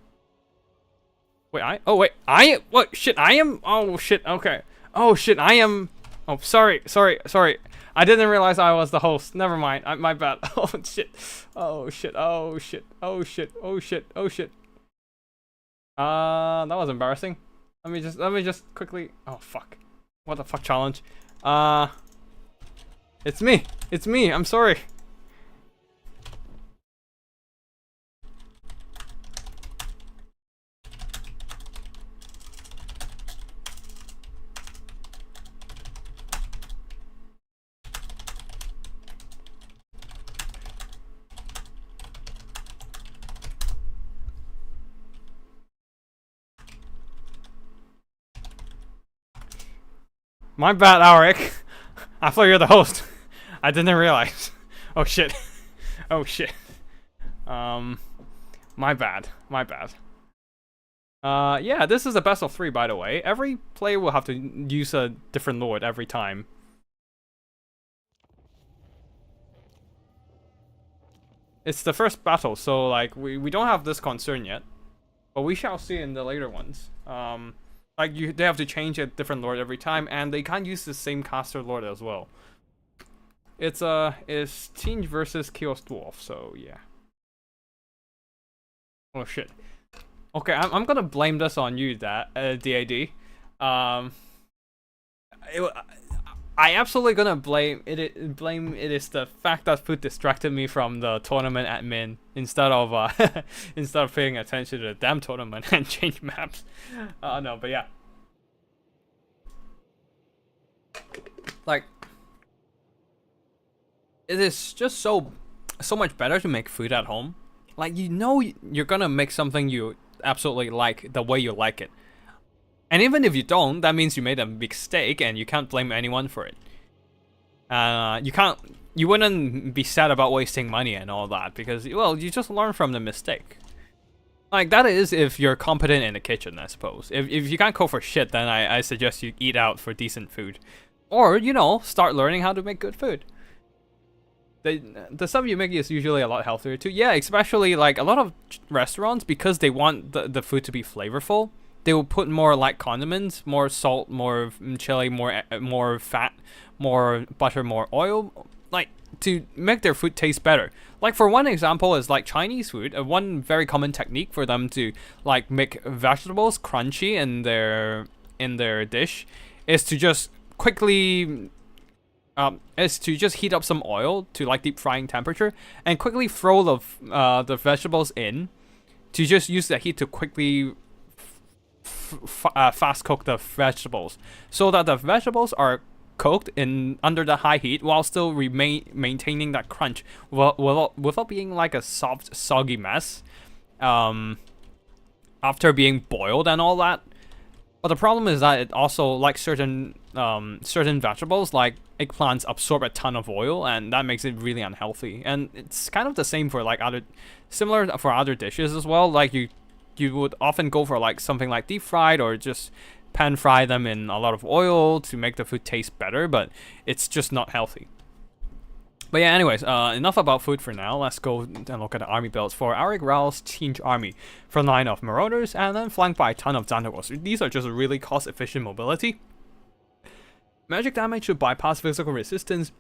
Wait, what shit? I am. Oh shit. Okay. Oh shit. I am. Oh, sorry. I didn't realize I was the host. Never mind. My bad. Oh shit. That was embarrassing. Let me just quickly. Oh fuck. What the fuck challenge? It's me. I'm sorry. My bad, Auric. I thought you're the host. I didn't realize. Oh shit. My bad. Yeah, this is a best of 3, by the way. Every player will have to use a different lord every time. It's the first battle, so like we don't have this concern yet, but we shall see in the later ones. Like they have to change a different lord every time, and they can't use the same caster lord as well. It's Tzeentch versus Chaos Dwarf, so yeah. Oh shit. Okay, I'm gonna blame this on you, that DAD. I absolutely gonna blame it. Blame it is the fact that food distracted me from the tournament admin instead of instead of paying attention to the damn tournament and change maps. No, but yeah, like it is just so much better to make food at home. Like you know you're gonna make something you absolutely like the way you like it. And even if you don't, that means you made a mistake and you can't blame anyone for it. You wouldn't be sad about wasting money and all that because, well, you just learn from the mistake. Like, that is if you're competent in the kitchen, I suppose. If you can't cook for shit, then I suggest you eat out for decent food. Or, you know, start learning how to make good food. The stuff you make is usually a lot healthier too. Yeah, especially like a lot of restaurants, because they want the food to be flavorful. They will put more like condiments, more salt, more chili, more fat, more butter, more oil, like to make their food taste better. Like for one example is like Chinese food. One very common technique for them to like make vegetables crunchy in their dish is to just quickly heat up some oil to like deep frying temperature and quickly throw the vegetables in to just use the heat to quickly fast cook the vegetables so that the vegetables are cooked in under the high heat while still maintaining that crunch without being like a soft soggy mess after being boiled and all that. But the problem is that it also, like certain vegetables like eggplants, absorb a ton of oil, and that makes it really unhealthy. And it's kind of the same for like similar for other dishes as well. Like you would often go for like something like deep fried or just pan fry them in a lot of oil to make the food taste better, but it's just not healthy. But yeah, anyways, enough about food for now. Let's go and look at the army builds for Eric Rowell's Tzeentch army. Front line of Marauders and then flanked by a ton of Tentacles. These are just really cost efficient mobility. Magic damage to bypass physical resistance.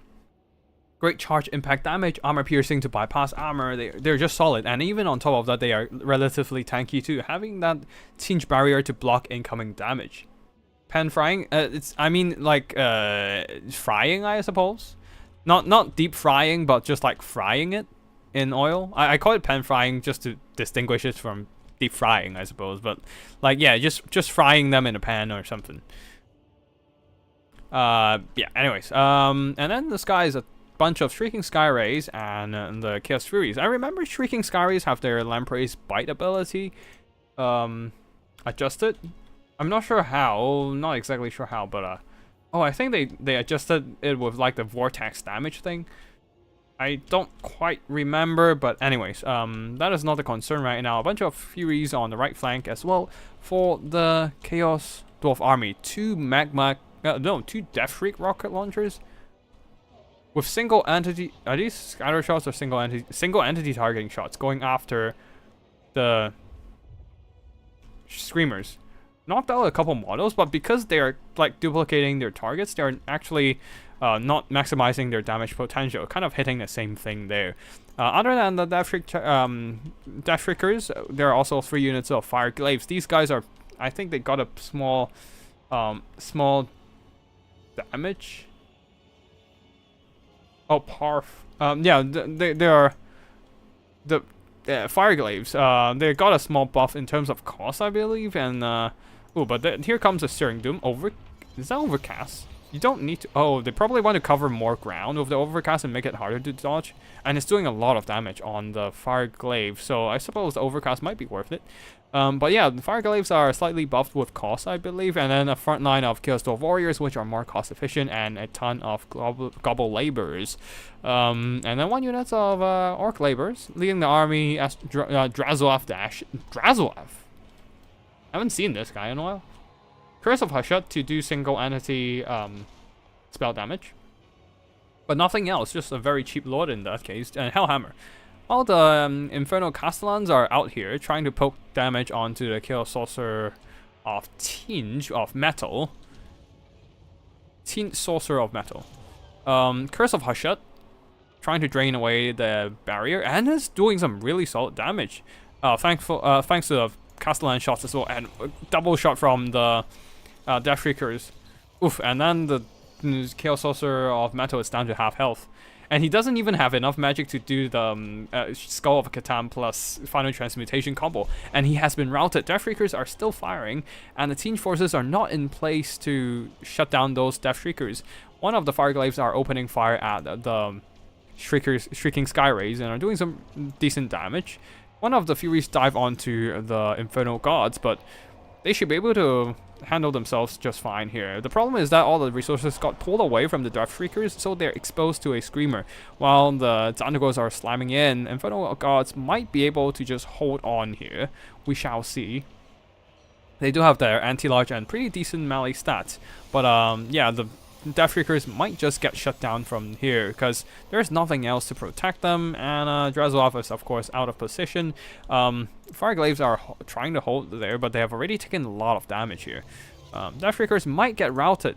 Great charge impact damage, armor piercing to bypass armor. They're just solid, and even on top of that, they are relatively tanky too, having that Tzeentch barrier to block incoming damage. Pan frying, frying, I suppose. Not deep frying, but just like frying it in oil. I call it pan frying just to distinguish it from deep frying, I suppose. But like, yeah, just frying them in a pan or something. Yeah. Anyways, and then this guy is a bunch of Shrieking Sky Rays and the Chaos Furies. I remember Shrieking Sky Rays have their Lamprey's bite ability adjusted. I'm not sure how, not exactly sure how, but oh, I think they adjusted it with like the vortex damage thing. I don't quite remember, but anyways, that is not the concern right now. A bunch of Furies on the right flank as well for the Chaos Dwarf army. Two Death Shriek rocket launchers with single entity. Are these scatter shots or single entity targeting shots going after the Screamers? Knocked out a couple models, but because they're like duplicating their targets, they're actually not maximizing their damage potential, kind of hitting the same thing there. Other than the Death Shriekers, there are also 3 units of Fire Glaives. These guys are, I think they got a small damage. Oh, Parf. Yeah, they are the Fire Glaives. They got a small buff in terms of cost, I believe, and oh, but here comes a Searing Doom. Is that Overcast? You don't need to. Oh, they probably want to cover more ground with the Overcast and make it harder to dodge. And it's doing a lot of damage on the Fire Glaive, so I suppose the Overcast might be worth it. But yeah, the Fire Glaives are slightly buffed with cost, I believe, and then a front line of Chaos Dwarf Warriors, which are more cost efficient, and a ton of Gobble Laborers. And then 1 unit of Orc Laborers, leading the army as Drazulaf Dash. Drazulaf? I haven't seen this guy in a while. Curse of Hushat to do single entity spell damage. But nothing else, just a very cheap lord in that case. And Hellhammer. All the Infernal Castellans are out here trying to poke damage onto the Chaos Sorcerer of Tzeentch of Metal. Tzeentch Sorcerer of Metal. Curse of Hashut, trying to drain away the barrier, and is doing some really solid damage. Thanks to the Castellan shots as well, and a double shot from the Death Shriekers. Oof, and then the Chaos Sorcerer of Metal is down to half health. And he doesn't even have enough magic to do the Skull of Catan plus Final Transmutation combo. And he has been routed. Death Shriekers are still firing, and the Tzeentch forces are not in place to shut down those Death Shriekers. One of the Fireglaves are opening fire at the Shrieking Sky Rays and are doing some decent damage. One of the Furies dive onto the Infernal Gods, but they should be able to handle themselves just fine here. The problem is that all the resources got pulled away from the Death Shriekers, so they're exposed to a Screamer. While the Xanagos are slamming in, Infernal Gods might be able to just hold on here. We shall see. They do have their anti-large and pretty decent melee stats, but yeah, the Death Shriekers might just get shut down from here because there's nothing else to protect them, and Drazulov is of course out of position. Fireglaves are trying to hold there, but they have already taken a lot of damage here. Death Shriekers might get routed.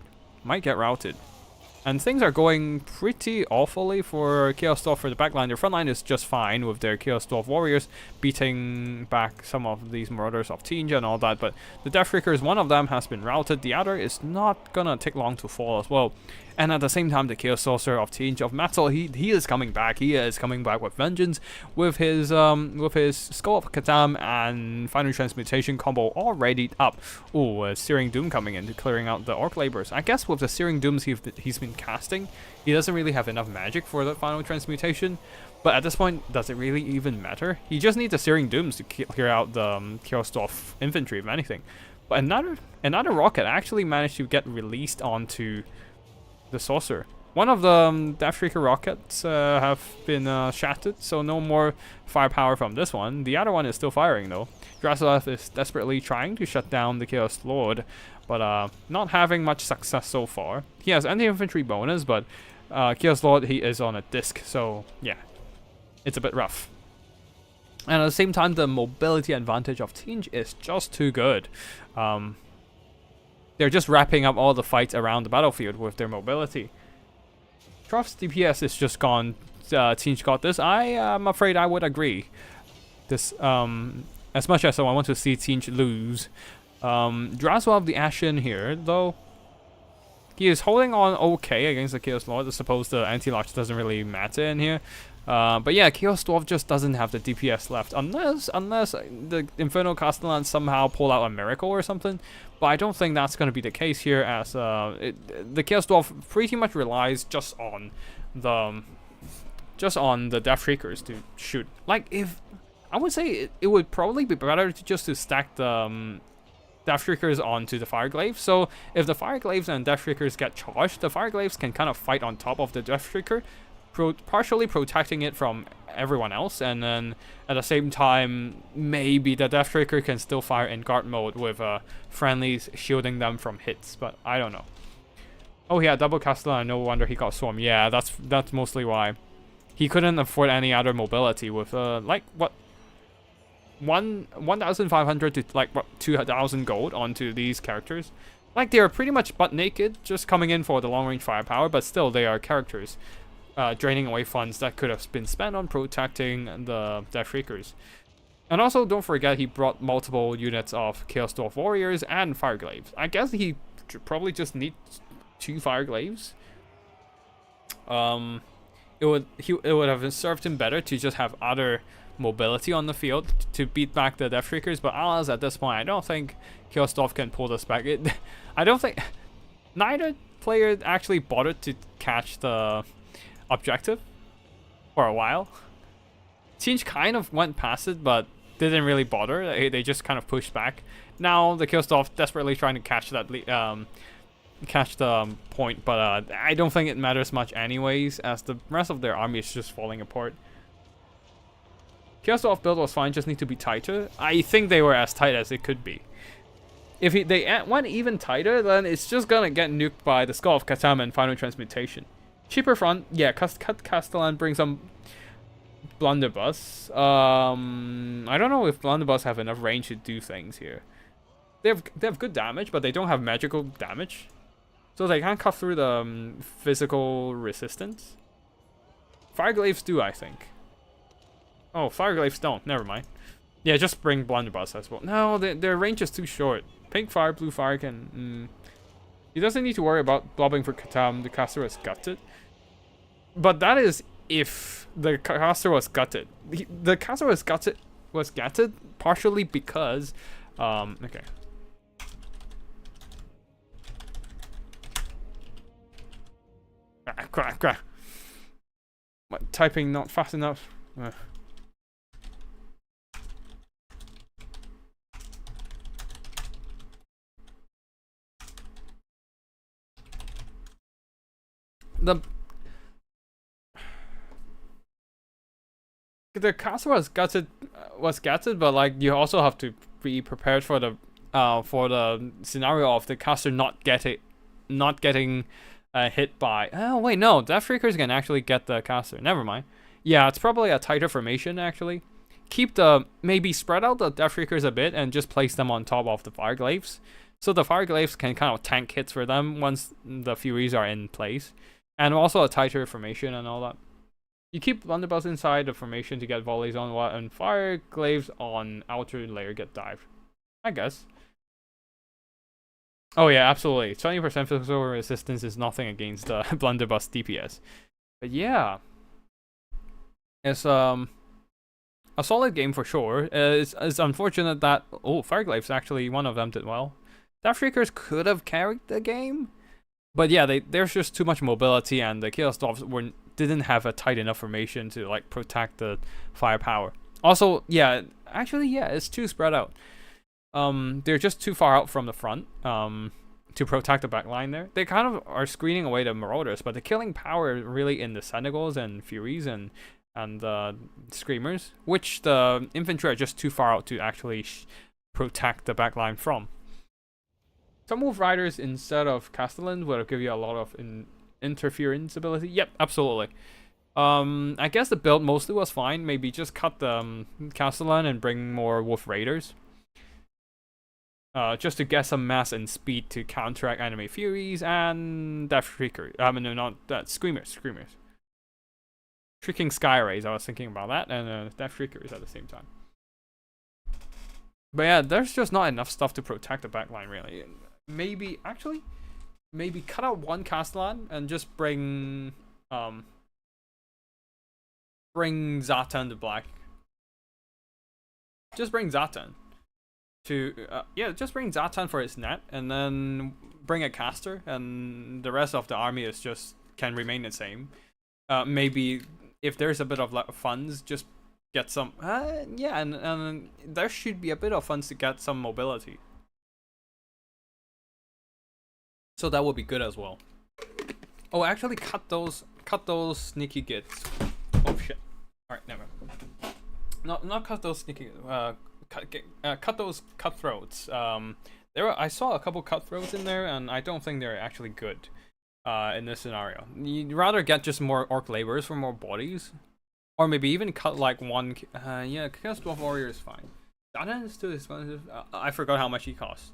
And things are going pretty awfully for Chaos Dwarf for the backline. Their frontline is just fine with their Chaos Dwarf warriors beating back some of these Marauders of Tzeentch and all that. But the Death Shriekers, one of them has been routed. The other is not gonna take long to fall as well. And at the same time, the Chaos Sorcerer of Tzeentch of Metal, he is coming back. He is coming back with vengeance, with his Skull of Catan and Final Transmutation combo already up. Ooh, Searing Doom coming in to clearing out the Orc Laborers. I guess with the Searing Dooms he's been casting, he doesn't really have enough magic for the Final Transmutation. But at this point, does it really even matter? He just needs the Searing Dooms to clear out the Chaos Dwarf infantry, if anything. But another rocket actually managed to get released onto the Sorcerer. One of the Death Shrieker rockets have been shattered, so no more firepower from this one. The other one is still firing though. Drazulov is desperately trying to shut down the Chaos Lord, but not having much success so far. He has anti-infantry bonus, but Chaos Lord, he is on a disc, so yeah, it's a bit rough. And at the same time, the mobility advantage of Tzeentch is just too good. They're just wrapping up all the fights around the battlefield with their mobility. Dwarf's DPS is just gone. Tzeentch got this. I am afraid I would agree. This, as much as I want to see Tzeentch lose. Drazulov the Ashen here, though, he is holding on okay against the Chaos Lord. I suppose the anti-large doesn't really matter in here. But yeah, Chaos Dwarf just doesn't have the DPS left, unless the Infernal Castellan somehow pull out a miracle or something. But I don't think that's going to be the case here, as the Chaos Dwarf pretty much relies just on the Death Shriekers to shoot. Like, if I would say it would probably be better to stack the Death Shriekers onto the Fireglaves. So if the Fireglaves and Death Shriekers get charged, the Fireglaves can kind of fight on top of the Death Shrieker, partially protecting it from everyone else, and then at the same time maybe the Death Shrieker can still fire in guard mode with friendlies shielding them from hits, but I don't know. Oh yeah, double Castellan, no wonder he got swarmed. Yeah, that's mostly why. He couldn't afford any other mobility with like what 1,500 to like what 2,000 gold onto these characters. Like, they are pretty much butt naked, just coming in for the long range firepower, but still they are characters. Draining away funds that could have been spent on protecting the Death Shriekers. And also, don't forget, he brought multiple units of Chaos Dwarf Warriors and Fireglaves. I guess he probably just needs 2 Fireglaves. It would have served him better to just have other mobility on the field to beat back the Death Shriekers, but alas, at this point, I don't think Chaos Dwarf can pull this back. I don't think neither player actually bothered to catch the objective for a while. Tzeentch kind of went past it, but didn't really bother. They just kind of pushed back. Now the Chaos Dwarf desperately trying to catch that catch the point, but I don't think it matters much anyways, as the rest of their army is just falling apart. Chaos Dwarf build was fine, just need to be tighter. I think they were as tight as it could be. If they went even tighter, then it's just gonna get nuked by the Skull of Catan and Final Transmutation. Cheaper front, yeah, Castellan brings some Blunderbuss. I don't know if Blunderbuss have enough range to do things here. They have good damage, but they don't have magical damage, so they can't cut through the physical resistance. Fireglaves do, I think. Oh, Fireglaves don't. Never mind. Yeah, just bring Blunderbuss as well. No, their range is too short. Pink fire, blue fire can. He doesn't need to worry about blobbing for Katam. The caster was gutted, but that is if the caster was gutted. The caster was gutted partially because okay. Crap. Typing not fast enough. The castle was gutted, but like you also have to be prepared for the scenario of the caster not getting hit by. Oh wait, no, Death Shriekers can actually get the caster. Never mind. Yeah, it's probably a tighter formation actually. Maybe spread out the Death Shriekers a bit and just place them on top of the Fireglaves, so the Fireglaves can kind of tank hits for them once the Furies are in place, and also a tighter formation and all that. You keep Blunderbuss inside the formation to get volleys on what, and Fireglaves on outer layer get dive, I guess. Oh yeah, absolutely. 20% physical resistance is nothing against Blunderbuss DPS. But yeah, it's a solid game for sure. It's unfortunate that Fireglaves actually one of them did well. Death Shriekers could have carried the game, but yeah, there's just too much mobility, and the Chaos Dwarfs didn't have a tight enough formation to like protect the firepower. Also, yeah, actually, yeah, it's too spread out. They're just too far out from the front to protect the back line there. They kind of are screening away the Marauders, but the killing power really in the Senegals and Furies and Screamers, which the infantry are just too far out to actually protect the back line from. Some Wolf Riders instead of Castellan will give you a lot of interference ability. Yep, absolutely. I guess the build mostly was fine. Maybe just cut the Castellan and bring more Wolf Raiders. Just to get some mass and speed to counteract enemy Furies and Death Shrieker. No, not that. Screamers. Shrieking Sky Rays, I was thinking about that, and Death Shriekers at the same time. But yeah, there's just not enough stuff to protect the backline, really. Maybe cut out one Castellan and just bring Zatan to black. Just bring Zatan to just bring Zatan for his net, and then bring a caster, and the rest of the army is just can remain the same. Maybe if there's a bit of funds, just get some and there should be a bit of funds to get some mobility. So that would be good as well. Oh, actually cut those sneaky gits. Oh shit. Alright, never. Not cut those sneaky cut those cutthroats. I saw a couple cutthroats in there, and I don't think they're actually good in this scenario. You'd rather get just more orc laborers for more bodies, or maybe even cut like one. Chaos Dwarf Warrior is fine. That is too expensive. I forgot how much he costs.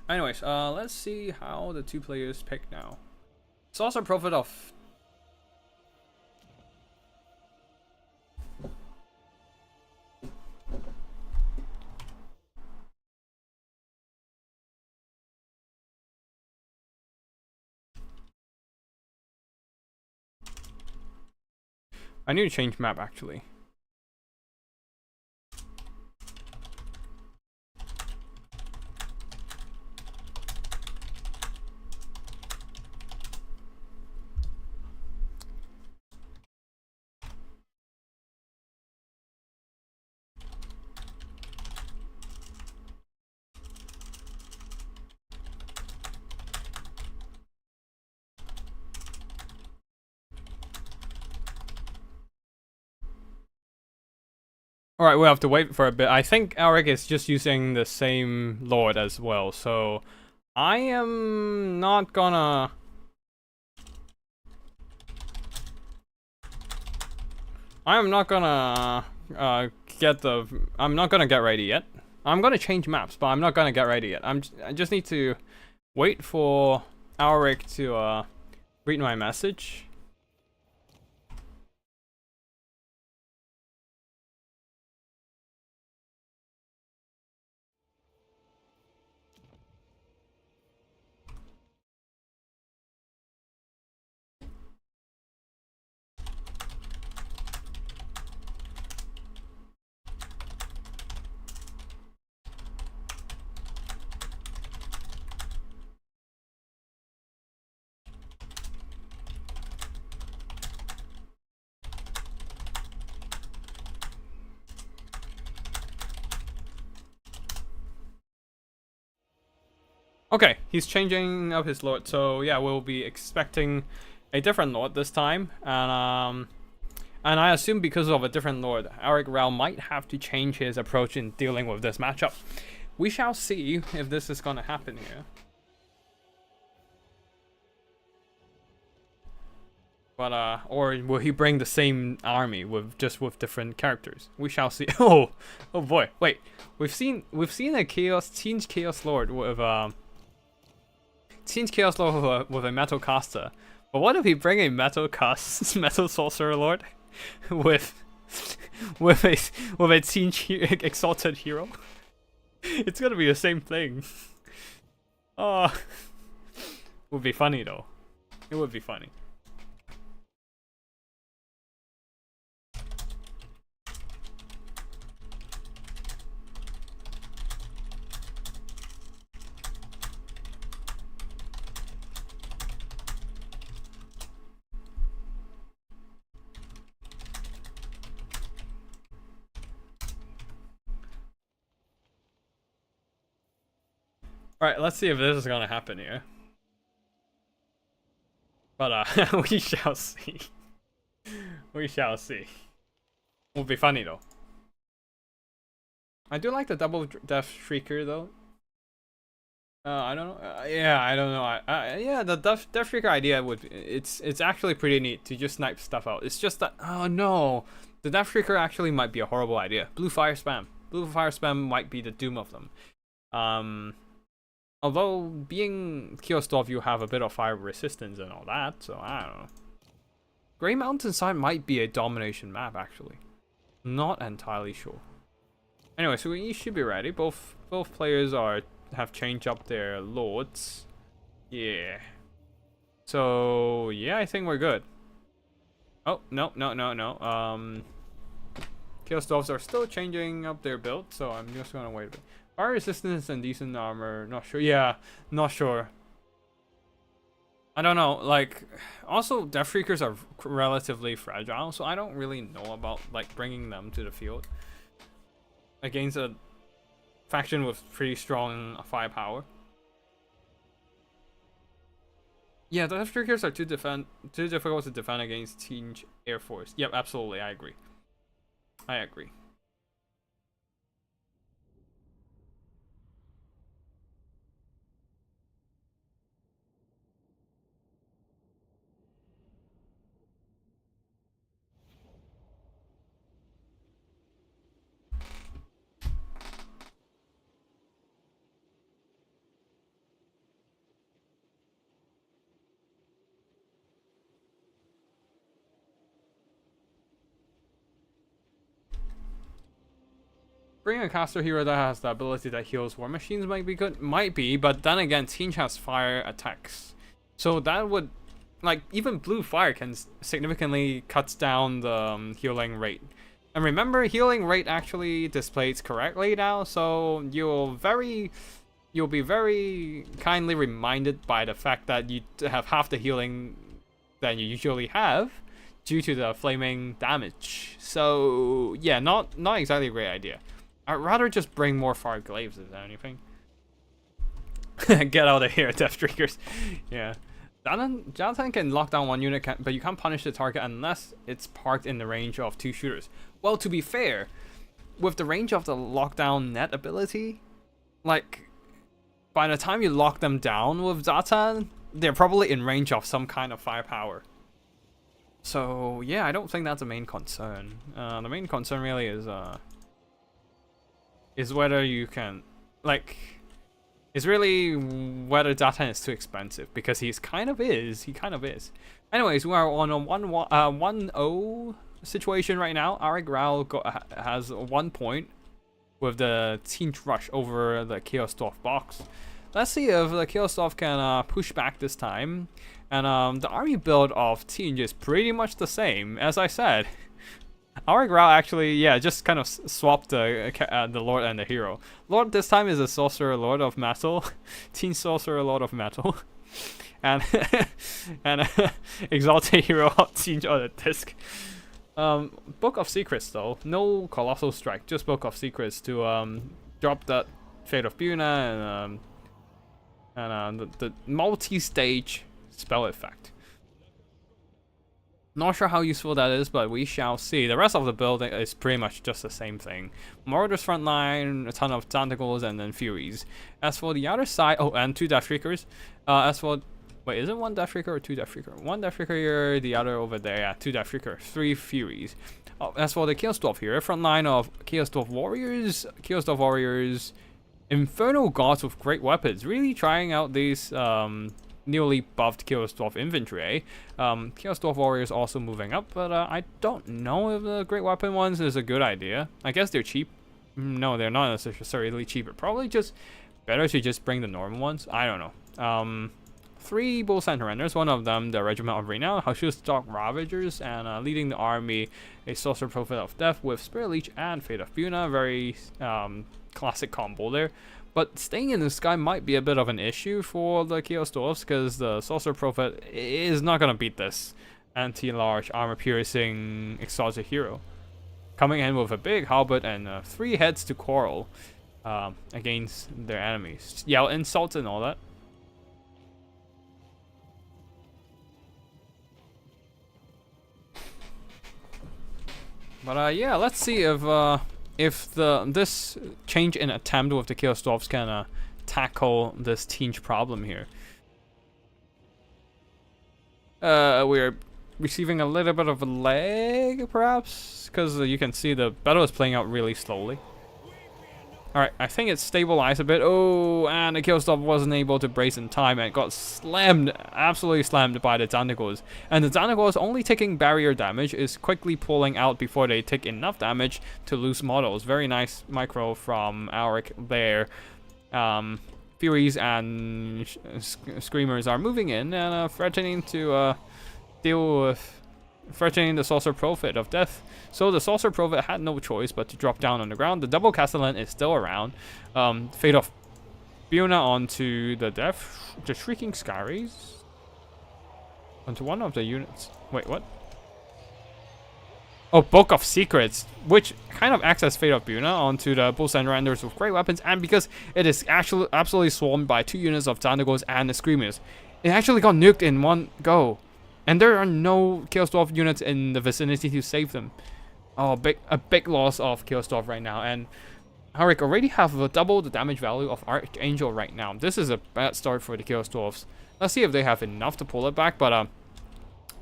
Anyways, let's see how the two players pick now. It's also a profit of. I need to change map actually. Alright, we'll have to wait for a bit. I think Eric is just using the same Lord as well, so I am not gonna... I am not gonna I'm not gonna get ready yet. I'm gonna change maps, but I'm not gonna get ready yet. I just need to wait for Alric to read my message. Okay, he's changing up his lord, so yeah, we'll be expecting a different lord this time, and I assume because of a different lord, Eric Rao might have to change his approach in dealing with this matchup. We shall see if this is gonna happen here. But or will he bring the same army with different characters? We shall see. Oh boy, wait, we've seen a Tzeentch Chaos Lord with Tzeentch Chaos Lord with a metal caster. But what if he bring a metal sorcerer lord with a Tzeentch exalted hero? It's gonna be the same thing. Oh, would be funny though. It would be funny. Alright, let's see if this is gonna happen here. But we shall see. We shall see. Will be funny though. I do like the double Death Shrieker though. I don't know. Yeah, I don't know. Yeah, the Death Shrieker idea would. It's actually pretty neat to just snipe stuff out. It's just that. Oh no, the Death Shrieker actually might be a horrible idea. Blue fire spam. Blue fire spam might be the doom of them. Although being Chaos Dwarf, you have a bit of fire resistance and all that, so I don't know. Grey Mountainside might be a domination map actually. Not entirely sure. Anyway, so we should be ready. Both players have changed up their lords. Yeah. So yeah, I think we're good. Oh no. Chaos Dwarfs are still changing up their build, so I'm just gonna wait a bit. Fire resistance and decent armor, not sure. Yeah, not sure. I don't know, like, also Death Freakers are relatively fragile, so I don't really know about, like, bringing them to the field against a faction with pretty strong firepower. Yeah, Death Freakers are too difficult to defend against Tzeentch Air Force. Yep, absolutely, I agree. I agree. Bringing a caster hero that has the ability that heals war machines might be good. Might be, but then again, Tzeentch has fire attacks. So that would, like, even blue fire can significantly cut down the healing rate. And remember, healing rate actually displays correctly now, so you'll be very kindly reminded by the fact that you have half the healing than you usually have due to the flaming damage. So yeah, not exactly a great idea. I'd rather just bring more fire glaives if anything. Get out of here, Death Streakers. Yeah. Jonathan can lock down one unit, but you can't punish the target unless it's parked in the range of 2 shooters. Well, to be fair, with the range of the lockdown net ability, like, by the time you lock them down with Zatan, they're probably in range of some kind of firepower. So yeah, I don't think that's the main concern. The main concern really is whether you can, like, is really whether Datan is too expensive, because he kind of is. Anyways, we are on a 1-0 situation right now. Arik Rao has 1 point with the Tzeentch rush over the Chaos Dwarf box. Let's see if the Chaos Dwarf can push back this time. And the army build of Tzeentch is pretty much the same, as I said. Arik Rao actually, yeah, just kind of swapped the Lord and the Hero. Lord this time is a Sorcerer Lord of Metal. Tzeentch Sorcerer Lord of Metal. And and Exalted Hero of Tzeentch on the disc. Book of Secrets though, no Colossal Strike, just Book of Secrets to drop that Fate of Buna and the multi-stage spell effect. Not sure how useful that is, but we shall see. The rest of the build is pretty much just the same thing. Marauders front line, a ton of tentacles, and then Furies. As for the other side, oh, and 2 Death Shriekers. As for, wait, is it 1 Death Shrieker or 2 Death Shrieker? 1 Death Shrieker here, the other over there, yeah, 2 Death Shrieker, 3 Furies. As for the Chaos Dwarf here, front line of Chaos Dwarf Warriors, Infernal Gods with great weapons, really trying out these newly buffed Chaos Dwarf infantry. Chaos Dwarf Warriors also moving up, but I don't know if the great weapon ones is a good idea. I guess they're cheap. No, they're not necessarily cheaper. Probably just better to just bring the normal ones. I don't know. 3 Bull Centaurenders, one of them the Regiment of Renown, Stock Ravagers, and leading the army, a Sorcerer Prophet of Death with Spirit Leech and Fate of Buna. Very classic combo there. But staying in the sky might be a bit of an issue for the Chaos Dwarfs, because the Sorcerer Prophet is not going to beat this anti-large armor-piercing Exalted Hero. Coming in with a big halberd and 3 heads to quarrel against their enemies. Yell insults and all that. But yeah, let's see if this change in attempt with the Chaos Dwarfs can tackle this Tzeentch problem here. We're receiving a little bit of a lag, perhaps, because you can see the battle is playing out really slowly. Alright, I think it's stabilized a bit. Oh, and the Chaos Dwarf wasn't able to brace in time and got slammed, absolutely slammed by the tentacles. And the tentacles, only taking barrier damage, is quickly pulling out before they take enough damage to lose models. Very nice micro from Arik there. Furies and Screamers are moving in and threatening to deal with the Sorcerer Prophet of Death. So the Sorcerer Prophet had no choice but to drop down on the ground. The double Castellan is still around. Fate of Buna onto the Death. The Shrieking Scaries onto one of the units. Wait, what? Oh, Book of Secrets, which kind of acts as Fate of Buna onto the Bull Centaurenders with great weapons, and because it is actually absolutely swarmed by 2 units of Tentacles and the Screamers, it actually got nuked in one go. And there are no Chaos Dwarf units in the vicinity to save them. Oh, a big loss of Chaos Dwarf right now. And Arik already have double the damage value of Archangel right now. This is a bad start for the Chaos Dwarfs. Let's see if they have enough to pull it back. But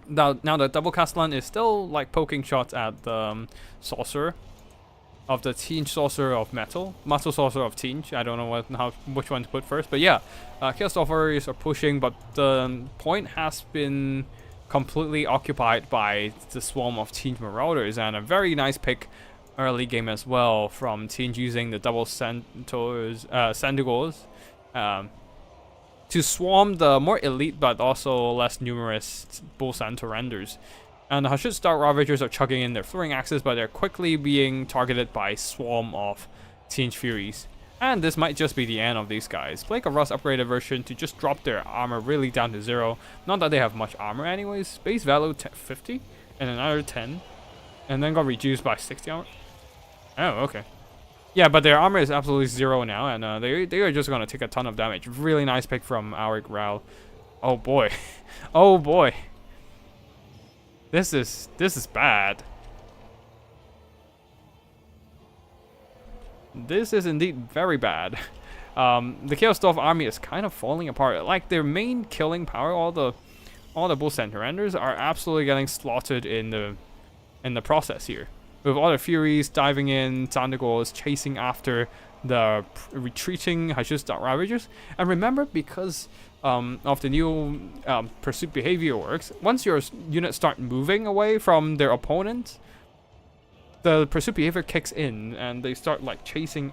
now the double Castellan is still like poking shots at the Sorcerer of the Tzeentch Sorcerer of Metal. Muscle Sorcerer of Tzeentch. I don't know which one to put first. But yeah, Chaos Dwarf Warriors are pushing, but the point has been completely occupied by the swarm of Tzeentch Marauders, and a very nice pick early game as well from Tzeentch using the double Centaurs, to swarm the more elite but also less numerous Bull Centaurenders. And the Stock Ravagers are chugging in their throwing axes, but they're quickly being targeted by swarm of Tzeentch Furies. And this might just be the end of these guys. Plague of Rust upgraded version to just drop their armor really down to 0. Not that they have much armor anyways. Base value 50 and another 10. And then got reduced by 60 armor. Oh, okay. Yeah, but their armor is absolutely 0 now, and they are just going to take a ton of damage. Really nice pick from Arik Rao. Oh boy. Oh boy. This is bad. This is indeed very bad. The Chaos Dwarf army is kind of falling apart. Like their main killing power, all all the bull centaurenders are absolutely getting slaughtered in the process here. With all the Furies diving in, Zandago is chasing after the retreating Hashustar Ravagers. And remember, because of the new pursuit behavior works, once your units start moving away from their opponent, the pursuit behavior kicks in and they start like chasing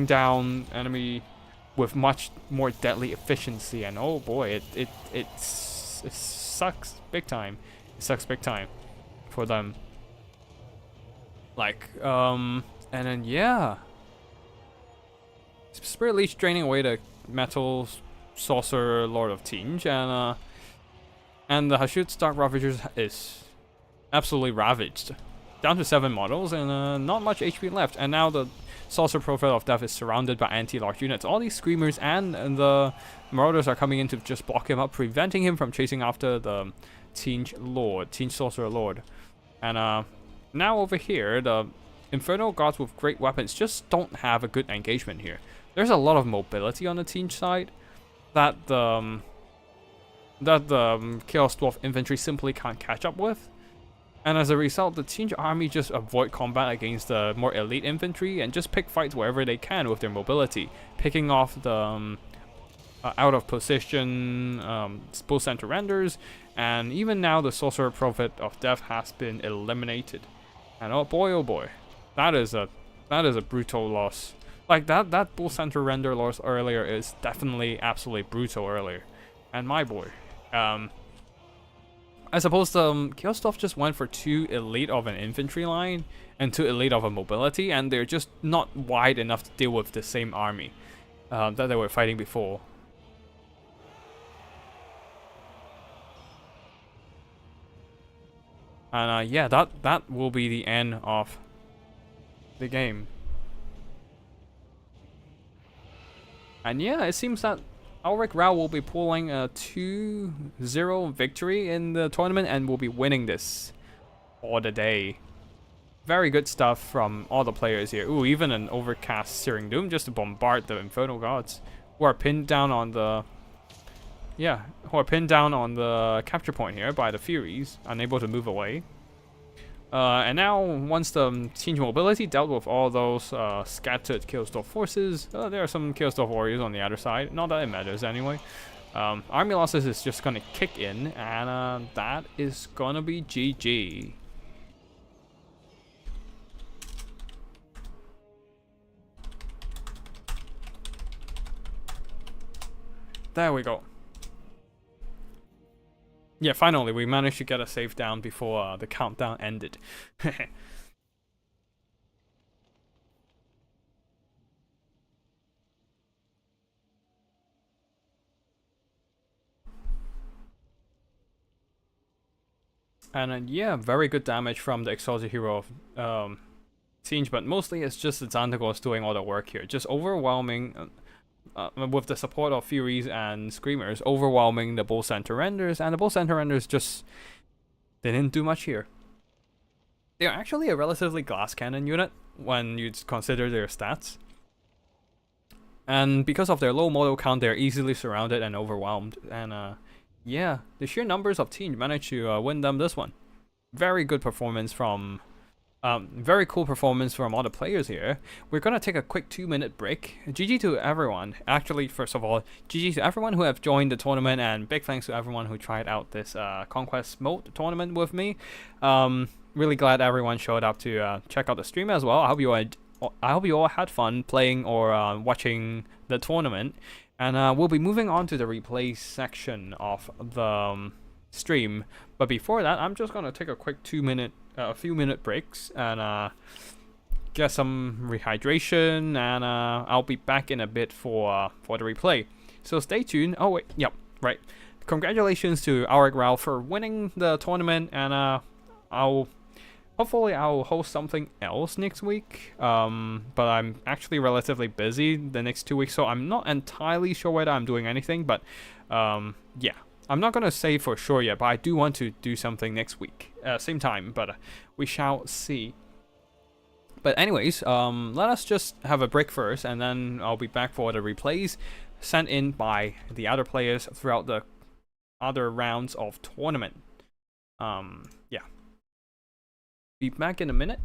down enemy with much more deadly efficiency. And oh boy, it sucks big time. It sucks big time for them. Like and then yeah, Spirit Leech draining away the Metal Sorcerer Lord of Tzeentch, and the Hashustar Ravagers is absolutely ravaged, down to 7 models and not much HP left. And now the Sorcerer Prophet of Death is surrounded by anti-large units. All these Screamers and the Marauders are coming in to just block him up, preventing him from chasing after the Tzeentch Sorcerer Lord. And now over here, the Infernal Gods with great weapons just don't have a good engagement here. There's a lot of mobility on the Tzeentch side that the Chaos Dwarf infantry simply can't catch up with. And as a result, the Tzeentch army just avoid combat against the more elite infantry and just pick fights wherever they can with their mobility, picking off the out of position bull centaurenders, and even now the Sorcerer Prophet of Death has been eliminated. And oh boy, that is a brutal loss. Like that bull centaurender loss earlier is definitely absolutely brutal earlier. And my boy, I suppose the Chaos Dwarf just went for too elite of an infantry line and too elite of a mobility, and they're just not wide enough to deal with the same army that they were fighting before. And yeah, that will be the end of the game. And yeah, it seems that Ulrich Rao will be pulling a 2-0 victory in the tournament and will be winning this for the day. Very good stuff from all the players here. Ooh, even an overcast Searing Doom just to bombard the Infernal Gods, who are pinned down on the capture point here by the Furies, unable to move away. And now, once the Tzeentch mobility dealt with all those scattered Chaos Dwarf forces, there are some Chaos Dwarf warriors on the other side. Not that it matters anyway. Army losses is just gonna kick in, and that is gonna be GG. There we go. Yeah, finally, we managed to get a save down before the countdown ended. And yeah, very good damage from the Exalted Hero of Tzeentch, but mostly it's just the Zandagos doing all the work here. Just overwhelming, with the support of Furies and Screamers, overwhelming the Bull Centaurenders, and the Bull Centaurenders just didn't do much here. They're actually a relatively glass cannon unit when you consider their stats. And because of their low model count, they're easily surrounded and overwhelmed. And yeah, the sheer numbers of Tzeentch managed to win them this one. Very good performance from... very cool performance from all the players here. We're gonna take a quick 2-minute break. GG to everyone. Actually, first of all, GG to everyone who have joined the tournament, and big thanks to everyone who tried out this Conquest mode tournament with me. Really glad everyone showed up to check out the stream as well. I hope you all had fun playing or watching the tournament. And we'll be moving on to the replay section of the stream. But before that, I'm just gonna take a quick a few minute breaks and get some rehydration, and I'll be back in a bit for the replay. So stay tuned. Oh wait, yep, right. Congratulations to Ulrich Rao for winning the tournament, and hopefully I'll host something else next week. But I'm actually relatively busy the next 2 weeks, so I'm not entirely sure whether I'm doing anything. But yeah. I'm not going to say for sure yet, but I do want to do something next week. Same time, but we shall see. But anyways, let us just have a break first, and then I'll be back for the replays sent in by the other players throughout the other rounds of tournament. Yeah. Be back in a minute.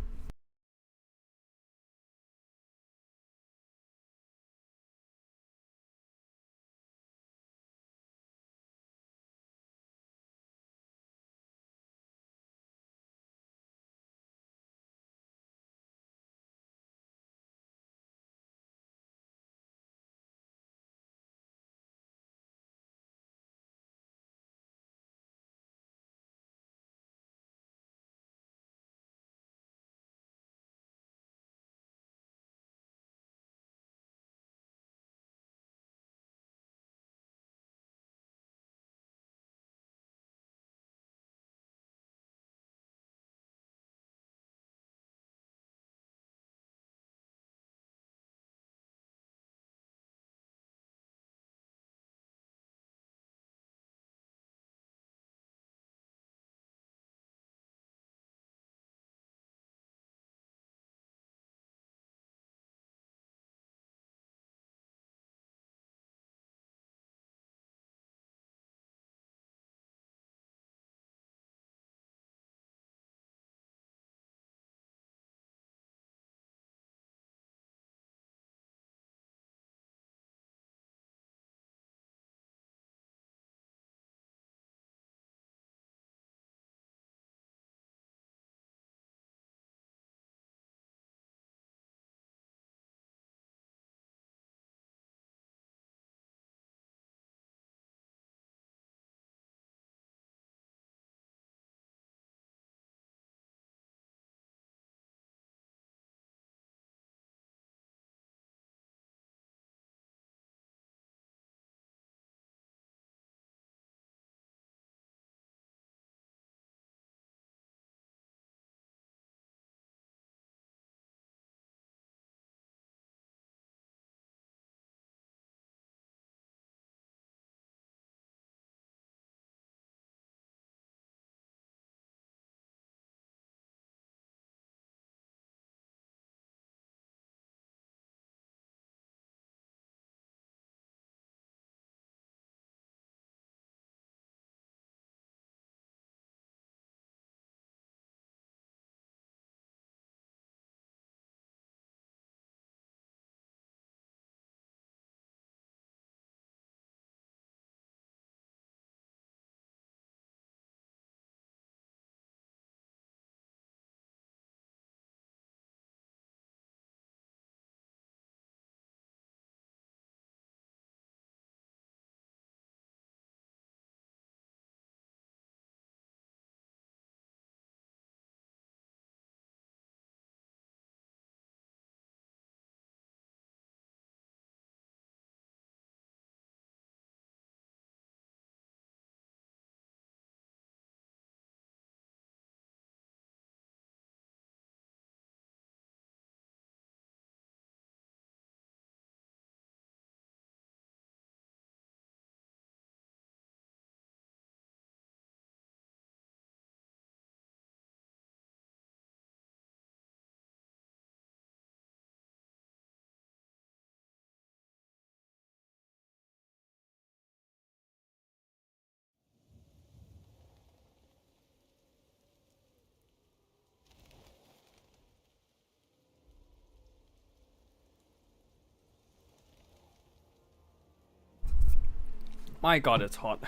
My god, it's hot.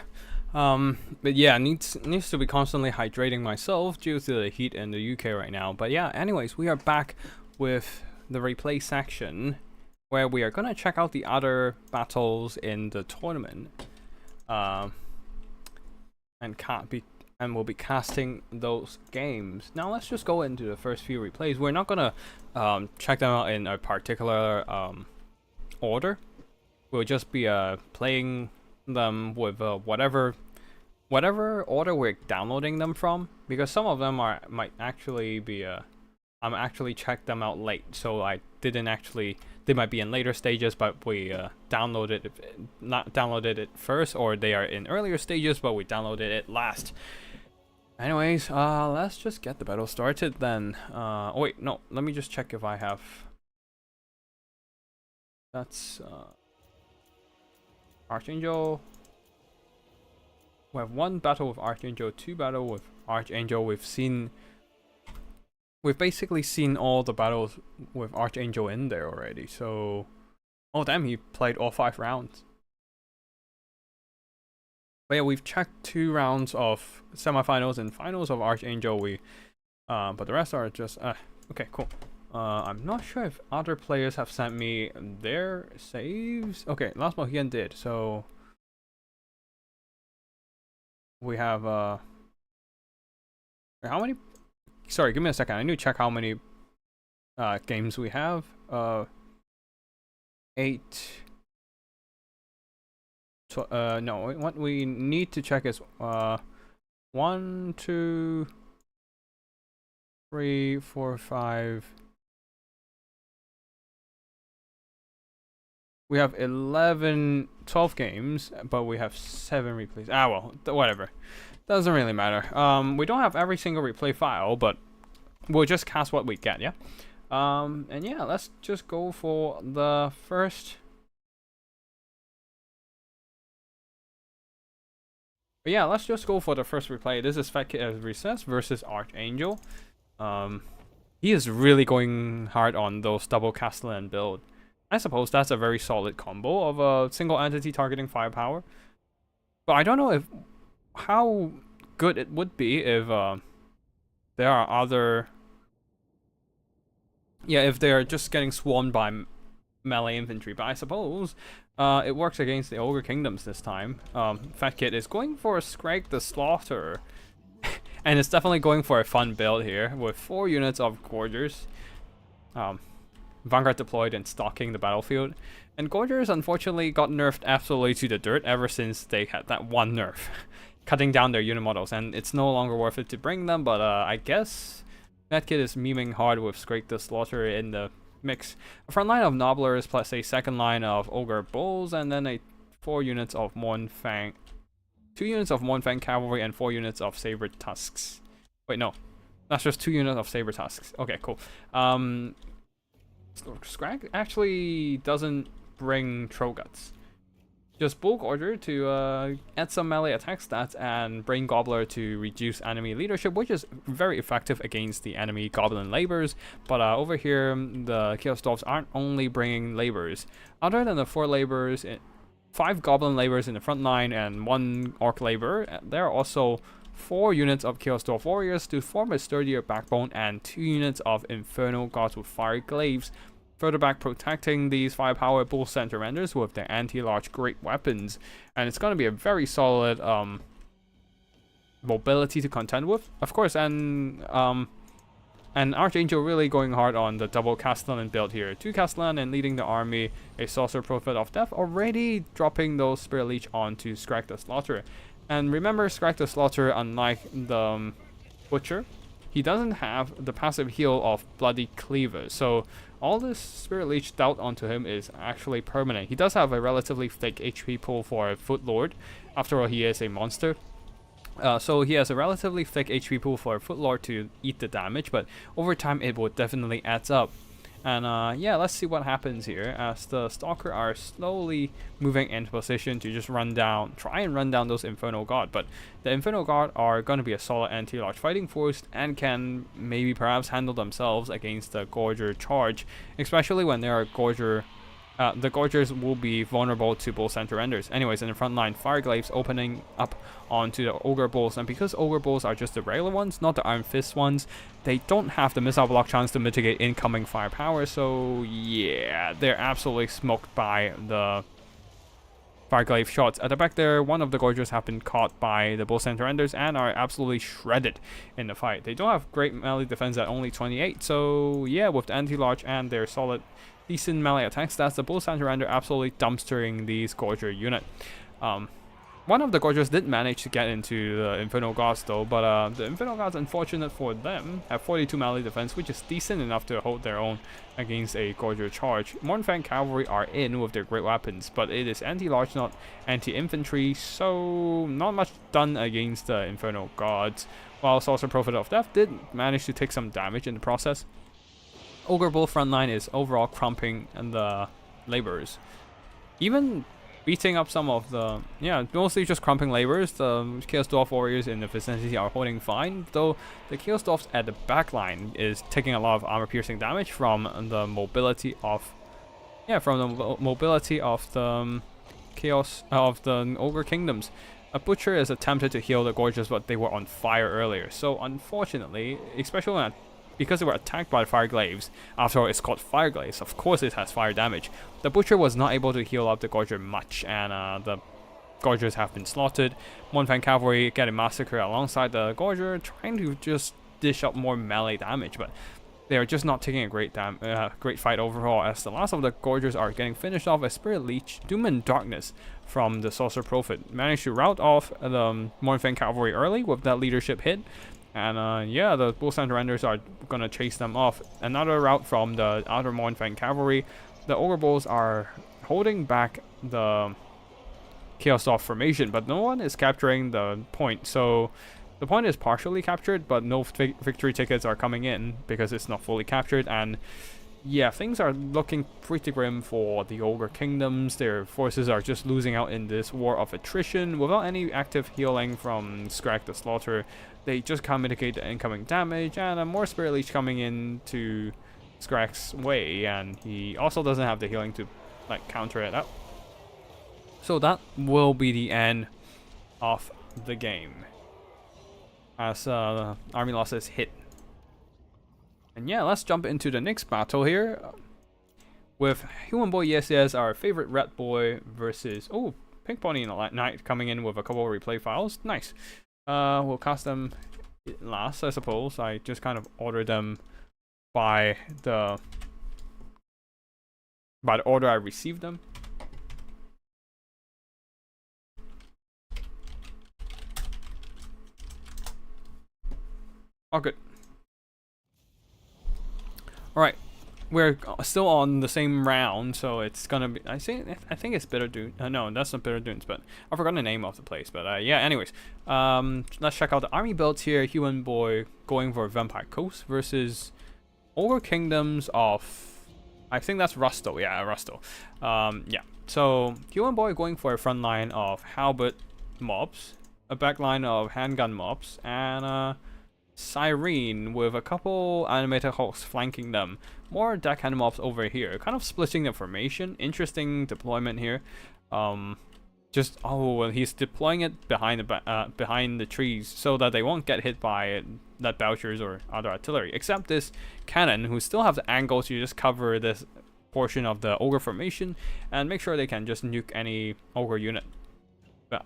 But yeah, needs to be constantly hydrating myself due to the heat in the UK right now. But yeah, anyways, we are back with the replay section where we are gonna check out the other battles in the tournament. And we'll be casting those games. Now let's just go into the first few replays. We're not gonna check them out in a particular order. We'll just be playing them with whatever order we're downloading them from, because some of them might actually be I'm actually checked them out late, so I didn't actually, they might be in later stages, but we not downloaded it first, or they are in earlier stages but we downloaded it last. Anyways, let's just get the battle started then. Oh wait, no, let me just check if I have, that's Archangel. We have 1 battle with Archangel, 2 battle with Archangel. We've basically seen all the battles with Archangel in there already. So, oh damn, he played all 5 rounds. But yeah, we've checked 2 rounds of semifinals and finals of Archangel. But the rest are just okay, cool. I'm not sure if other players have sent me their saves. Okay, Last Mohican did. So we have how many? Sorry, give me a second. I need to check how many games we have. 8. No, what we need to check is 1, 2, 3, 4, 5. We have 12 games, but we have 7 replays. Ah, well, whatever. Doesn't really matter. We don't have every single replay file, but we'll just cast what we get, yeah? And yeah, let's just go for the first. But yeah, let's just go for the first replay. This is Fat Kid as Recess versus Archangel. He is really going hard on those double Castellan build. I suppose that's a very solid combo of a single entity targeting firepower. But I don't know how good it would be if there are other. Yeah, if they're just getting swarmed by melee infantry. But I suppose it works against the Ogre Kingdoms this time. Fat Kid is going for Scrag the Slaughter. And it's definitely going for a fun build here with 4 units of Gorgers. Vanguard deployed and stalking the battlefield. And Gorgers unfortunately got nerfed absolutely to the dirt ever since they had that 1 nerf. Cutting down their unit models. And it's no longer worth it to bring them, but I guess Fat Kid is memeing hard with Scrag the Slaughter in the mix. A front line of Nobblers plus a second line of Ogre Bulls, and then a 4 units of Mournfang. 2 units of Mournfang Cavalry and 4 units of Saber Tusks. Wait, no. That's just 2 units of Saber Tusks. Okay, cool. Scrag actually doesn't bring Troll Guts. Just Bulk Order to add some melee attack stats and Brain Gobbler to reduce enemy leadership, which is very effective against the enemy Goblin Laborers. But over here, the Chaos Dwarfs aren't only bringing Laborers. Other than the 4 Laborers, 5 Goblin Laborers in the front line and 1 Orc Laborer, there are also 4 units of Chaos Dwarf Warriors to form a sturdier backbone and 2 units of Infernal Gods with Fire Glaives, further back protecting these firepower Bull Center Renders with their anti-large great weapons. And it's going to be a very solid mobility to contend with, of course. And Archangel really going hard on the double Castellan build here. 2 Castellan and leading the army, a Sorcerer Prophet of Death, already dropping those Spirit Leech onto Scrag the Slaughter. And remember, Scrag the Slaughter, unlike the Butcher, he doesn't have the passive heal of Bloody Cleaver. So all this Spirit Leech dealt onto him is actually permanent. He does have a relatively thick HP pool for a Foot Lord. After all, he is a monster. So he has a relatively thick HP pool for a Foot Lord to eat the damage, but over time it would definitely adds up. And yeah, let's see what happens here as the Stalker are slowly moving into position to just try and run down those Infernal God. But the Infernal God are going to be a solid anti-large fighting force and can maybe perhaps handle themselves against the Gorger charge, especially when there are Gorger. The Gorgers will be vulnerable to Bull Center Renders. Anyways, in the front line, Fire Glaives opening up onto the Ogre Bulls. And because Ogre Bulls are just the regular ones, not the Iron Fist ones, they don't have the missile block chance to mitigate incoming firepower. So yeah, they're absolutely smoked by the Fire Glaive shots. At the back there, one of the Gorgers have been caught by the Bull Center Renders and are absolutely shredded in the fight. They don't have great melee defense at only 28. So yeah, with the anti-large and their solid decent melee attacks, that's the Bull Center Render absolutely dumpstering these Gorger unit. One of the Gorgers did manage to get into the Infernal Gods though, but the Infernal Gods, unfortunate for them, have 42 melee defense, which is decent enough to hold their own against a Gorger charge. Mournfang Cavalry are in with their great weapons, but it is anti-large, not anti-infantry, so not much done against the Infernal Gods, while Sorcerer Prophet of Death did manage to take some damage in the process. Ogre Bull frontline is overall crumping the Laborers. Even beating up some of the, mostly just crumping laborers. The Chaos Dwarf warriors in the vicinity are holding fine, though the Chaos Dwarfs at the back line is taking a lot of armor piercing damage from the mobility of, the Chaos of the Ogre Kingdoms. A butcher is attempted to heal the gorges, but they were on fire earlier. So unfortunately, especially because they were attacked by fire glaives, after all it's called fire glaives, of course it has fire damage. The butcher was not able to heal up the gorger much, and the gorgers have been slaughtered. Mournfang cavalry getting massacred alongside the gorger, trying to just dish up more melee damage, but they are just not taking a great fight overall, as the last of the gorgers are getting finished off. A Spirit Leech, Doom and Darkness from the Sorcerer Prophet managed to rout off the Mournfang cavalry early with that leadership hit. And the Bull Surrenders are gonna chase them off. Another rout from the outer Mournfang cavalry. The Ogre Bulls are holding back the Chaos Dwarf formation, but no one is capturing the point. So the point is partially captured, but no victory tickets are coming in because it's not fully captured. And yeah, things are looking pretty grim for the Ogre Kingdoms. Their forces are just losing out in this war of attrition without any active healing from Skrag the Slaughter. They just can't mitigate the incoming damage, and more Spirit Leech coming into Skrag's way, and he also doesn't have the healing to counter it up. So that will be the end of the game, as army losses hit. And yeah, let's jump into the next battle here with Human Boy Yes, our favorite red boy versus Pink Pony Knight coming in with a couple of replay files. Nice. We'll cast them last, I suppose. I just kind of ordered them by the order I received them. Oh, good. Alright, we're still on the same round, so it's gonna be, I think it's Bitter Dune. No, that's not Bitter Dunes, but I forgot the name of the place. But yeah, anyways, let's check out the army builds here. Human Boy going for Vampire Coast versus Ogre Kingdoms of, I think that's Rusto. Yeah, Rusto. Yeah, so Human Boy going for a front line of halberd mobs, a back line of handgun mobs, and Cyrene with a couple animated hulks flanking them. More deckhand mobs over here, kind of splitting the formation. Interesting deployment here. He's deploying it behind the trees so that they won't get hit by that Belchers or other artillery. Except this cannon, who still have the angle to just cover this portion of the ogre formation and make sure they can just nuke any ogre unit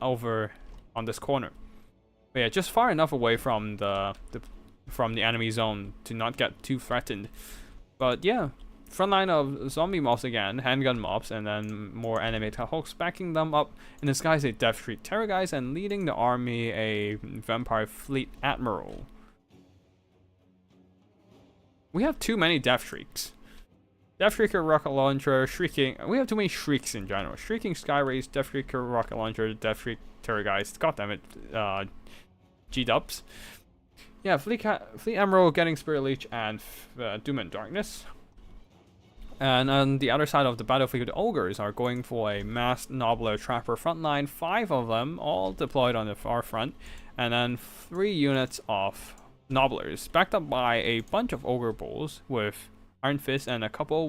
over on this corner. But yeah, just far enough away from the enemy zone to not get too threatened. But yeah, front line of zombie mobs again, handgun mobs, and then more animated hulks backing them up. In the skies, a Death Shriek Terrorgeist, and leading the army, a Vampire Fleet Admiral. We have too many Death Shrieks. Death Shrieker Rocket Launcher, Shrieking. We have too many Shrieks in general. Shrieking Sky Race, Death Shrieker Rocket Launcher, Death Shriek Terrorgeist. God damn it. G-dubs. Yeah, Fleet Admiral getting Spirit Leech and Doom and Darkness. And on the other side of the battlefield, the Ogres are going for a masked Nobbler Trapper frontline. 5 of them, all deployed on the far front. And then 3 units of Nobblers, backed up by a bunch of Ogre Bulls with Iron Fist and a couple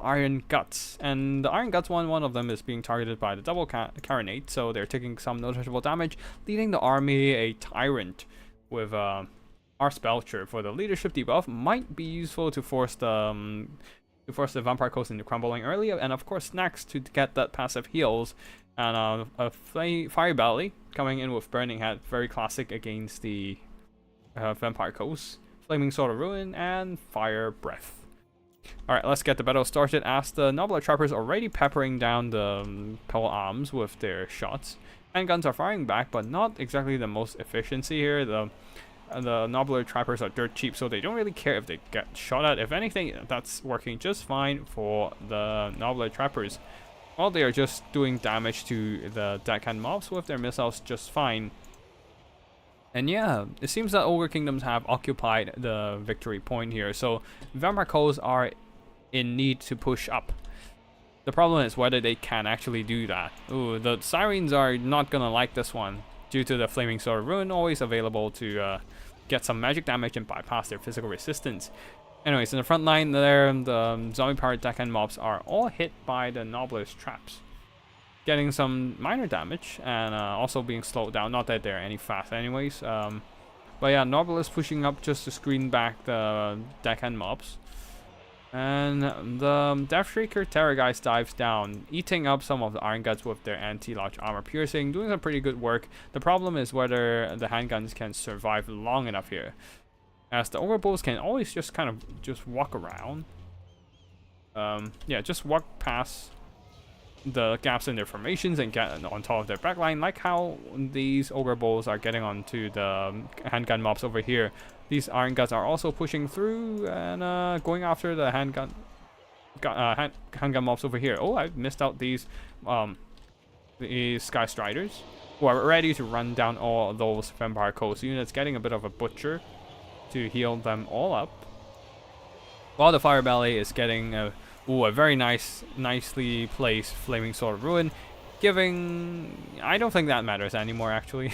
Iron Guts. And the Iron Guts one of them is being targeted by the double Carronade, so they're taking some noticeable damage, leading the army a Tyrant with Ars Belcher for the leadership debuff. Might be useful to force the Vampire Coast into crumbling earlier, and of course Snacks to get that passive heals, and a Fire Belly coming in with Burning Head, very classic against the Vampire Coast. Flaming Sword of Ruin and Fire Breath. Alright, let's get the battle started, as the Nobbler Trappers already peppering down the pole arms with their shots. Handguns are firing back, but not exactly the most efficiency here. The Nobbler Trappers are dirt cheap, so they don't really care if they get shot at. If anything, that's working just fine for the Nobbler Trappers. While they are just doing damage to the deckhand mobs with their missiles just fine. And yeah, it seems that Ogre Kingdoms have occupied the victory point here, so Vampire Coast are in need to push up. The problem is whether they can actually do that. Ooh, the Sirens are not gonna like this one, due to the Flaming Sword of Ruin always available to get some magic damage and bypass their physical resistance. Anyways, in the front line there, the zombie-powered deckhand mobs are all hit by the Nobbler's traps, getting some minor damage and also being slowed down. Not that they're any fast anyways. But yeah, Nobbler is pushing up just to screen back the deckhand mobs. And the Deathshrieker Terrorgeist dives down, eating up some of the Iron Guts with their anti-large armor piercing, doing some pretty good work. The problem is whether the handguns can survive long enough here, as the Ogre Bulls can always just kind of just walk around. Yeah, just walk past the gaps in their formations and get on top of their backline, like how these Ogre Bulls are getting onto the handgun mobs over here. These Iron Guts are also pushing through and going after the handgun mobs over here. Oh, I missed out these Sky Striders, who are ready to run down all those Vampire Coast units, getting a bit of a butcher to heal them all up. While the Fire Belly is getting a very nicely placed Flaming Sword of Ruin, giving... I don't think that matters anymore, actually.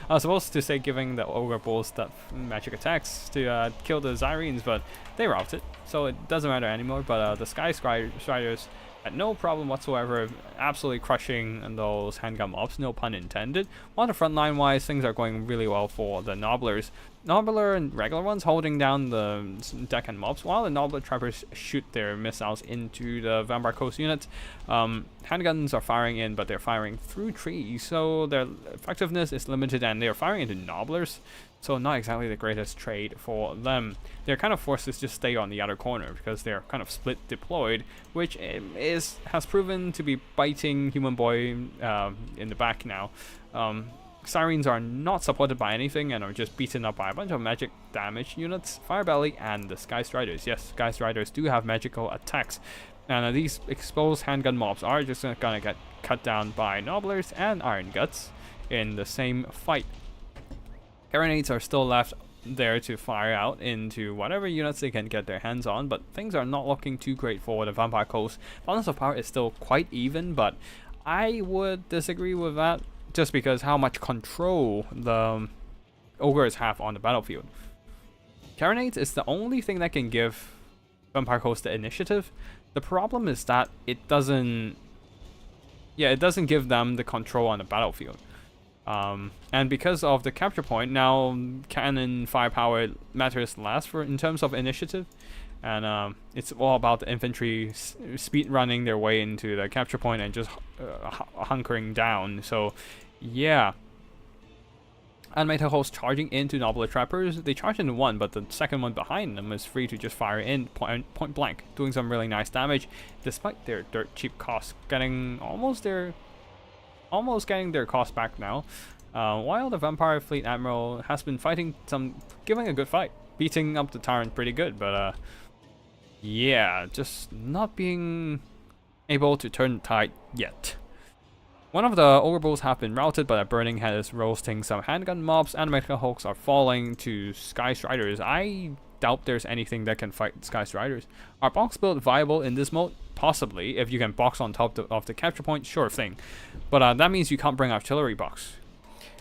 I was supposed to say giving the Ogre Bulls that magic attacks to kill the Sirens, but they routed, so it doesn't matter anymore. But the Sky Striders had no problem whatsoever, absolutely crushing those handgun mobs, no pun intended. While the frontline wise, things are going really well for the Nobblers. Nobbler and regular ones holding down the deckhand mobs, while the Nobbler trappers shoot their missiles into the Vampire Coast units. Handguns are firing in, but they're firing through trees, so their effectiveness is limited, and they're firing into Nobblers, so not exactly the greatest trade for them. They're kind of forced to just stay on the other corner because they're kind of split deployed, which has proven to be biting Human Boy in the back now. Sirens are not supported by anything and are just beaten up by a bunch of magic damage units, Firebelly and the Sky Striders. Yes, Sky Striders do have magical attacks, and these exposed handgun mobs are just gonna get cut down by Nobblers and Iron Guts in the same fight. Carronades are still left there to fire out into whatever units they can get their hands on, but things are not looking too great for the Vampire Coast. Balance of power is still quite even, but I would disagree with that, just because how much control the Ogres have on the battlefield. Carronades is the only thing that can give Vampire Coast the initiative. The problem is that it doesn't give them the control on the battlefield. And because of the capture point, now cannon firepower matters less in terms of initiative. And it's all about the infantry speed running their way into the capture point and just hunkering down. So, yeah. Animated hosts charging into Nobbler Trappers. They charge into one, but the second one behind them is free to just fire in point blank, doing some really nice damage, despite their dirt cheap costs, almost getting their cost back now. While the Vampire Fleet Admiral has been giving a good fight, beating up the Tyrant pretty good, but yeah, just not being able to turn the tide yet. One of the Ogre Bulls have been routed, but a Burning Head is roasting some handgun mobs. Animated Hulks are falling to Sky Striders. I doubt there's anything that can fight Sky Striders. Are box build viable in this mode? Possibly. If you can box on top of the capture point, sure thing. But that means you can't bring artillery box.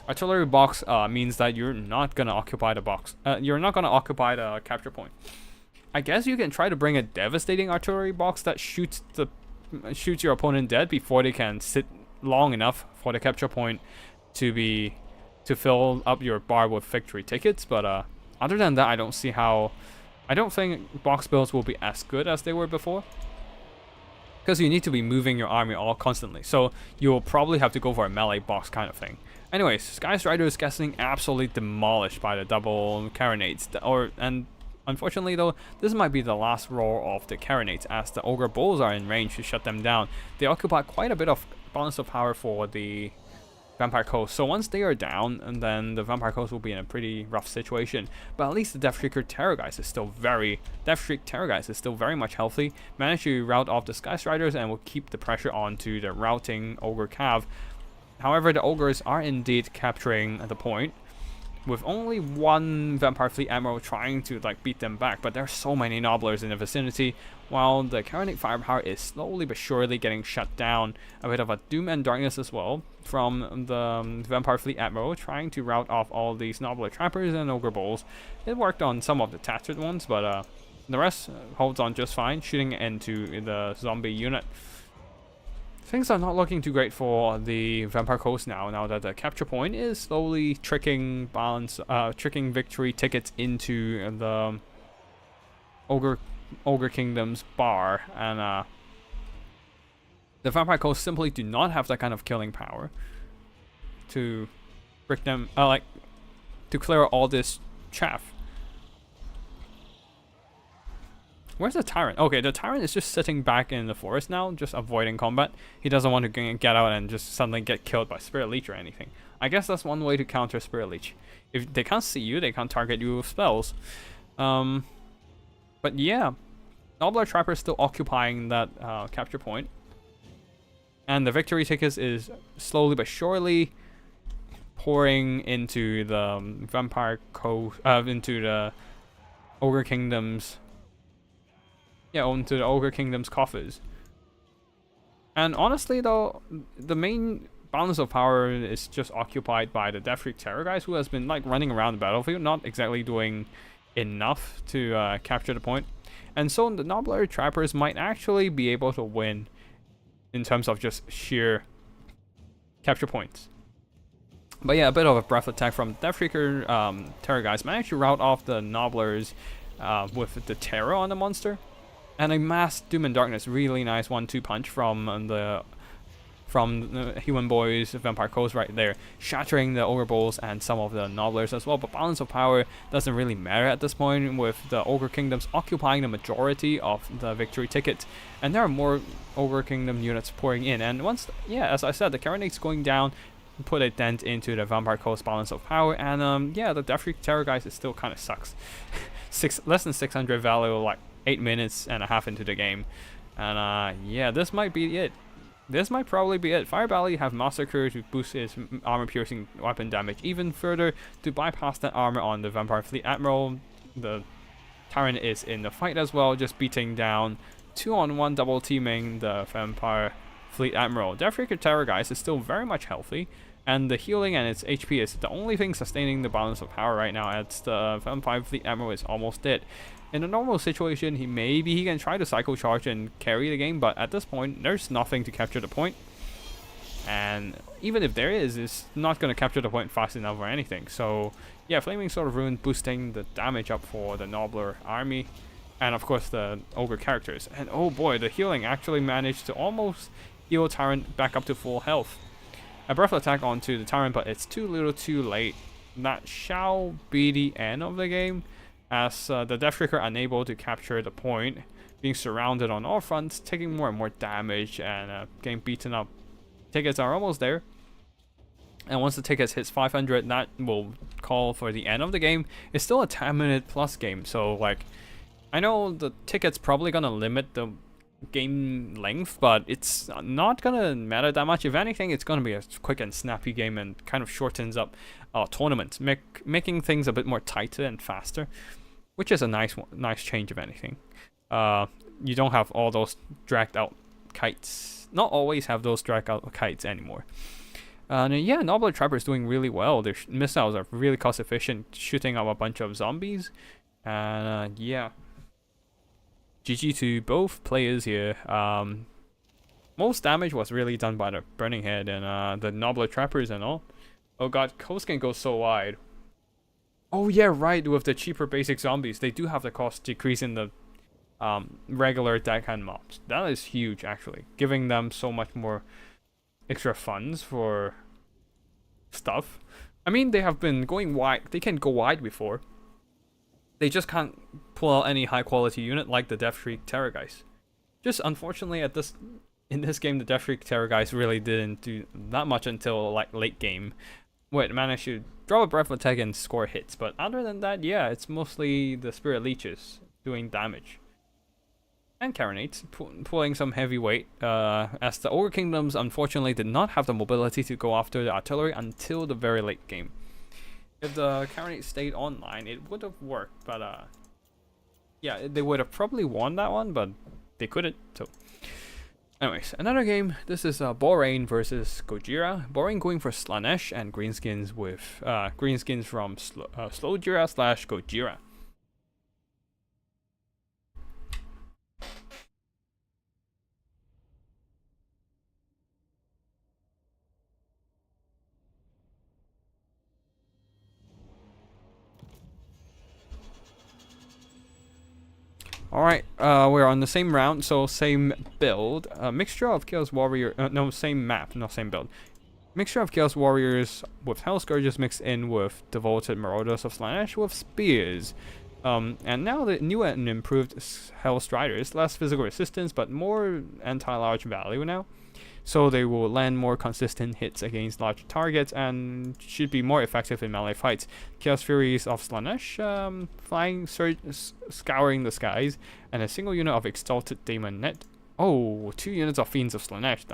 Artillery box means that you're not gonna occupy the box. You're not gonna occupy the capture point. I guess you can try to bring a devastating artillery box that shoots your opponent dead before they can sit long enough for the capture point to fill up your bar with victory tickets. But other than that, I don't think box builds will be as good as they were before, because you need to be moving your army all constantly, so you'll probably have to go for a melee box kind of thing. Anyways, Sky Strider is getting absolutely demolished by the double Carronades, and unfortunately though, this might be the last roar of the Carronades, as the Ogre Bulls are in range to shut them down. They occupy quite a bit of balance of power for the Vampire Coast, so once they are down, and then the Vampire Coast will be in a pretty rough situation. But at least the Deathshrieker Terrorgeist is still very much healthy, managed to rout off the Sky Striders and will keep the pressure onto the routing Ogre Cav. However, the Ogres are indeed capturing the point, with only one Vampire Fleet Admiral trying to like beat them back, but there's so many Nobblers in the vicinity, while the Carronate firepower is slowly but surely getting shut down. A bit of a doom and darkness as well from the Vampire Fleet Admiral trying to rout off all these Nobbler Trappers and Ogre Bulls. It worked on some of the tattered ones, but the rest holds on just fine, shooting into the zombie unit. Things are not looking too great for the Vampire Coast now that the capture point is slowly tricking victory tickets into the Ogre Kingdom's bar, and the Vampire Coast simply do not have that kind of killing power to break them, to clear all this chaff. Where's the Tyrant? Okay, the Tyrant is just sitting back in the forest now, just avoiding combat. He doesn't want to get out and just suddenly get killed by Spirit Leech or anything. I guess that's one way to counter Spirit Leech. If they can't see you, they can't target you with spells. But yeah, Nobbler Trapper is still occupying that capture point. And the victory tickets is slowly but surely pouring into the Vampire Coast, into the Ogre Kingdom's into the Ogre Kingdom's coffers. And honestly though, the main balance of power is just occupied by the Deathshriek Terror guys, who has been like running around the battlefield, not exactly doing enough to capture the point. And so the Nobbler Trappers might actually be able to win in terms of just sheer capture points. But yeah, a bit of a breath attack from Deathshriek Terror guys managed to rout off the Nobblers with the Terror on the monster. And a mass Doom and Darkness, really nice 1-2 punch from the Human Boys Vampire Coast right there, shattering the Ogre Bulls and some of the Nobblers as well. But balance of power doesn't really matter at this point, with the Ogre Kingdoms occupying the majority of the victory ticket, and there are more Ogre Kingdom units pouring in. And once, as I said, the Carronate's going down, put a dent into the Vampire Coast balance of power, and the Deathshriek Terror guys, it still kind of sucks. Less than 600 value, like 8 minutes and a half into the game, and this might be it. This might probably be it. Fire Valley have Massacre to boost his armor-piercing weapon damage even further to bypass that armor on the Vampire Fleet Admiral. The Tyrant is in the fight as well, just beating down 2-on-1 double teaming the Vampire Fleet Admiral. Deathshriek Terror guys is still very much healthy, and the healing and its HP is the only thing sustaining the balance of power right now, as the Vampire Fleet Admiral is almost dead. In a normal situation, he can try to cycle charge and carry the game, but at this point, there's nothing to capture the point. And even if there is, it's not going to capture the point fast enough or anything. So yeah, Flaming Sword of Ruin boosting the damage up for the Nobbler army, and of course the Ogre characters. And oh boy, the healing actually managed to almost heal Tyrant back up to full health. A breath attack onto the Tyrant, but it's too little too late. That shall be the end of the game, as the Deathshriek are unable to capture the point, being surrounded on all fronts, taking more and more damage, and getting beaten up. Tickets are almost there, and once the tickets hits 500, that will call for the end of the game. It's still a 10-minute plus game, so like, I know the tickets probably gonna limit the game length, but it's not gonna matter that much. If anything, it's gonna be a quick and snappy game, and kind of shortens up tournaments, making things a bit more tighter and faster, which is a nice change if anything. You don't have all those dragged out kites. Not always have those dragged out kites anymore. Yeah, Nobbler Trapper is doing really well. Their missiles are really cost efficient, shooting up a bunch of zombies. And yeah, GG to both players here. Most damage was really done by the Burning Head and the Nobbler Trappers and all. Oh god, coast can go so wide. Oh yeah, right, with the cheaper basic zombies, they do have the cost decrease in the regular deckhand mobs. That is huge, actually, giving them so much more extra funds for stuff. I mean, they have been going wide. They can go wide before. They just can't pull out any high quality unit like the Deathshriek Terror guys. Just unfortunately, in this game, the Deathshriek Terror guys really didn't do that much until like late game. Wait, managed to draw a breath attack and score hits, but other than that, yeah, it's mostly the Spirit Leeches doing damage. And Carronates pulling some heavy weight, as the Ogre Kingdoms unfortunately did not have the mobility to go after the artillery until the very late game. If the Carronade stayed online, it would have worked, but yeah, they would have probably won that one, but they couldn't. So, anyways, another game. This is Borain versus Gojira. Borain going for Slaanesh and greenskins with greenskins from Slowjira / Gojira. Alright, we're on the same round, so same build. Mixture of Chaos Warrior, no, same map, not same build. Mixture of Chaos Warriors with Hell Scourges mixed in with Devoted Marauders of Slaanesh with Spears. And now the new and improved Hell Striders, less physical resistance, but more anti-large value now. So they will land more consistent hits against large targets and should be more effective in melee fights. Chaos Furies of Slaanesh, flying, scouring the skies, and a single unit of Exalted Demon Net. Oh, 2 units of Fiends of Slaanesh.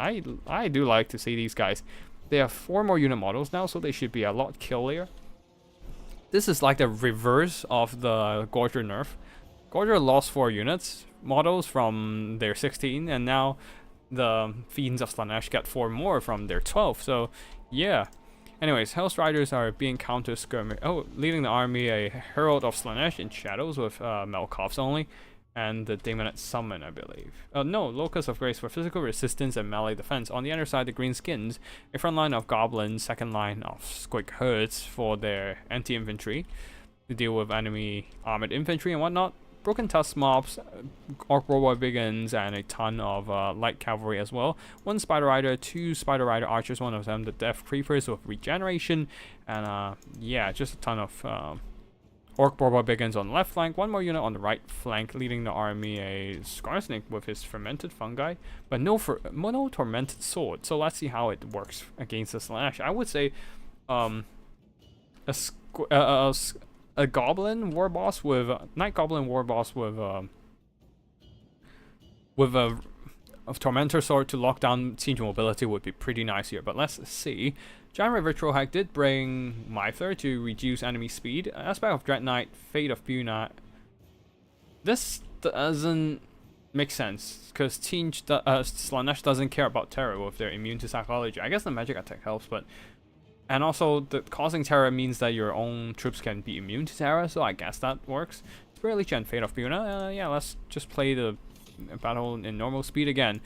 I do like to see these guys. They have 4 more unit models now, so they should be a lot killier. This is like the reverse of the Gorger nerf. Gorger lost 4 units models from their 16, and now the Fiends of Slaanesh got 4 more from their 12, so yeah. Anyways, Hellstriders are being counter skirmish. Oh, leading the army a Herald of Slaanesh in shadows with Melkoffs only, and the Daemonette Summon, I believe. No, Locust of Grace for physical resistance and melee defense. On the other side, the Greenskins, a front line of Goblins, second line of Squig Herds for their anti-infantry to deal with enemy armored infantry and whatnot. Broken Tusk mobs, Orc Bigans, and a ton of light cavalry as well. 1 Spider Rider, 2 Spider Rider archers, one of them the Death Creepers with regeneration, and yeah, just a ton of Orc Bigans on the left flank, 1 more unit on the right flank, leading the army a Scarsnake with his fermented fungi, but no tormented sword. So let's see how it works against the Slaanesh. I would say a goblin war boss with night goblin war boss with a tormentor sword to lock down Tzeentch mobility would be pretty nice here. But let's see. Giant River Trollhag did bring Mither to reduce enemy speed. Aspect of Dread Knight, Fate of Buna. This doesn't make sense because Tzeentch Slaanesh doesn't care about terror if they're immune to psychology. I guess the magic attack helps, but and also, the causing terror means that your own troops can be immune to terror, so I guess that works. Spirit Leech and Fate of Buna. Yeah, let's just play the battle in normal speed again.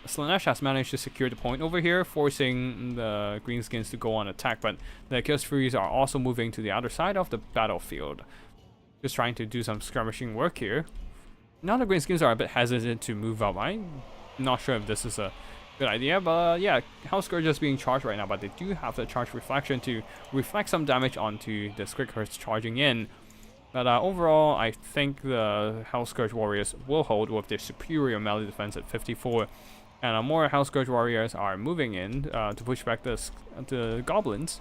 Slaanesh has managed to secure the point over here, forcing the Greenskins to go on attack, but the Chaos Furies are also moving to the other side of the battlefield. Just trying to do some skirmishing work here. Now the Greenskins are a bit hesitant to move up. I'm not sure if this is a good idea, but yeah, Hell Scourge is being charged right now, but they do have the charge reflection to reflect some damage onto the Squig Herds charging in. But overall, I think the Hell Scourge Warriors will hold with their superior melee defense at 54. And more Hell Scourge Warriors are moving in to push back the Goblins.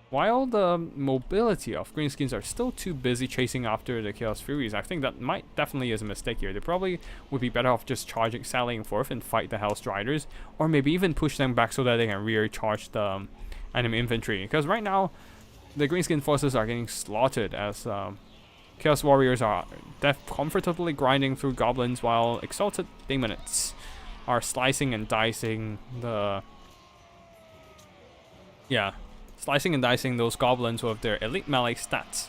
While the mobility of Greenskins are still too busy chasing after the Chaos Furies, I think that definitely is a mistake here. They probably would be better off just sallying forth and fight the Hell Striders, or maybe even push them back so that they can rear charge the enemy infantry. Because right now, the Greenskin forces are getting slaughtered as Chaos Warriors are comfortably grinding through Goblins, while Exalted Daemonettes are slicing and dicing the slicing and dicing those Goblins with their elite melee stats.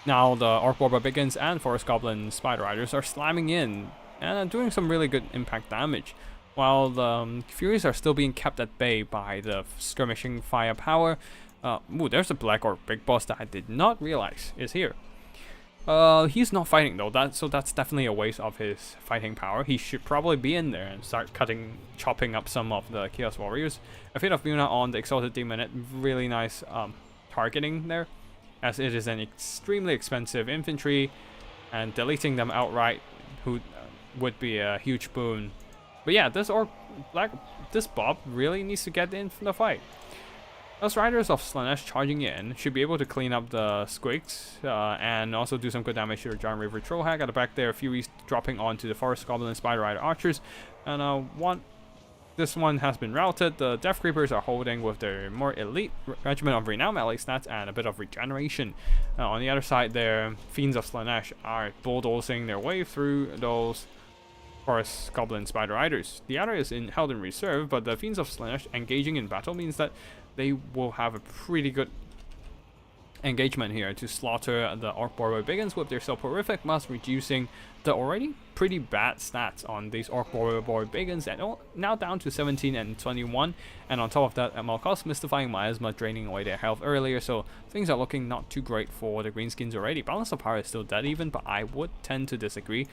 Now the Orc Barbarians and Forest Goblin Spider Riders are slamming in and doing some really good impact damage, while the Furies are still being kept at bay by the skirmishing firepower. Ooh, there's a Black Orc Big Boss that I did not realize is here. He's not fighting though, so that's definitely a waste of his fighting power. He should probably be in there and start chopping up some of the Chaos Warriors. A Fate of Buna on the Exalted Demonette, really nice targeting there, as it is an extremely expensive infantry, and deleting them outright would be a huge boon. But yeah, this Bob really needs to get in the fight. Those Riders of Slaanesh charging in should be able to clean up the Squigs and also do some good damage to the Giant River Trollhag. At the back there, Furies dropping onto the Forest Goblin and Spider Rider Archers. And This one has been routed. The Death Creepers are holding with their more elite regiment of renowned melee stats and a bit of regeneration. On the other side, their Fiends of Slaanesh are bulldozing their way through those Forest Goblin Spider Riders. The other is held in reserve, but the Fiends of Slaanesh engaging in battle means that they will have a pretty good engagement here to slaughter the Orc Warrior Biggins with their soporific must, reducing the already pretty bad stats on these Orc Warrior Biggins, and now down to 17 and 21, and on top of that, Malkos Mystifying Miasma draining away their health earlier, so things are looking not too great for the Greenskins already. Balance of Power is still dead even, but I would tend to disagree.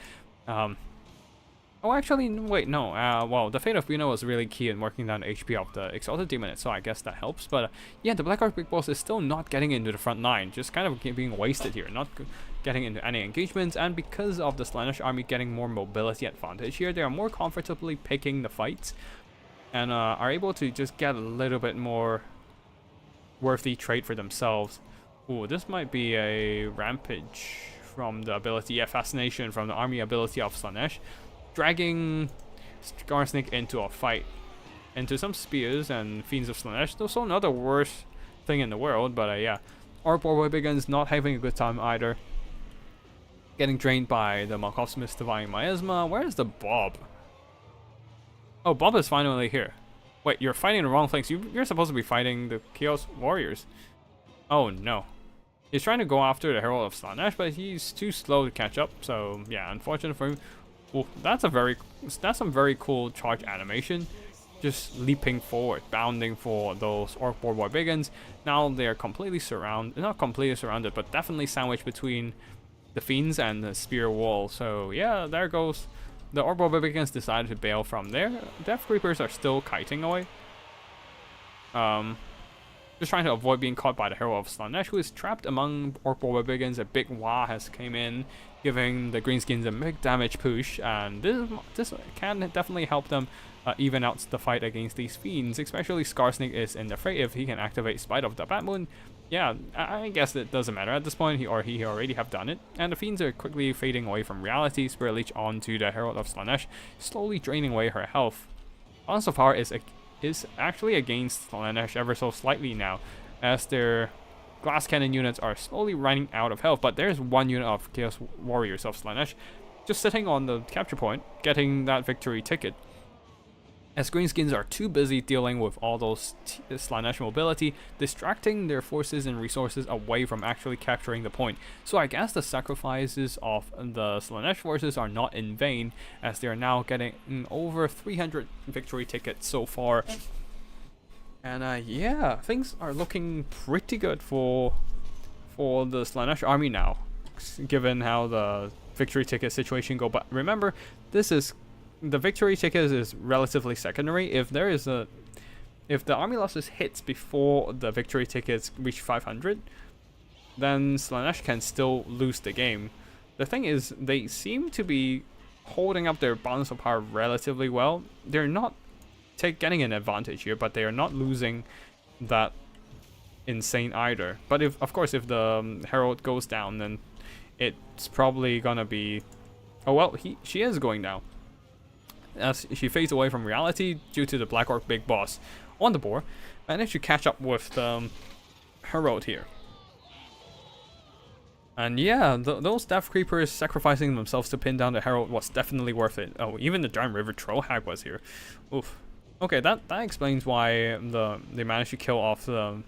Oh, actually, wait, no. Well, the Fate of Reno was really key in working down the HP of the Exalted Demon, so I guess that helps. But yeah, the Black Ark Big Boss is still not getting into the front line, just kind of being wasted here, not getting into any engagements. And because of the Slaanesh army getting more mobility advantage here, they are more comfortably picking the fights and are able to just get a little bit more worthy trade for themselves. Ooh, this might be a Rampage from the ability, yeah, Fascination from the army ability of Slaanesh, dragging Skarsnik into a fight, into some spears and Fiends of Slaanesh. Also not the worst thing in the world, but yeah, Orc Warrior Biggins not having a good time either. Getting drained by the Malkos Mystifying Miasma. Where is the Bob? Oh, Bob is finally here. Wait, you're fighting the wrong things. You're supposed to be fighting the Chaos Warriors. Oh no. He's trying to go after the Herald of Slaanesh, but he's too slow to catch up. So yeah, unfortunate for him. Well, that's some very cool charge animation, just leaping forward, bounding for those Orc Warrior Biggins. Now they're completely surrounded, not completely surrounded, but definitely sandwiched between the Fiends and the Spear Wall. So yeah, there goes the Orc Warrior Biggins. Decided to bail from there. Death Creepers are still kiting away. Just trying to avoid being caught by the Herald of Slaanesh, who is trapped among Orc Warrior Biggins. A big Wah has came in, giving the Greenskins a big damage push, and this can definitely help them even out the fight against these Fiends, especially Skarsnik is in the fray if he can activate Spite of the Batmoon. Yeah, I guess it doesn't matter at this point, he already have done it, and the Fiends are quickly fading away from reality. Spirit Leech onto the Herald of Slaanesh, slowly draining away her health. Balance of Power is actually against Slaanesh ever so slightly now, as their glass cannon units are slowly running out of health, but there's one unit of Chaos Warriors of Slaanesh just sitting on the capture point, getting that victory ticket, as Greenskins are too busy dealing with all those Slaanesh mobility, distracting their forces and resources away from actually capturing the point. So I guess the sacrifices of the Slaanesh forces are not in vain, as they are now getting over 300 victory tickets so far. And yeah, things are looking pretty good for the Slaanesh army now, given how the victory ticket situation go. But remember, the victory ticket is relatively secondary. If the army losses hits before the victory tickets reach 500, then Slaanesh can still lose the game. The thing is, they seem to be holding up their balance of power relatively well. They're not getting an advantage here, but they are not losing that insane either. But of course if the Herald goes down, then it's probably gonna be, oh well, she is going down, as she fades away from reality due to the Black Orc Big Boss on the board. Managed to catch up with the Herald here. And yeah, those Death Creepers sacrificing themselves to pin down the Herald was definitely worth it. Oh, even the Giant River Troll Hag was here. Oof. Okay, that explains why they managed to kill off the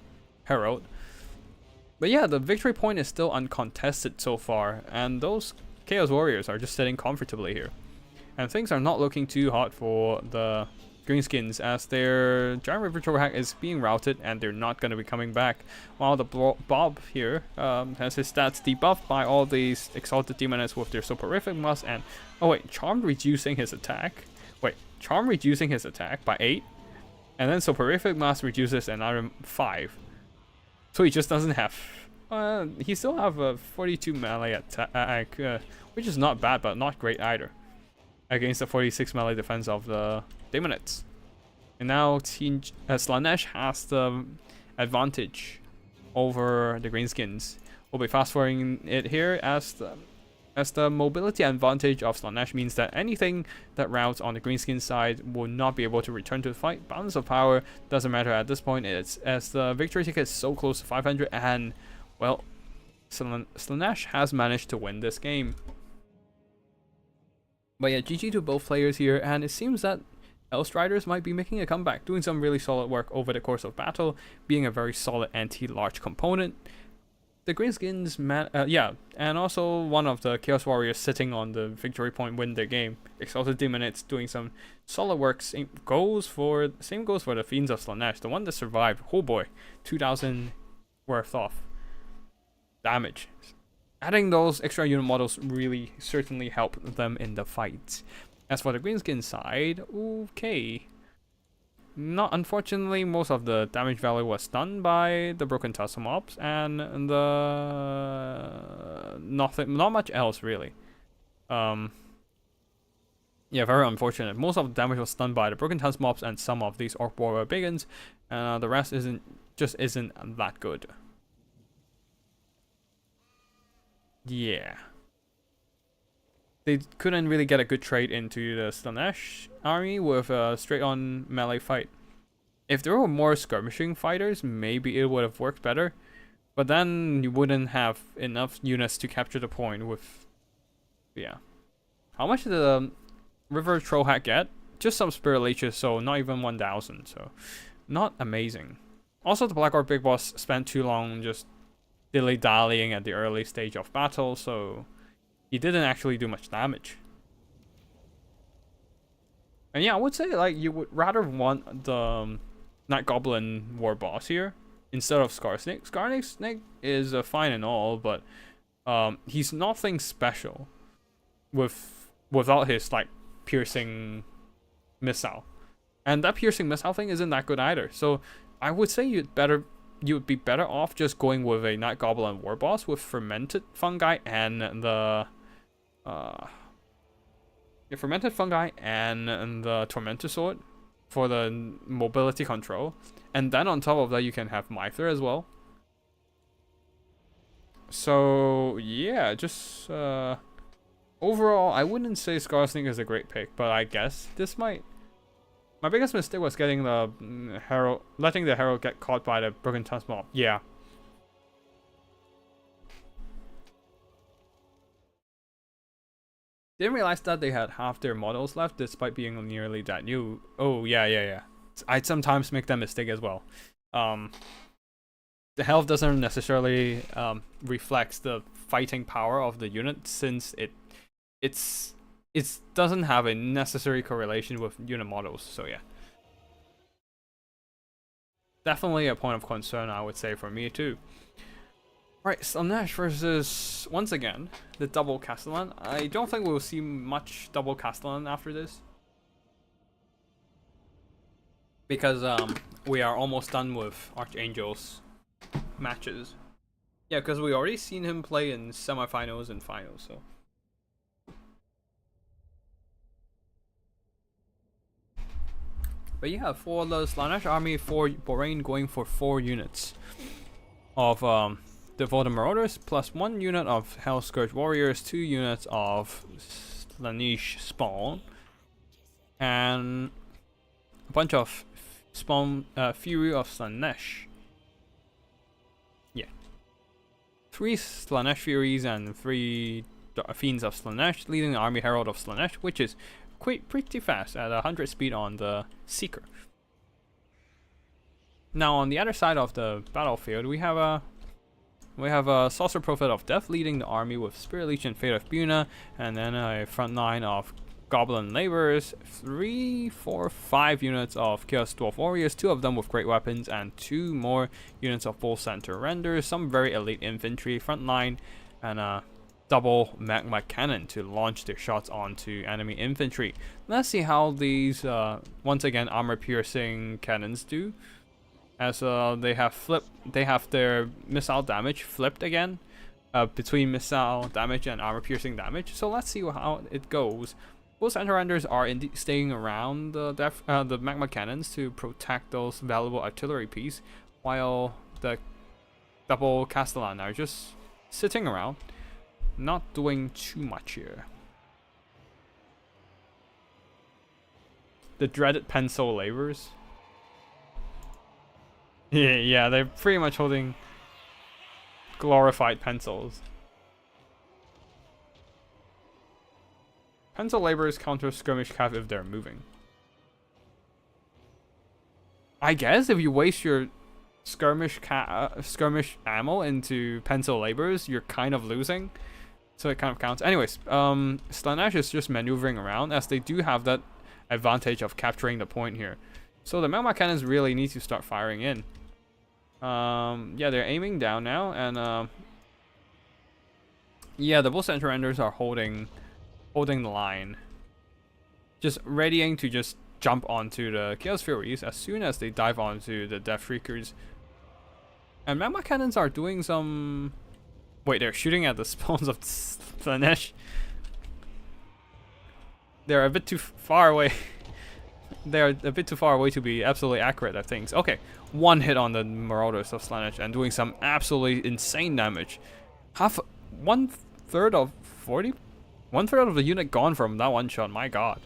Herald. But yeah, the victory point is still uncontested so far, and those Chaos Warriors are just sitting comfortably here. And things are not looking too hot for the Greenskins, as their Giant River Troll Hag is being routed and they're not going to be coming back. While the Bob here has his stats debuffed by all these Exalted Demonists with their Soporific Must, and oh wait, Charm reducing his attack. Wait, Charm reducing his attack by 8, and then Soporific Must reduces another 5. So he just doesn't have. He still have a 42 melee attack, which is not bad, but not great either, against the 46 melee defense of the Demonists. And now Slaanesh has the advantage over the Greenskins. We'll be fast forwarding it here as as the mobility advantage of Slaanesh means that anything that routes on the greenskin side will not be able to return to the fight. Balance of power doesn't matter at this point, it's as the victory ticket is so close to 500, and well, Slaanesh has managed to win this game. But yeah, GG to both players here, and it seems that Elves Riders might be making a comeback, doing some really solid work over the course of battle, being a very solid anti-large component. The Greenskins, and also one of the Chaos Warriors sitting on the victory point win their game. Exalted Demonites doing some solid work. Same goes for the Fiends of Slaanesh, the one that survived. Oh boy, 2,000 worth of damage. Adding those extra unit models really certainly helped them in the fight. As for the Greenskin side, okay. Not unfortunately, most of the damage value was done by the Broken Tusk mobs, and the not much else really. Yeah, very unfortunate. Most of the damage was done by the Broken Tusk mobs and some of these Orc Warrior Biggins, and the rest isn't that good. Yeah. They couldn't really get a good trade into the Slaanesh army with a straight-on melee fight. If there were more skirmishing fighters, maybe it would have worked better. But then you wouldn't have enough units to capture the point with... Yeah. How much did the River Trollhat get? Just some Spirit Leeches, so not even 1,000, so not amazing. Also, the Black Orc Big Boss spent too long just dilly-dallying at the early stage of battle, so... he didn't actually do much damage. And yeah, I would say like you would rather want the Night Goblin War Boss here instead of Scar Snake. Snake is fine and all, but he's nothing special without his like piercing missile. And that piercing missile thing isn't that good either. So I would say you would be better off just going with a Night Goblin War Boss with fermented fungi and the fermented fungi and the Tormentor Sword for the mobility control, and then on top of that you can have Mither as well. So yeah, just overall I wouldn't say Scarsnake is a great pick, but I guess this might. My biggest mistake was getting the Herald, letting the Herald get caught by the Broken Tusk mob. Yeah. Didn't realize that they had half their models left despite being nearly that new. Oh, yeah. I sometimes make that mistake as well. The health doesn't necessarily reflects the fighting power of the unit, since it doesn't have a necessary correlation with unit models, so yeah. Definitely a point of concern, I would say, for me too. Right, Slaanesh versus, once again, the double Castellan. I don't think we'll see much double Castellan after this, because we are almost done with Archangel's matches. Yeah, because we already seen him play in semifinals and finals, so. But yeah, for the Slaanesh army, for Borain going for 4 units of Devoted Marauders, plus 1 unit of Hell Scourge Warriors, 2 units of Slaanesh Spawn, and a bunch of Spawn Fury of Slaanesh. Yeah. 3 Slaanesh Furies and 3 Fiends of Slaanesh, leading the Army Herald of Slaanesh, which is pretty fast at 100 speed on the Seeker. Now on the other side of the battlefield, we have a Saucer Prophet of Death leading the army with Spirit Leech and Fate of Buna, and then a front line of Goblin Laborers, 3, 4, 5 units of Chaos Dwarf Warriors, 2 of them with great weapons, and 2 more units of Bull Center Renders, some very elite infantry front line, and a double magma cannon to launch their shots onto enemy infantry. Let's see how these once again armor piercing cannons do, as they have their missile damage flipped again between missile damage and armor piercing damage. So let's see how it goes. Both center renders are indeed staying around the magma cannons to protect those valuable artillery pieces, while the double Castellan are just sitting around. not doing too much here. The dreaded pencil laborers. Yeah, they're pretty much holding glorified pencils. Pencil laborers counter skirmish cav if they're moving. I guess if you waste your skirmish ammo into pencil laborers, you're kind of losing. So it kind of counts. Anyways, Slaanesh is just maneuvering around as they do have that advantage of capturing the point here. So the magma cannons really need to start firing in. Yeah, they're aiming down now, and yeah, the bull center enders are holding the line, just readying to just jump onto the Chaos Furies as soon as they dive onto the Death Shriekers. And magma cannons are doing some. Wait, they're shooting at the spawns of Slaanesh. They're a bit too far away. They're a bit too far away to be absolutely accurate at things. Okay, one hit on the Marauders of Slaanesh and doing some absolutely insane damage. One third of the unit gone from that one shot. My god.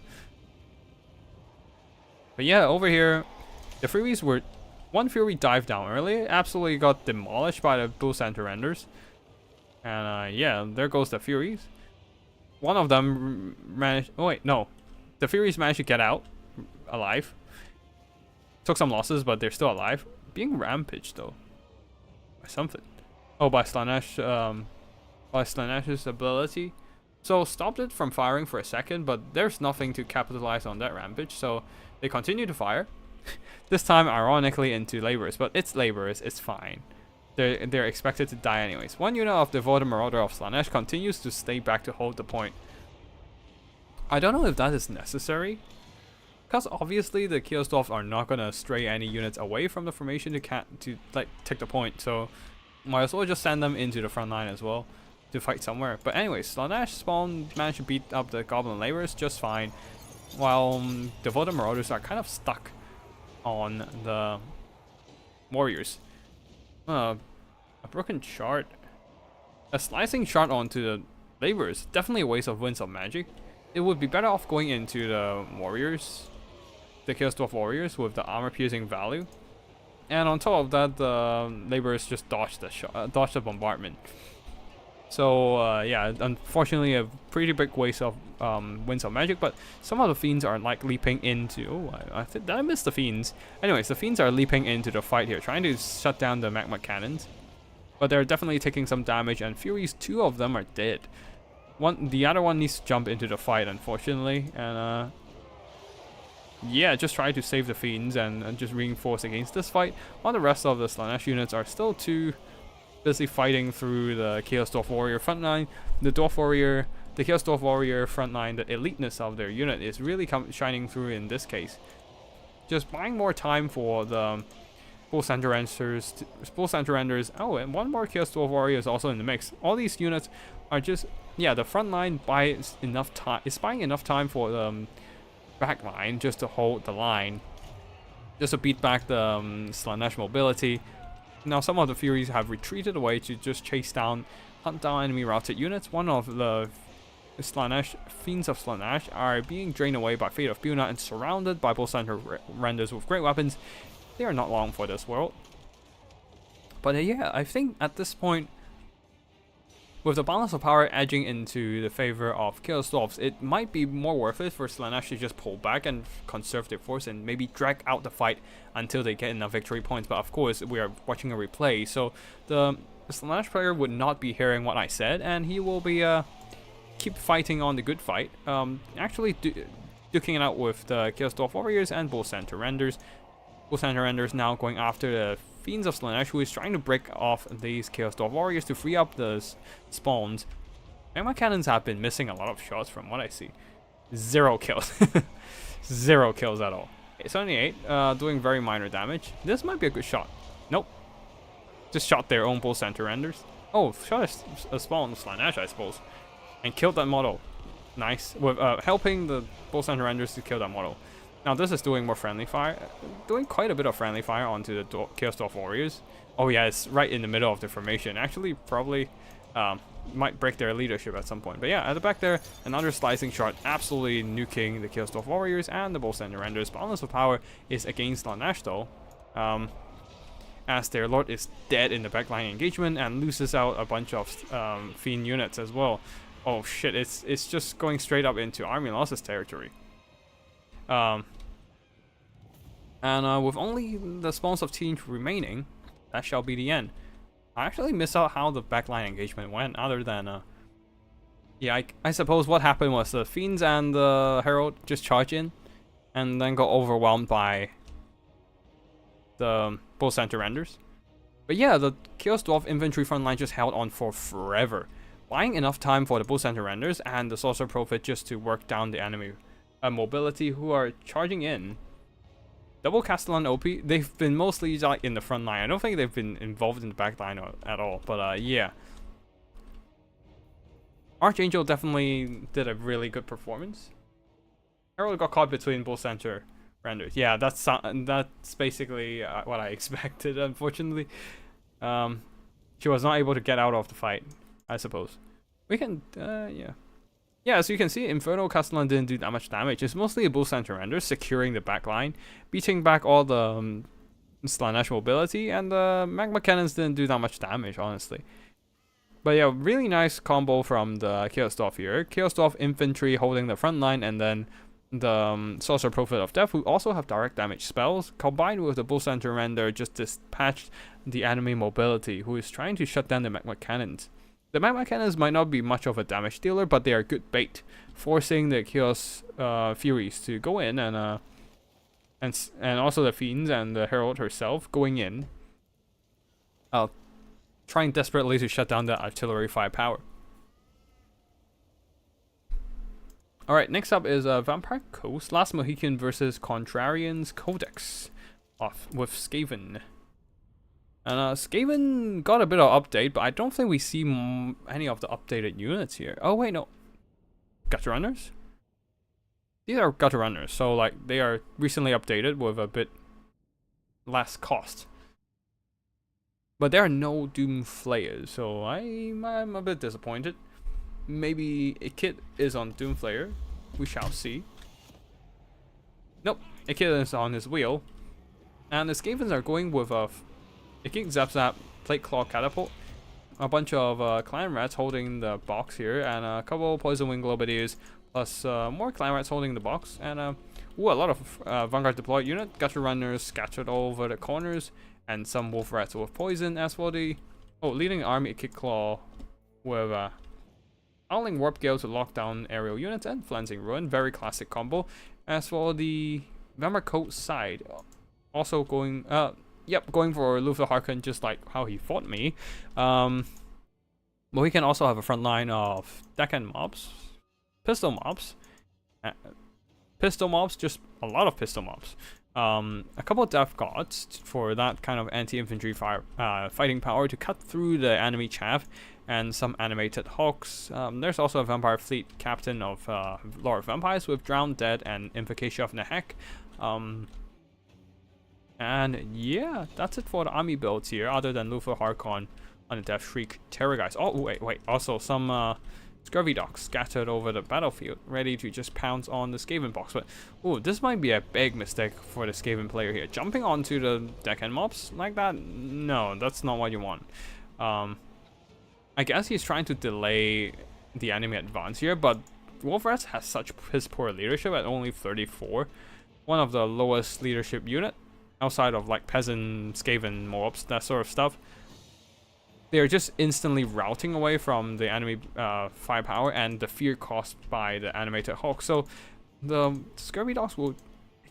But yeah, over here, the Furies were. One Fury dived down early, absolutely got demolished by the Bull Center Enders. And yeah, there goes the Furies. One of them managed. Oh wait, no, the Furies managed to get out alive. Took some losses, but they're still alive. Being rampaged though by something. Oh, by Slaanesh, by Slaanesh's ability. So stopped it from firing for a second, but there's nothing to capitalize on that rampage. So they continue to fire. This time, ironically, into laborers, but it's laborers. It's fine. They're expected to die anyways. One unit of the Devoted Marauder of Slaanesh continues to stay back to hold the point. I don't know if that is necessary, because obviously the Chaos Dwarfs are not gonna stray any units away from the formation to like take the point. So might as well just send them into the front line as well to fight somewhere. But anyways, Slaanesh spawn managed to beat up the Goblin laborers just fine, while Devoted Marauders are kind of stuck on the warriors. A broken shard. A slicing shard onto the laborers. Definitely a waste of Winds of Magic. It would be better off going into the warriors. The Chaos Dwarf warriors with the armor piercing value. And on top of that, the laborers just dodged the bombardment. So yeah, unfortunately a pretty big waste of Winds of Magic, but some of the fiends are like leaping into. Oh, I missed the fiends. Anyways, the fiends are leaping into the fight here, trying to shut down the magma cannons. But they're definitely taking some damage, and Furies, 2 of them are dead. The other one needs to jump into the fight, unfortunately, and yeah, just try to save the fiends and just reinforce against this fight. While the rest of the Slaanesh units are still too busy fighting through the Chaos Dwarf Warrior frontline. The Chaos Dwarf Warrior frontline, the eliteness of their unit is really shining through in this case. Just buying more time for the Bull Center Enders. Oh, and one more Chaos Dwarf Warrior is also in the mix. All these units are just, yeah, the front line buys enough time. It's buying enough time for the back line just to hold the line, just to beat back the Slaanesh mobility. Now some of the Furies have retreated away to just hunt down enemy routed units. One of the Fiends of Slaanesh are being drained away by Fate of Buna and surrounded by Bull Center Renders with great weapons. They are not long for this world. But yeah, I think at this point, with the balance of power edging into the favor of Chaos Dwarfs, it might be more worth it for Slaanesh to just pull back and conserve their force and maybe drag out the fight until they get enough victory points. But of course, we are watching a replay, so the Slaanesh player would not be hearing what I said, and he will be keep fighting on the good fight. Actually duking it out with the Chaos Dwarf Warriors and Bull Center Renders. Bull Center Renders now going after the Fiends of Slaanesh, who is trying to break off these Chaos Dwarf Warriors to free up the spawns. Magma cannons have been missing a lot of shots from what I see. 0 kills. 0 kills at all. 78, doing very minor damage. This might be a good shot. Nope. Just shot their own Bull Center Renders. Oh, shot a spawn Slaanesh, I suppose. And killed that model. Nice. With helping the Bull Center Renders to kill that model. Now this is doing more friendly fire, doing quite a bit of friendly fire onto the Chaos Dwarf Warriors. Oh yeah, it's right in the middle of the formation. Actually, probably might break their leadership at some point. But yeah, at the back there, another slicing shot, absolutely nuking the Chaos Dwarf Warriors, and the Bull Center Renders. Balance of power is against Slanesh though, as their Lord is dead in the backline engagement and loses out a bunch of Fiend units as well. Oh shit, it's just going straight up into army losses territory. And with only the spawns of Tzeentch remaining, that shall be the end. I actually miss out how the backline engagement went, other than yeah, I suppose what happened was the Fiends and the Herald just charge in and then got overwhelmed by the Bull Center Renders. But yeah, the Chaos Dwarf infantry front line just held on for forever, buying enough time for the Bull Center Renders and the Sorcerer Prophet just to work down the enemy mobility, who are charging in. Double Castellan OP, they've been mostly like in the front line. I don't think they've been involved in the back line at all, but yeah. Archangel definitely did a really good performance. Herald got caught between Bull Center Renders. Yeah, that's basically what I expected, unfortunately. She was not able to get out of the fight, I suppose. We can, yeah. Yeah, as you can see, Inferno Castellan didn't do that much damage. It's mostly a Bull Center Render securing the backline, beating back all the Slanesh mobility, and the Magma Cannons didn't do that much damage, honestly. But yeah, really nice combo from the Chaos Dwarf here. Chaos Dwarf infantry holding the front line, and then the Sorcerer Prophet of Death, who also have direct damage spells, combined with the Bull Center Render, just dispatched the enemy mobility, who is trying to shut down the Magma Cannons. The Magma Cannons might not be much of a damage dealer, but they are good bait, forcing the Chaos Furies to go in, and also the Fiends and the Herald herself going in, trying desperately to shut down the artillery firepower. Alright, next up is Vampire Coast, Last Mohican versus Contrarian's Codex with Skaven. And Skaven got a bit of update, but I don't think we see any of the updated units here. Oh wait, no. Gutter Runners? These are Gutter Runners, so like they are recently updated with a bit less cost. But there are no Doom Flayers, so I'm a bit disappointed. Maybe a kit is on Doom Flayer. We shall see. Nope, a kit is on his wheel. And the Skavens are going with a King Zap Zap, Plate Claw Catapult, a bunch of Clan Rats holding the box here, and a couple Poison Wing Globadiers, plus more Clan Rats holding the box, and a lot of Vanguard deployed unit, Gutter Runners scattered all over the corners, and some Wolf Rats with poison, as for the leading army, a Kick Claw with Howling Warp Gale to lock down aerial units, and Flensing Ruin, very classic combo. As for the Vampire Coat side, also going yep, going for Luther Harkon, just like how he fought me. But we can also have a front line of Deckhand mobs, pistol mobs, just a lot of pistol mobs. A couple of Death Gods for that kind of anti-infantry fighting power to cut through the enemy chaff, and some animated hawks. There's also a Vampire Fleet Captain of Lord of Vampires with Drowned Dead and Invocation of Nehek. And yeah, that's it for the army builds here, other than Luther Harkon on the Death Shriek Terror guys. Oh, wait. Also, some Scurvy Dogs scattered over the battlefield, ready to just pounce on the Skaven box. But, ooh, this might be a big mistake for the Skaven player here. Jumping onto the Deckhand mobs like that? No, that's not what you want. I guess he's trying to delay the enemy advance here, but Wolf Rats has such piss poor leadership at only 34. One of the lowest leadership unit, outside of like peasant Skaven mobs, that sort of stuff. They're just instantly routing away from the enemy firepower and the fear caused by the animated hawk. So the Scurvy Dogs will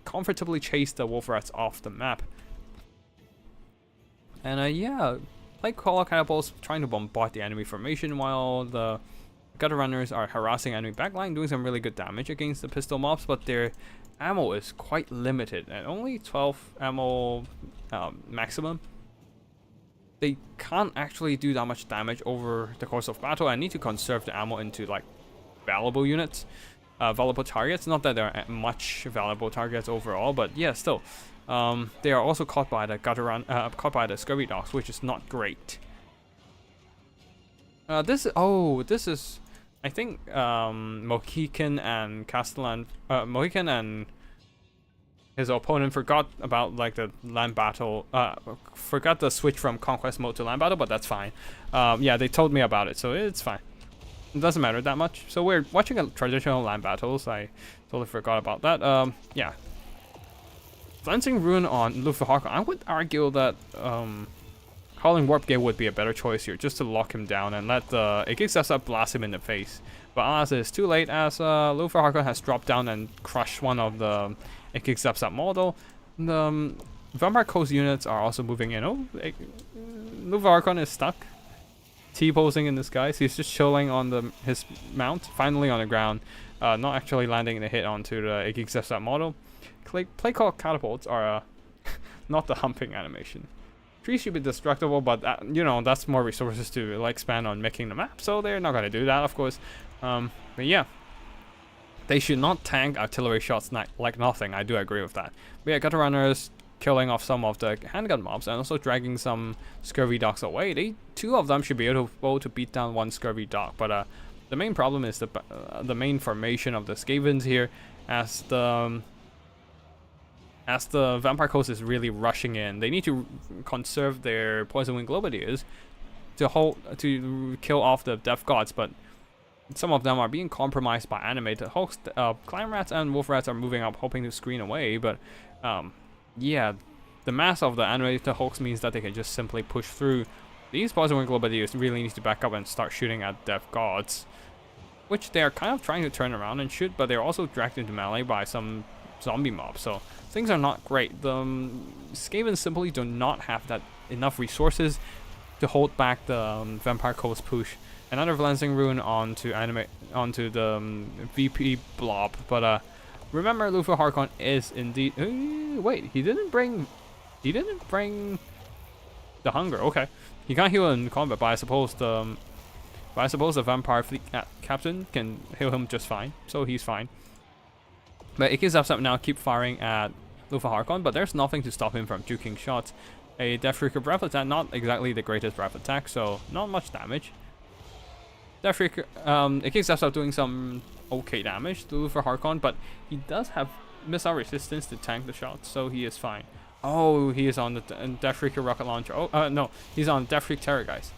comfortably chase the Wolf Rats off the map. And yeah, like Call Catapults trying to bombard the enemy formation, while the Gutter Runners are harassing enemy backline, doing some really good damage against the pistol mobs, but their ammo is quite limited, and only 12 ammo maximum. They can't actually do that much damage over the course of battle. I need to conserve the ammo into like valuable units, valuable targets. Not that there are much valuable targets overall, but yeah, still. They are also caught by the Scurvy Dogs, which is not great. This is, I think, Mohican and Castellan, Mohican and his opponent forgot about like the land battle, forgot the switch from conquest mode to land battle, but that's fine. Yeah, they told me about it, so it's fine. It doesn't matter that much. So we're watching a traditional land battles. I totally forgot about that. Yeah. Glancing Rune on Luthor. I would argue that calling Warp Gate would be a better choice here, just to lock him down and let the Ikixasa blast him in the face. But alas, it's too late as Luthor has dropped down and crushed one of the Ikixasa model. The Vampire Coast units are also moving in. Oh, Luthor is stuck. T-posing in the skies. He's just chilling on his mount, finally on the ground, not actually landing the hit onto the Ikixasa model. Play call catapults are not the humping animation. Trees should be destructible, but you know, that's more resources to like spend on making the map, so they're not gonna do that, of course. But yeah, they should not tank artillery shots like nothing. I do agree with that. But yeah, gutter runners killing off some of the handgun mobs and also dragging some scurvy dogs away. Two of them should be able to beat down one scurvy dog, but the main problem is the main formation of the Skavens here, as the Vampire Coast is really rushing in. They need to conserve their Poison Wing Globadiers to kill off the Death Gods, but some of them are being compromised by animated hulks. Clan Rats and Wolf Rats are moving up, hoping to screen away, but yeah, the mass of the animated hulks means that they can just simply push through. These Poison Wing Globadiers really need to back up and start shooting at Death Gods, which they are kind of trying to turn around and shoot, but they're also dragged into melee by some zombie mobs, so things are not great. The Skaven simply do not have enough resources to hold back the Vampire Coast push. Another Glancing Rune onto the VP blob, but remember, Luthor Harkon is indeed. Wait, he didn't bring the hunger. Okay, he can't heal in combat, but I suppose the Vampire Fleet Captain can heal him just fine, so he's fine. But Ikizapsap now keep firing at Luthor Harkon, but there's nothing to stop him from juking shots. A Death Freaker breath attack, not exactly the greatest breath attack, so not much damage. Death Freaker, Ikizapsap doing some okay damage to Luthor Harkon, but he does have missile resistance to tank the shots, so he is fine. Oh, he is on the Death Freaker rocket launcher. Oh, no, he's on Death Freak Terror Guys.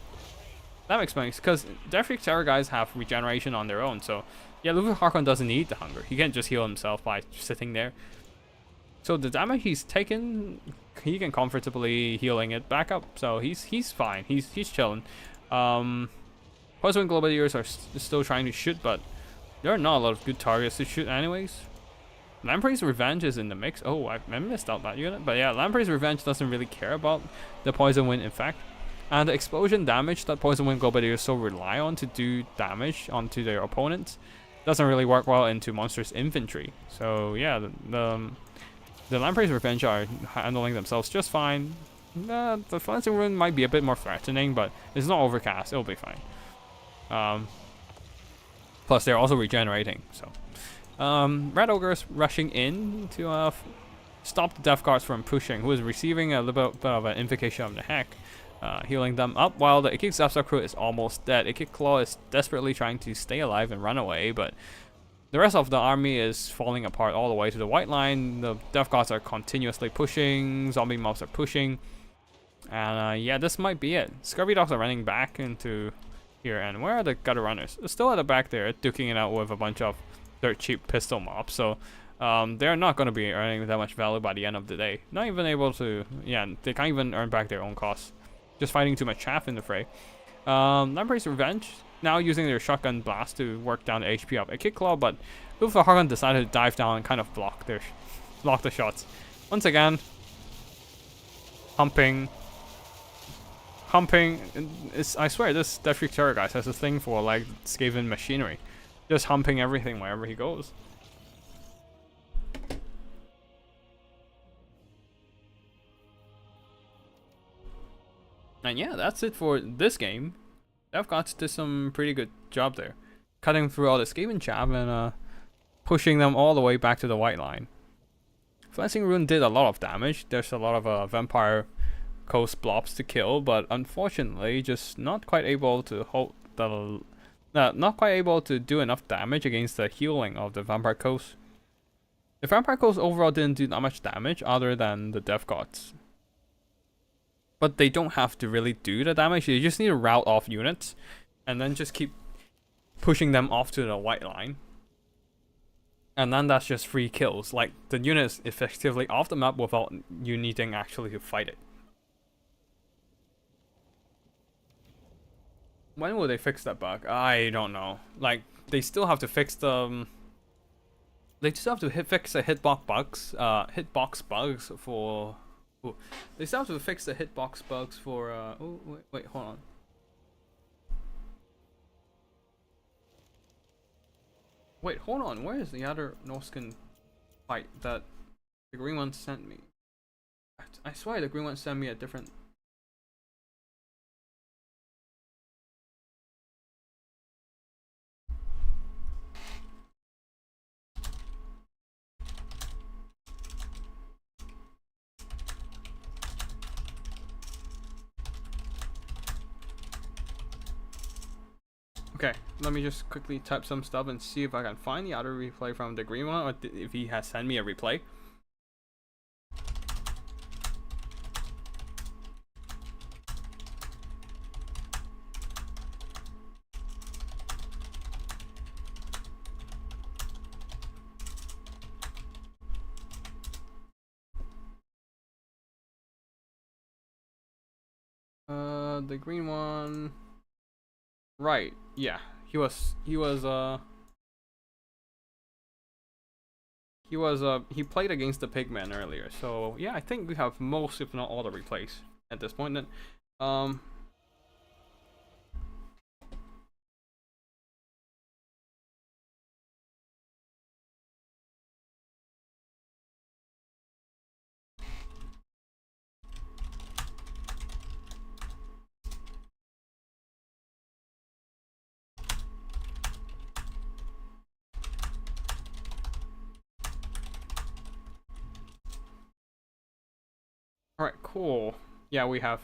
That makes sense, because Death Freak Terror Guys have regeneration on their own, so yeah, Luthor Harkon doesn't need the hunger. He can't just heal himself by sitting there. So the damage he's taken, he can comfortably healing it back up. So he's fine. He's chilling. Poison Wing Globadiers are still trying to shoot, but there are not a lot of good targets to shoot anyways. Lamprey's Revenge is in the mix. Oh, I missed out that unit. But yeah, Lamprey's Revenge doesn't really care about the Poison Wind effect. And the explosion damage that Poison Wind Globadiers so rely on to do damage onto their opponents doesn't really work well into monsters' infantry. So yeah, the Lamprey's Revenge are handling themselves just fine. The Glancing Rune might be a bit more threatening, but it's not overcast. It'll be fine. Plus, they're also regenerating. So, Red Ogre's rushing in to stop the Death Guards from pushing, who is receiving a little bit of an invocation of the heck. Healing them up while the Ikixapsa crew is almost dead. Ikiclaw is desperately trying to stay alive and run away, but the rest of the army is falling apart all the way to the white line. The Death Gods are continuously pushing, zombie mobs are pushing, and yeah, this might be it. Scurvy Dogs are running back into here, and where are the Gutter Runners? They're still at the back there, duking it out with a bunch of dirt cheap pistol mobs, so they're not going to be earning that much value by the end of the day. Not even able to, yeah, they can't even earn back their own costs. Just fighting too much chaff in the fray. Lamprey's Revenge now using their shotgun blast to work down the HP of a Kickclaw, but Luthor Harkon decided to dive down and kind of block the shots. Once again, humping. I swear, this Death Freak Terror Guys has a thing for like Skaven machinery, just humping everything wherever he goes. And yeah, that's it for this game. Death Gods did some pretty good job there, cutting through all the Skaven chaff and pushing them all the way back to the white line. Glancing Rune did a lot of damage. There's a lot of Vampire Coast blobs to kill, but unfortunately just not quite able to not quite able to do enough damage against the healing of the Vampire Coast. The Vampire Coast overall didn't do that much damage other than the Death Gods. But they don't have to really do the damage, you just need to route off units and then just keep pushing them off to the white line. And then that's just free kills, like the unit is effectively off the map without you needing actually to fight it. When will they fix that bug? I don't know. Like, they still have to fix the... They still have to fix the hitbox bugs for... Ooh. They still have to fix the hitbox bugs for... Oh, wait, hold on. Wait, hold on. Where is the other Norscan fight that the green one sent me? I swear the green one sent me a different... Okay, let me just quickly type some stuff and see if I can find the other replay from the green one, or if he has sent me a replay. The green one. Right, yeah. He played against the Pigman earlier. So, yeah, I think we have most if not all the replays at this point then. Alright, cool. Yeah, we have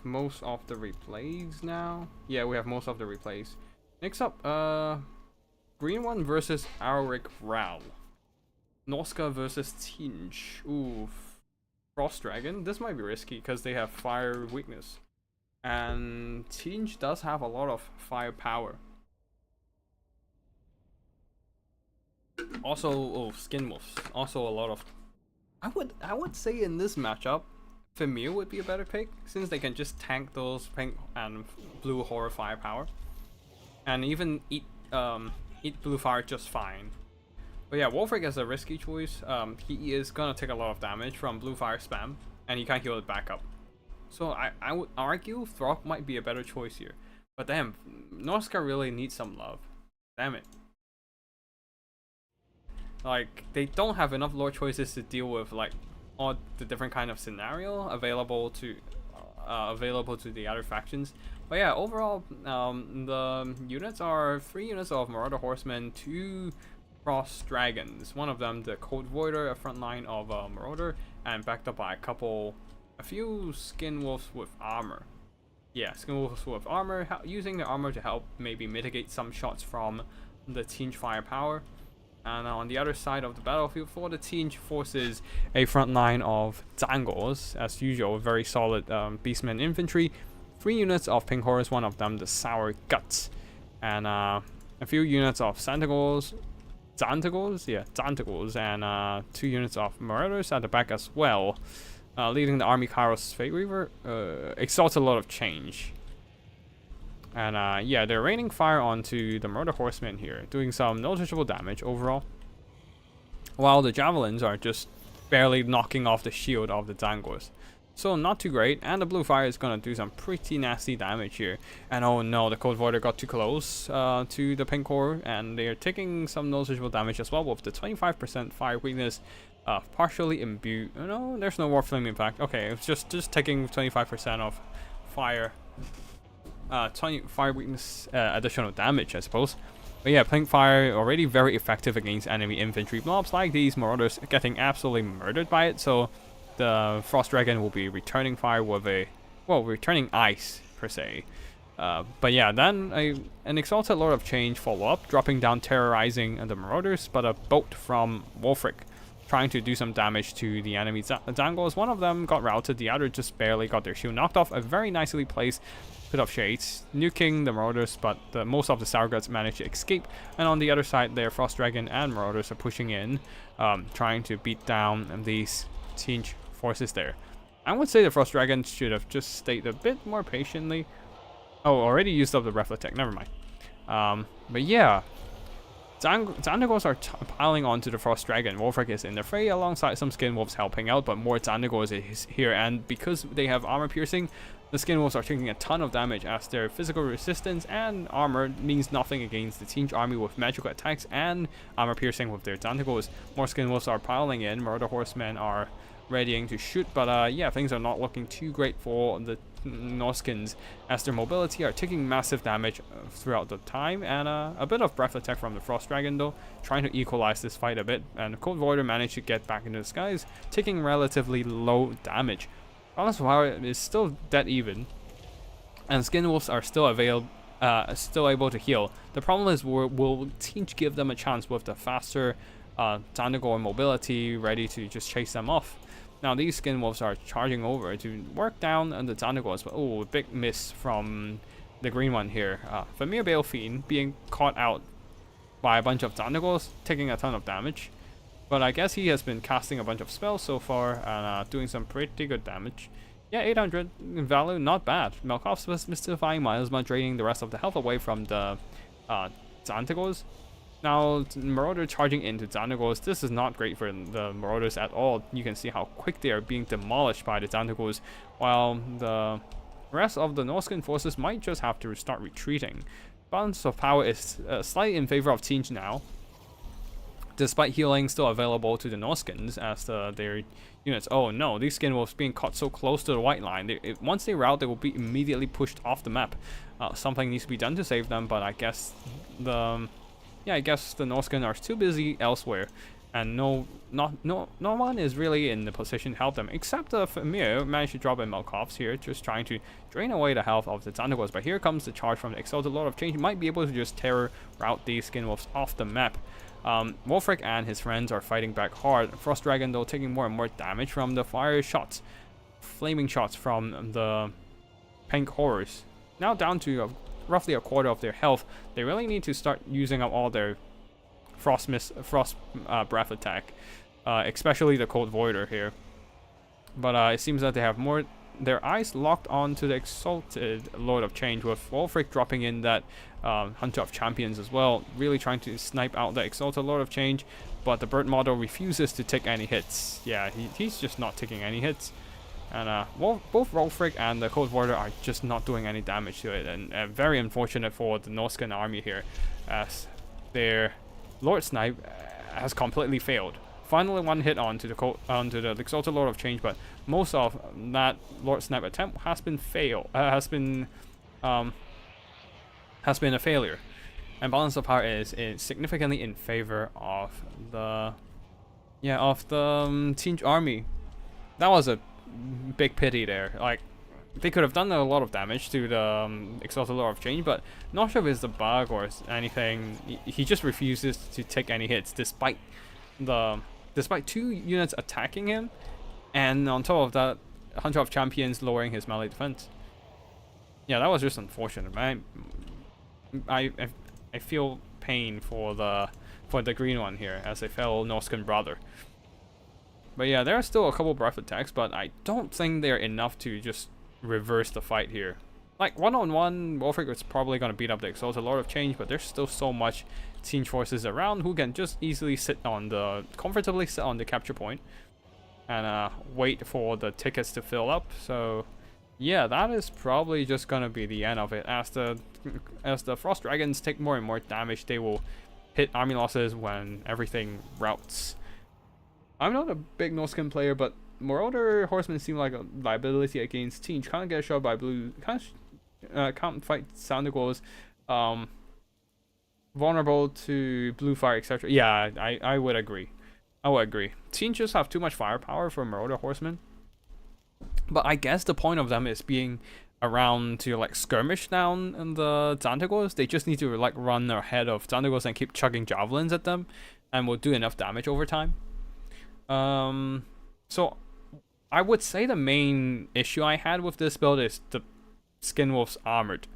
most of the replays now. Yeah, we have most of the replays. Next up, green one versus Auric Ral. Norska versus Tzeentch. Ooh, Frost Dragon. This might be risky because they have fire weakness. And Tzeentch does have a lot of firepower. Also, oh, Skin Wolves. Also a lot of... I would say in this matchup, Femir would be a better pick, since they can just tank those pink and blue horror firepower. And even eat blue fire just fine. But yeah, Wolfric is a risky choice. He is gonna take a lot of damage from blue fire spam, and he can't heal it back up. So I would argue Throg might be a better choice here. But damn, Norsca really needs some love. Damn it. Like, they don't have enough lore choices to deal with like all the different kind of scenario available to the other factions. But yeah, overall, the units are 3 units of Marauder Horsemen, 2 Frost Dragons. One of them, the Cold Voider, a front line of Marauder, and backed up by a few Skin Wolves with armor. Yeah, Skin Wolves with armor, using the armor to help maybe mitigate some shots from the Tzeentch firepower. And on the other side of the battlefield for the Tzeentch forces, a front line of Dangors, as usual, very solid Beastmen infantry, 3 units of Pink Horrors, one of them the Sour Guts, and a few units of Xantagors, and 2 units of Marauders at the back as well, leading the army Kairos Fate Weaver. Exalts a lot of change. And yeah, they're raining fire onto the Marauder Horsemen here, doing some noticeable damage overall. While the Javelins are just barely knocking off the shield of the Dangors. So not too great, and the blue fire is gonna do some pretty nasty damage here. And oh no, the Cold Voider got too close to the Pink Core, and they're taking some noticeable damage as well with the 25% fire weakness partially imbued. No, there's no War Flame impact. Okay, it's just taking 25% of fire. 20 fire weakness additional damage, I suppose. But yeah, Pink Fire already very effective against enemy infantry mobs like these Marauders, getting absolutely murdered by it. So the Frost Dragon will be returning fire with returning ice per se. But yeah, then an Exalted Lord of Change follow up, dropping down, terrorizing the Marauders, but a bolt from Wulfric trying to do some damage to the enemy Zangos. One of them got routed, the other just barely got their shield knocked off. A very nicely placed Pit of Shades, nuking the Marauders, but most of the Sourguts managed to escape. And on the other side there, Frost Dragon and Marauders are pushing in, trying to beat down these Tzeentch forces there. I would say the Frost Dragon should have just stayed a bit more patiently. Oh, already used up the Reflect, never mind. But yeah, Zandagors are piling onto the Frost Dragon. Wulfric is in the fray alongside some Skin Wolves helping out, but more Zandagors is here, and because they have armor piercing, the Skin Wolves are taking a ton of damage as their physical resistance and armor means nothing against the Tzeentch army with magical attacks and armor piercing with their Zandagors. More Skin Wolves are piling in, Marauder Horsemen are readying to shoot, but yeah, things are not looking too great for the Norskins as their mobility are taking massive damage throughout the time, and a bit of breath attack from the Frost Dragon though, trying to equalize this fight a bit, and Cold Voider managed to get back into the skies, taking relatively low damage. Balance of Power is still dead even, and Skin Wolves are still able to heal. The problem is, will Tzeentch give them a chance with the faster Zandagor mobility ready to just chase them off? Now these Skin Wolves are charging over to work down on the Zandagors, but oh, big miss from the green one here. Famir Balefine being caught out by a bunch of Zandagors, taking a ton of damage. But I guess he has been casting a bunch of spells so far and doing some pretty good damage. Yeah, 800 in value, not bad. Melkov's Mystifying Miasma draining the rest of the health away from the Zandagors. Now, Marauder charging into Zandagors, this is not great for the Marauders at all. You can see how quick they are being demolished by the Zandagors, while the rest of the Norscan forces might just have to start retreating. Balance of Power is slightly in favor of Tzeentch now, despite healing still available to the Norskins as their units. Oh no, these Skin Wolves being caught so close to the white line. Once they rout, they will be immediately pushed off the map. Something needs to be done to save them, but I guess the Norscan are too busy elsewhere, and no one is really in the position to help them, except the Famir managed to drop in Melkov's here, just trying to drain away the health of the Zandagors. But here comes the charge from the Exalted Lord of Change. He might be able to just terror route these Skin Wolves off the map. Wulfric and his friends are fighting back hard. Frost Dragon though taking more and more damage from the fire shots, flaming shots from the pink horrors. Now down to roughly a quarter of their health. They really need to start using up all their frost breath attack, especially the Cold Voider here. But it seems that they have their eyes locked on to the Exalted Lord of Change, with Wulfric dropping in that Hunter of Champions as well, really trying to snipe out the Exalted Lord of Change, but the bird model refuses to take any hits. Yeah, he's just not taking any hits. And both Wulfric and the Cold Warrior are just not doing any damage to it, and very unfortunate for the Norscan army here, as their Lord Snipe has completely failed. Finally, one hit onto the Exalted Lord of Change, but most of that Lord Snipe attempt has been a failure. And Balance of Power is significantly in favor of the Tzeentch army. That was a big pity there. Like, they could have done a lot of damage to the Exalted Lord of Change, but not sure if it's the bug or anything. He just refuses to take any hits despite two units attacking him, and on top of that, Hunter of Champions lowering his melee defense. Yeah, that was just unfortunate, man. I feel pain for the green one here as a fellow Norscan brother. But yeah, there are still a couple breath attacks, but I don't think they're enough to just reverse the fight here. Like, one-on-one, Wulfric is probably going to beat up the Exalted Lord of Change, but there's still so much Tzeentch forces around who can just easily comfortably sit on the capture point and wait for the tickets to fill up. So yeah, that is probably just going to be the end of it. As the Frost Dragons take more and more damage, they will hit army losses when everything routes. I'm not a big Norscan player, but Marauder Horsemen seem like a liability against Tzeentch. Can't get shot by blue. Can't fight Zandagors. Vulnerable to blue fire, etc. Yeah, I would agree. Tzeentch just have too much firepower for Marauder Horsemen. But I guess the point of them is being around to like skirmish down in the Tzeentch. They just need to like run ahead of Tzeentch and keep chucking javelins at them, and will do enough damage over time. So I would say the main issue I had with this build is the Skinwolf's armored.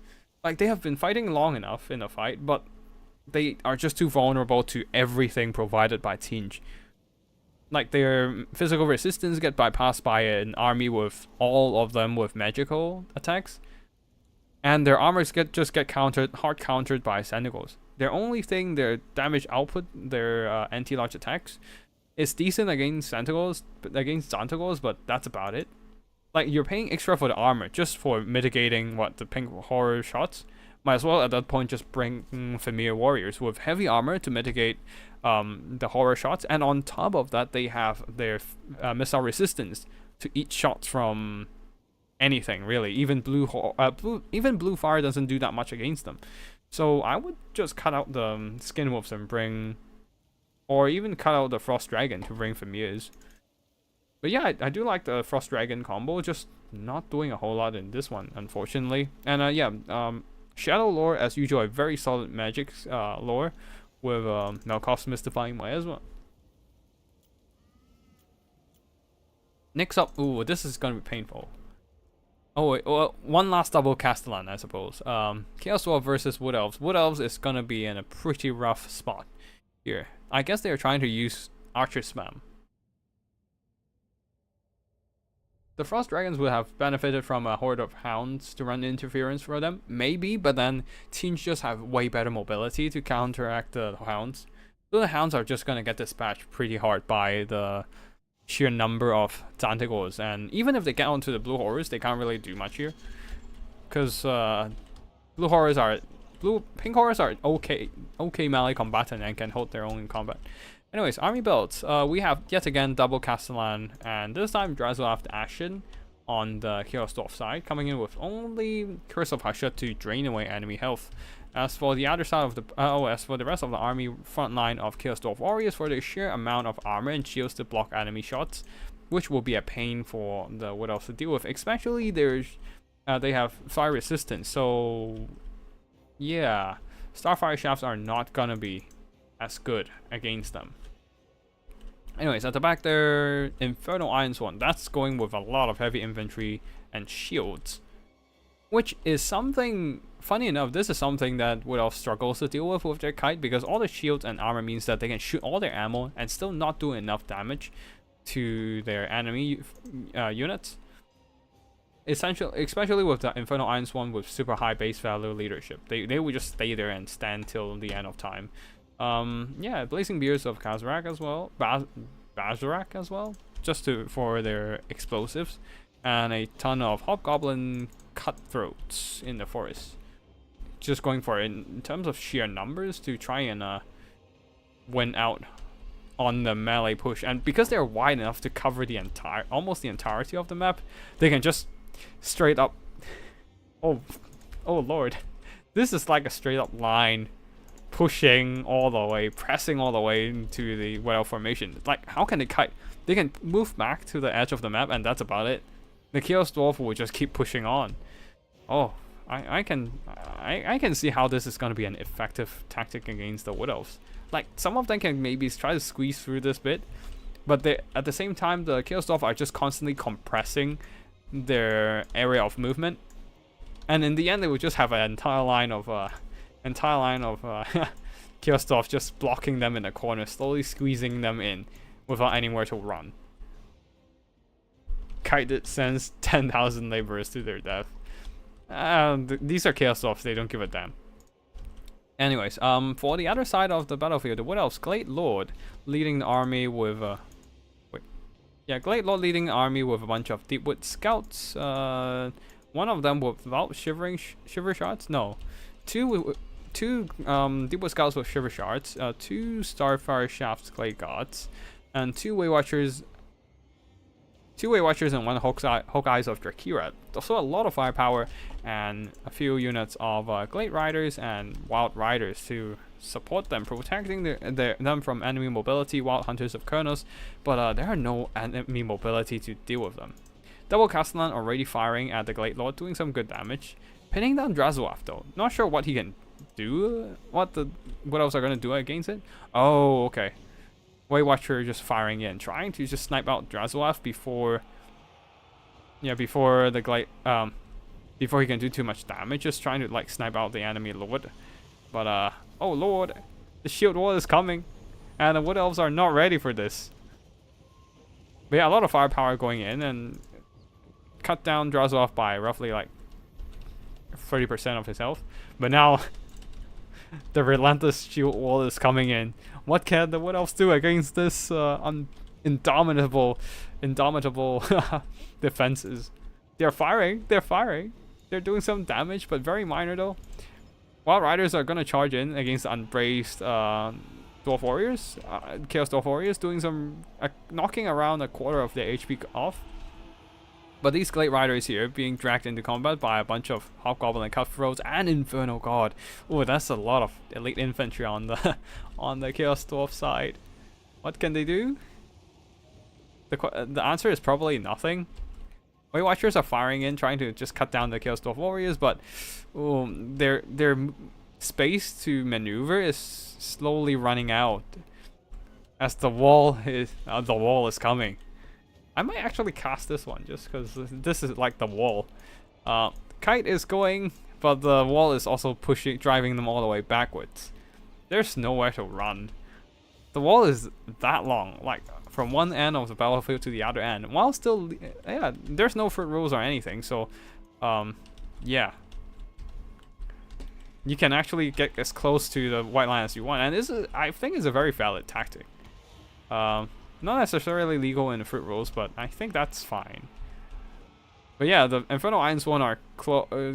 Like, they have been fighting long enough in the fight, but they are just too vulnerable to everything provided by Tzeentch. Like, their physical resistance get bypassed by an army with all of them with magical attacks, and their armors just get hard countered by Tentacles. Their only thing, their damage output, their anti-large attacks, is decent against Tentacles, but that's about it. Like, you're paying extra for the armor just for mitigating the pink horror shots. Might as well at that point just bring familiar warriors with heavy armor to mitigate the horror shots, and on top of that they have their missile resistance to each shot from anything really. Even blue fire doesn't do that much against them. So I would just cut out the Skinwolves and bring, or even cut out the Frost Dragon to bring familiars. But yeah, I do like the Frost Dragon combo, just not doing a whole lot in this one, unfortunately. And Shadow lore, as usual, a very solid magic lore, with Malkoff's Mystifying Way as well. Next up, ooh, this is gonna be painful. Oh wait, well, one last double Castellan, I suppose. Chaos Dwarf versus Wood Elves. Wood Elves is gonna be in a pretty rough spot here. I guess they are trying to use Archer Spam. The Frost Dragons would have benefited from a horde of hounds to run interference for them, maybe, but then Tzeentch just have way better mobility to counteract the hounds. So the hounds are just gonna get dispatched pretty hard by the sheer number of Tentacles, and even if they get onto the blue horrors, they can't really do much here, because pink horrors are okay melee combatant and can hold their own in combat. Anyways, army builds. We have yet again double Castellan, and this time Drazoaf the Ashen on the Chaos Dwarf side, coming in with only Curse of Husha to drain away enemy health. As for the other side of the as for the rest of the army front line of Chaos Dwarf warriors, for the sheer amount of armor and shields to block enemy shots, which will be a pain for the Wood Elves to deal with. Especially they have fire resistance, so yeah, Starfire shafts are not gonna be as good against them. Anyways, at the back there, Infernal Iron Sworn. That's going with a lot of heavy infantry and shields, which is something, funny enough, this is something that Wood Elf struggles to deal with their kite, because all the shields and armor means that they can shoot all their ammo and still not do enough damage to their enemy units. Essentially, especially with the Infernal Iron Sworn with super high base value leadership, they would just stay there and stand till the end of time. Yeah, Blazing Beers of Kazarak as well, Bazarak as well, just for their explosives, and a ton of Hobgoblin Cutthroats in the forest. Just going for it in terms of sheer numbers to try and win out on the melee push, and because they're wide enough to cover the almost the entirety of the map, they can just straight up. Oh lord, this is like a straight up line. Pushing all the way, pressing all the way into the Wood Elf formation. Like, how can they kite? They can move back to the edge of the map, and that's about it. The Chaos Dwarf will just keep pushing on. Oh, I can see how this is gonna be an effective tactic against the Wood Elves. Like, some of them can maybe try to squeeze through this bit, but at the same time, the Chaos Dwarf are just constantly compressing their area of movement, and in the end, they will just have an entire line of Chaos Dwarf just blocking them in the corner, slowly squeezing them in without anywhere to run. Kite sends 10,000 laborers to their death. These are Chaos Dwarfs, they don't give a damn. Anyways, for the other side of the battlefield, the Wood Elves, Glade Lord leading the army with Glade Lord leading the army with a bunch of Deepwood Scouts. One of them without shiver shots. No, two Deepwood Scouts with Shiver Shards, 2 Starfire Shafts Glade Gods, and 2 Way Watchers and 1 Hawkeyes of Drakira. So a lot of firepower and a few units of Glade Riders and Wild Riders to support them, protecting them from enemy mobility, Wild Hunters of Kurnos, but there are no enemy mobility to deal with them. Double Castellan already firing at the Glade Lord, doing some good damage. Pinning down Drazoaf though. Not sure what he can do. What else are gonna do against it? Oh, okay. Weight Watcher just firing in, trying to just snipe out Drazoaf before the Glade before he can do too much damage. Just trying to like snipe out the enemy Lord. But oh Lord, the shield wall is coming, and the Wood Elves are not ready for this. But yeah, a lot of firepower going in and cut down Drazoaf by roughly like 30% of his health. But now the relentless shield wall is coming in. What can the Wood Elves do against this indomitable defenses? They're firing. They're doing some damage, but very minor though. Wild Riders are gonna charge in against the unbraced Dwarf Warriors, Chaos Dwarf Warriors, doing some knocking around a quarter of their HP off. But these Glade Riders here being dragged into combat by a bunch of Hobgoblin and Cutthroats and Inferno God. Oh, that's a lot of elite infantry on the Chaos Dwarf side. What can they do? The answer is probably nothing. Weight Watchers are firing in, trying to just cut down the Chaos Dwarf Warriors, but their space to maneuver is slowly running out as the wall is coming. I might actually cast this one just because this is like the wall. Kite is going, but the wall is also driving them all the way backwards. There's nowhere to run. The wall is that long, like from one end of the battlefield to the other end, while still, yeah, there's no fruit rules or anything, so yeah, you can actually get as close to the white line as you want, and this is, I think, is a very valid tactic. Not necessarily legal in the fruit rules, but I think that's fine. But yeah, the Infernal Ironsworn are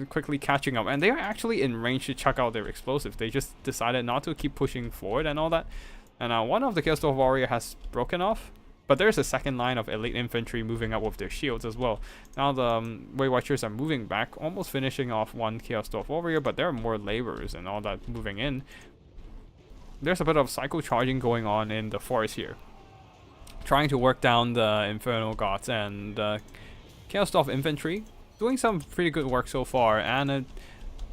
quickly catching up, and they are actually in range to chuck out their explosive. They just decided not to keep pushing forward and all that. And one of the Chaos Dwarf Warrior has broken off, but there's a second line of elite infantry moving up with their shields as well. Now the Weight Watchers are moving back, almost finishing off one Chaos Dwarf Warrior, but there are more laborers and all that moving in. There's a bit of psycho charging going on in the forest here, trying to work down the Infernal Gods and Chaos Dwarf infantry, doing some pretty good work so far, and a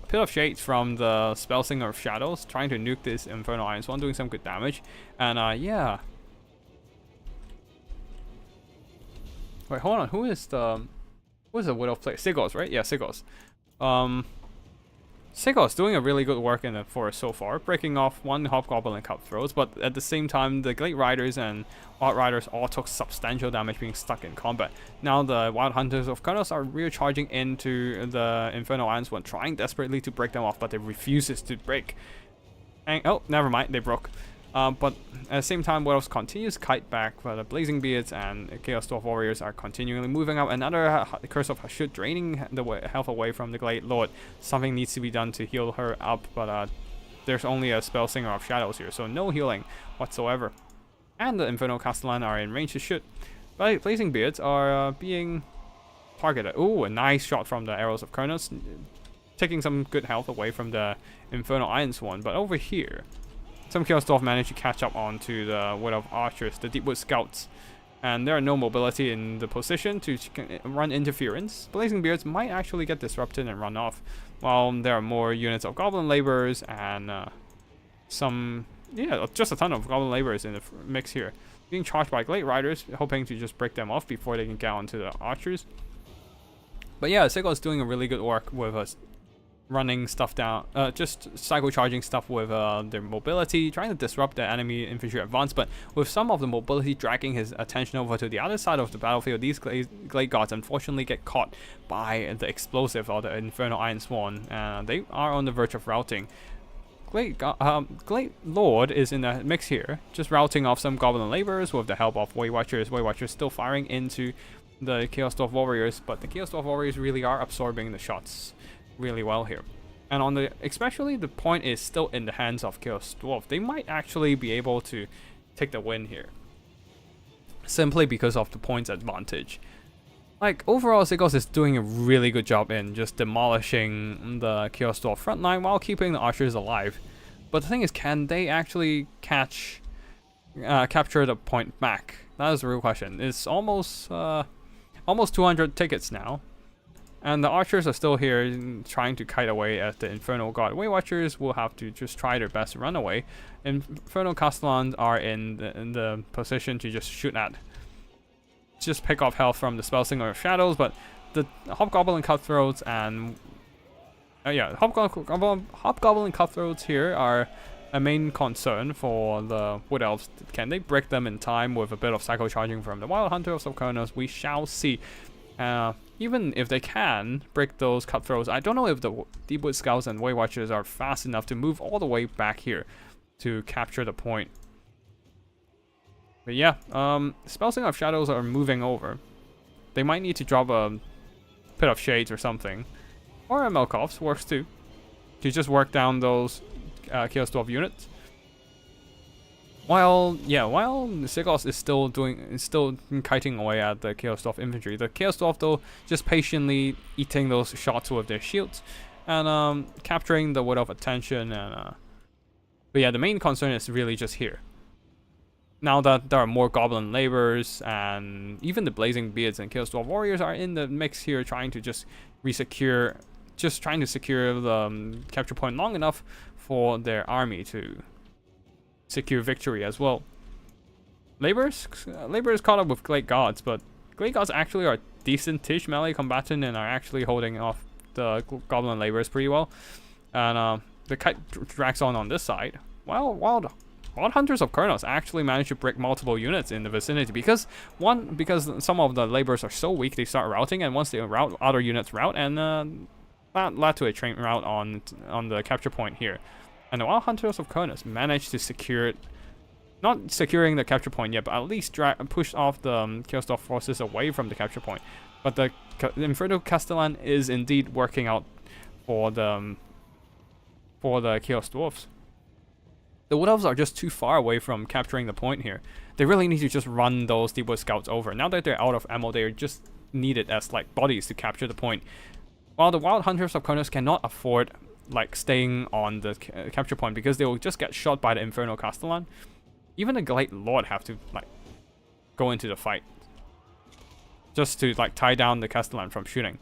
bit of shades from the Spellsinger of Shadows, trying to nuke this Infernal Ironsworn, doing some good damage. And yeah. Wait, hold on. Who is the Widow player? Sigos, right? Yeah, Sigos. Sigos doing a really good work in the forest so far, breaking off one Hobgoblin and Cutthroats, but at the same time, the Glade Riders and Wild Riders all took substantial damage being stuck in combat. Now the Wild Hunters of Kurnos are recharging into the Infernal Ironsworn, trying desperately to break them off, but it refuses to break. And, oh, never mind, they broke. But at the same time, Elves continues kite back, but the Blazing Beards and Chaos Dwarf Warriors are continually moving up. Another Curse of Hashut, draining the health away from the Glade Lord. Something needs to be done to heal her up, but there's only a Spellsinger of Shadows here, so no healing whatsoever. And the Infernal Castellan are in range to shoot. But Blazing Beards are being targeted. Ooh, a nice shot from the Arrows of Kurnos, taking some good health away from the Infernal Ironsworn. But over here, some Chaos Dwarf managed to catch up onto the Wood of Archers, the Deepwood Scouts, and there are no mobility in the position to run interference. Blazing Beards might actually get disrupted and run off, while there are more units of Goblin Laborers and just a ton of Goblin Laborers in the mix here, being charged by Glade Riders, hoping to just break them off before they can get onto the Archers. But yeah, Sigur's doing a really good work with us. Running stuff down, just cycle charging stuff with their mobility, trying to disrupt the enemy infantry advance, but with some of the mobility dragging his attention over to the other side of the battlefield, these Glade Gods unfortunately get caught by the explosive or the Infernal Ironsworn. They are on the verge of routing. Glade Lord is in the mix here, just routing off some Goblin Laborers with the help of Weight Watchers. Weight Watchers still firing into the Chaos Dwarf Warriors, but the Chaos Dwarf Warriors really are absorbing the shots really well here. And especially the point is still in the hands of Chaos Dwarf. They might actually be able to take the win here, simply because of the points advantage. Like, overall, Sigos is doing a really good job in just demolishing the Chaos Dwarf front line while keeping the Archers alive. But the thing is, can they actually capture the point back? That is the real question. It's almost almost 200 tickets now. And the archers are still here trying to kite away at the Infernal God. Way Watchers will have to just try their best to run away. Infernal Castellans are in the position to just shoot at. Just pick off health from the Spellsinger of Shadows, but the Hobgoblin Cutthroats and... Hobgoblin Cutthroats here are a main concern for the Wood Elves. Can they break them in time with a bit of Psycho Charging from the Wild Hunters of Kurnos? We shall see. Even if they can break those Cutthroats, I don't know if the Deepwood Scouts and Way Watchers are fast enough to move all the way back here to capture the point. But yeah, Spellsinger of Shadows are moving over. They might need to drop a Pit of Shades or something. Or a Melkoff's works too. To just work down those Chaos Dwarf units. While Sigos is still kiting away at the Chaos Dwarf infantry. The Chaos Dwarf though just patiently eating those shots with their shields and capturing the Wood Elf attention and but yeah, the main concern is really just here. Now that there are more Goblin Laborers and even the Blazing Beards and Chaos Dwarf Warriors are in the mix here, trying to just secure the capture point long enough for their army to secure victory as well. Laborers caught up with Glade Gods, but Glade Gods actually are decent-ish melee combatant and are actually holding off the Goblin Laborers pretty well. And the kite drags on this side. Wild Hunters of Kurnos actually managed to break multiple units in the vicinity because some of the Laborers are so weak they start routing, and once they rout, other units rout, and that led to a train rout on the capture point here. And the Wild Hunters of Kurnos managed to secure it. Not securing the capture point yet, but at least push off the Chaos Dwarf forces away from the capture point. But the Infernal Castellan is indeed working out for the Chaos Dwarfs. The Wood Elves are just too far away from capturing the point here. They really need to just run those Deepwood Scouts over. Now that they're out of ammo, they're just needed as like bodies to capture the point. While the Wild Hunters of Kurnos cannot afford like staying on the capture point because they will just get shot by the Infernal Castellan. Even the Glade Lord have to like go into the fight just to like tie down the Castellan from shooting.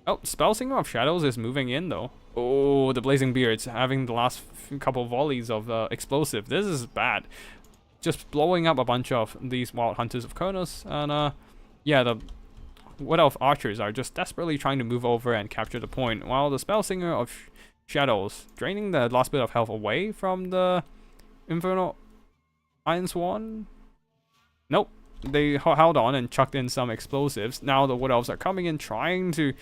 Oh, Spellsinger of Shadows is moving in though. Oh, the Blazing Beards having the last couple volleys of explosive. This is bad. Just blowing up a bunch of these Wild Hunters of Kurnos, and yeah, the Wood Elf archers are just desperately trying to move over and capture the point, while the Spellsinger of Shadows draining the last bit of health away from the Infernal Iron Swan. Nope, they held on and chucked in some explosives. Now the Wood Elves are coming in trying to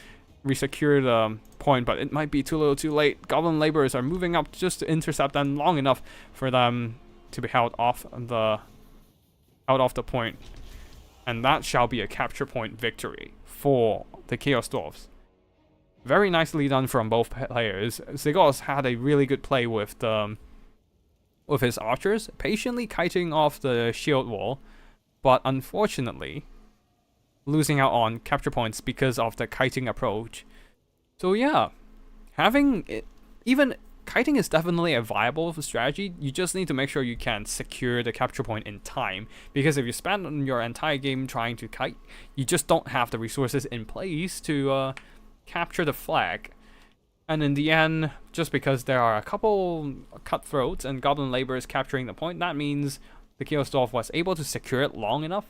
resecure the point, but it might be too little too late. Goblin Laborers are moving up just to intercept them long enough for them to be held off the point. And that shall be a capture point victory for the Chaos Dwarfs. Very nicely done from both players. Sigos had a really good play with his archers, patiently kiting off the shield wall, but unfortunately losing out on capture points because of the kiting approach. So yeah, even kiting is definitely a viable strategy. You just need to make sure you can secure the capture point in time, because if you spend your entire game trying to kite, you just don't have the resources in place to capture the flag. And in the end, just because there are a couple cutthroats and goblin laborers capturing the point, that means the Chaos Dwarf was able to secure it long enough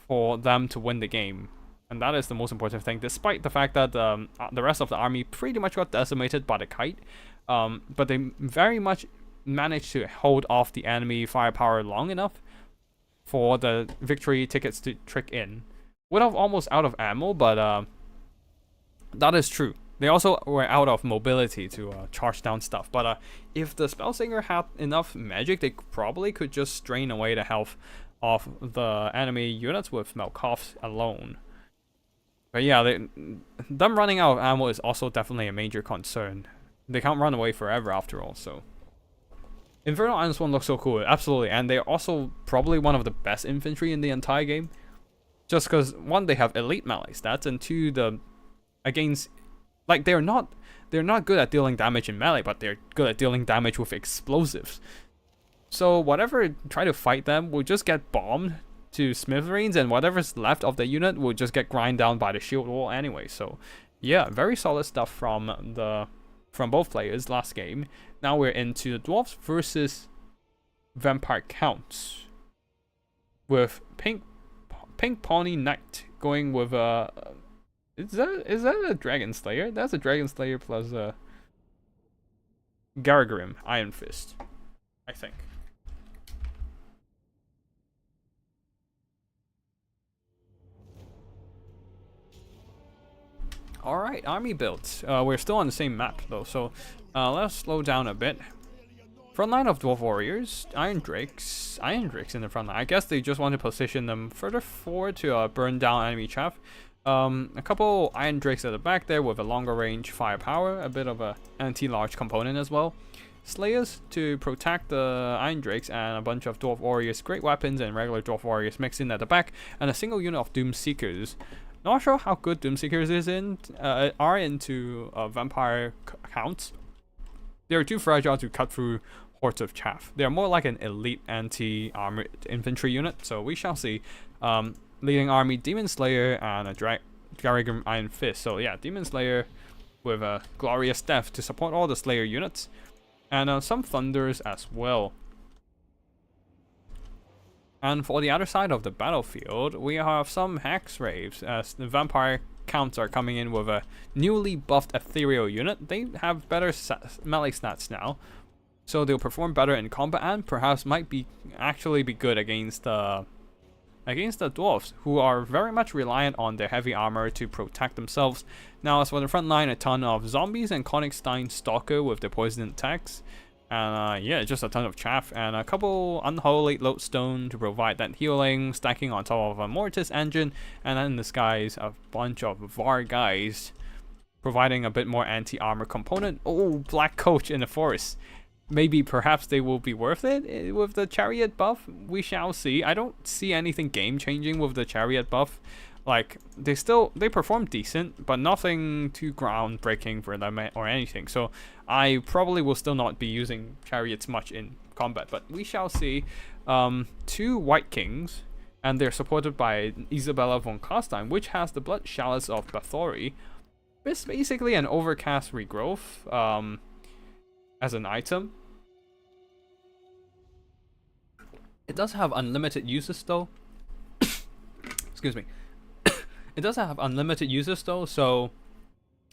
for them to win the game. And that is the most important thing, despite the fact that the rest of the army pretty much got decimated by the kite. But they very much managed to hold off the enemy firepower long enough for the victory tickets to trick in. Would have almost out of ammo, but that is true. They also were out of mobility to charge down stuff. But if the Spellsinger had enough magic, they probably could just drain away the health of the enemy units with Melkoffs alone. But yeah, them running out of ammo is also definitely a major concern. They can't run away forever after all, so. Infernal Iron Swan looks so cool, absolutely. And they're also probably one of the best infantry in the entire game. Just because, one, they have elite melee stats, and two, like, they're not good at dealing damage in melee, but they're good at dealing damage with explosives. So whatever try to fight them will just get bombed to smithereens, and whatever's left of the unit will just get grind down by the shield wall anyway. So yeah, very solid stuff from both players last game. Now we're into the Dwarfs versus Vampire Counts, with Pink Pawnee Knight going with a is that a Dragon Slayer? That's a Dragon Slayer plus a Garagrim Iron Fist, I think. Alright, army builds. We're still on the same map though, so let's slow down a bit. Front line of Dwarf Warriors, Iron Drakes in the front line. I guess they just want to position them further forward to burn down enemy chaff. A couple Iron Drakes at the back there with a longer range firepower, a bit of a anti-large component as well. Slayers to protect the Iron Drakes, and a bunch of Dwarf Warriors, great weapons, and regular Dwarf Warriors mixed in at the back, and a single unit of Doom Seekers. Not sure how good Doom Seekers are into Vampire Counts. They're too fragile to cut through hordes of chaff. They're more like an elite anti-armored infantry unit, so we shall see. Leading army, Demon Slayer and a Garagrim Iron Fist. So yeah, Demon Slayer with a Glorious Death to support all the Slayer units, and some Thunders as well. And for the other side of the battlefield, we have some Hex Raves, as the Vampire Counts are coming in with a newly buffed Ethereal unit. They have better melee stats now, so they'll perform better in combat, and perhaps might actually be good against the Dwarfs, who are very much reliant on their heavy armor to protect themselves. Now, as for the front line, a ton of zombies and Konigstein Stalker with their poison attacks. And yeah, just a ton of chaff, and a couple Unholy Lodestone to provide that healing, stacking on top of a Mortis engine, and then in the skies, a bunch of Var guys, providing a bit more anti-armor component. Oh, Black Coach in the forest. Maybe perhaps they will be worth it with the Chariot buff. We shall see. I don't see anything game-changing with the Chariot buff. Like, they perform decent, but nothing too groundbreaking for them or anything. So I probably will still not be using Chariots much in combat, but we shall see. 2 White Kings, and they're supported by Isabella von Kostheim, which has the Blood Chalice of Bathory. It's basically an Overcast Regrowth as an item. It does have unlimited uses though. Excuse me. It does have unlimited uses though, so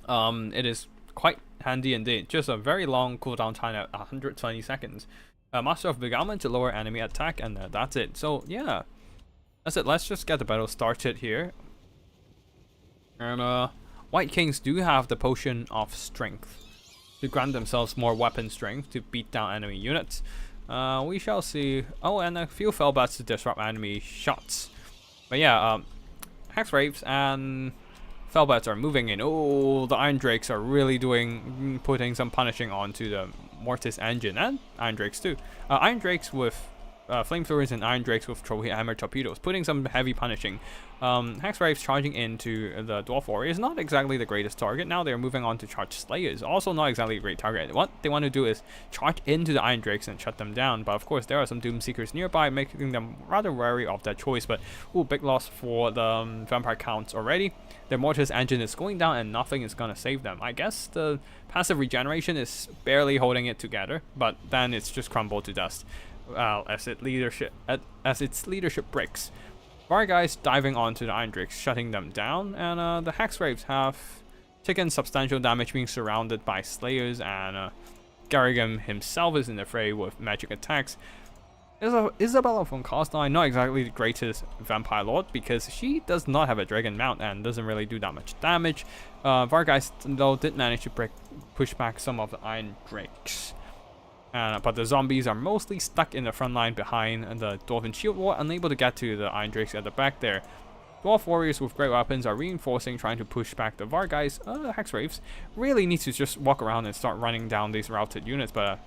it is quite handy indeed. Just a very long cooldown time at 120 seconds. Master of Beguilement to lower enemy attack, and that's it. So yeah, that's it. Let's just get the battle started here. And White Kings do have the Potion of Strength to grant themselves more weapon strength to beat down enemy units. We shall see. Oh, and a few Fellbats to disrupt enemy shots. But yeah, Hex Raves and Fellbats are moving in. Oh, the Iron Drakes are really putting some punishing onto the Mortis engine, and Iron Drakes too. Iron Drakes with Flamethrowers and Iron Drakes with Trophy Hammer torpedoes, putting some heavy punishing. Hex Raves charging into the Dwarf Warriors, not exactly the greatest target. Now they're moving on to charge Slayers, also not exactly a great target. What they want to do is charge into the Iron Drakes and shut them down, but of course there are some Doom Seekers nearby, making them rather wary of that choice. But ooh, big loss for the Vampire Counts already. Their Mortis engine is going down and nothing is gonna save them. I guess the passive regeneration is barely holding it together, but then it's just crumbled to dust. As its leadership breaks. Var guys diving onto the Iron Drakes, shutting them down, and the Hex Raves have taken substantial damage, being surrounded by Slayers, and Garagrim himself is in the fray with magic attacks. Isabella von Kostheim, not exactly the greatest Vampire Lord, because she does not have a Dragon Mount and doesn't really do that much damage. Var guys though did manage to push back some of the Iron Drakes. But the zombies are mostly stuck in the front line behind the Dwarven Shield Wall, unable to get to the Iron Drakes at the back there. Dwarf Warriors with great weapons are reinforcing, trying to push back the Var guys. Hex Raves really need to just walk around and start running down these routed units, but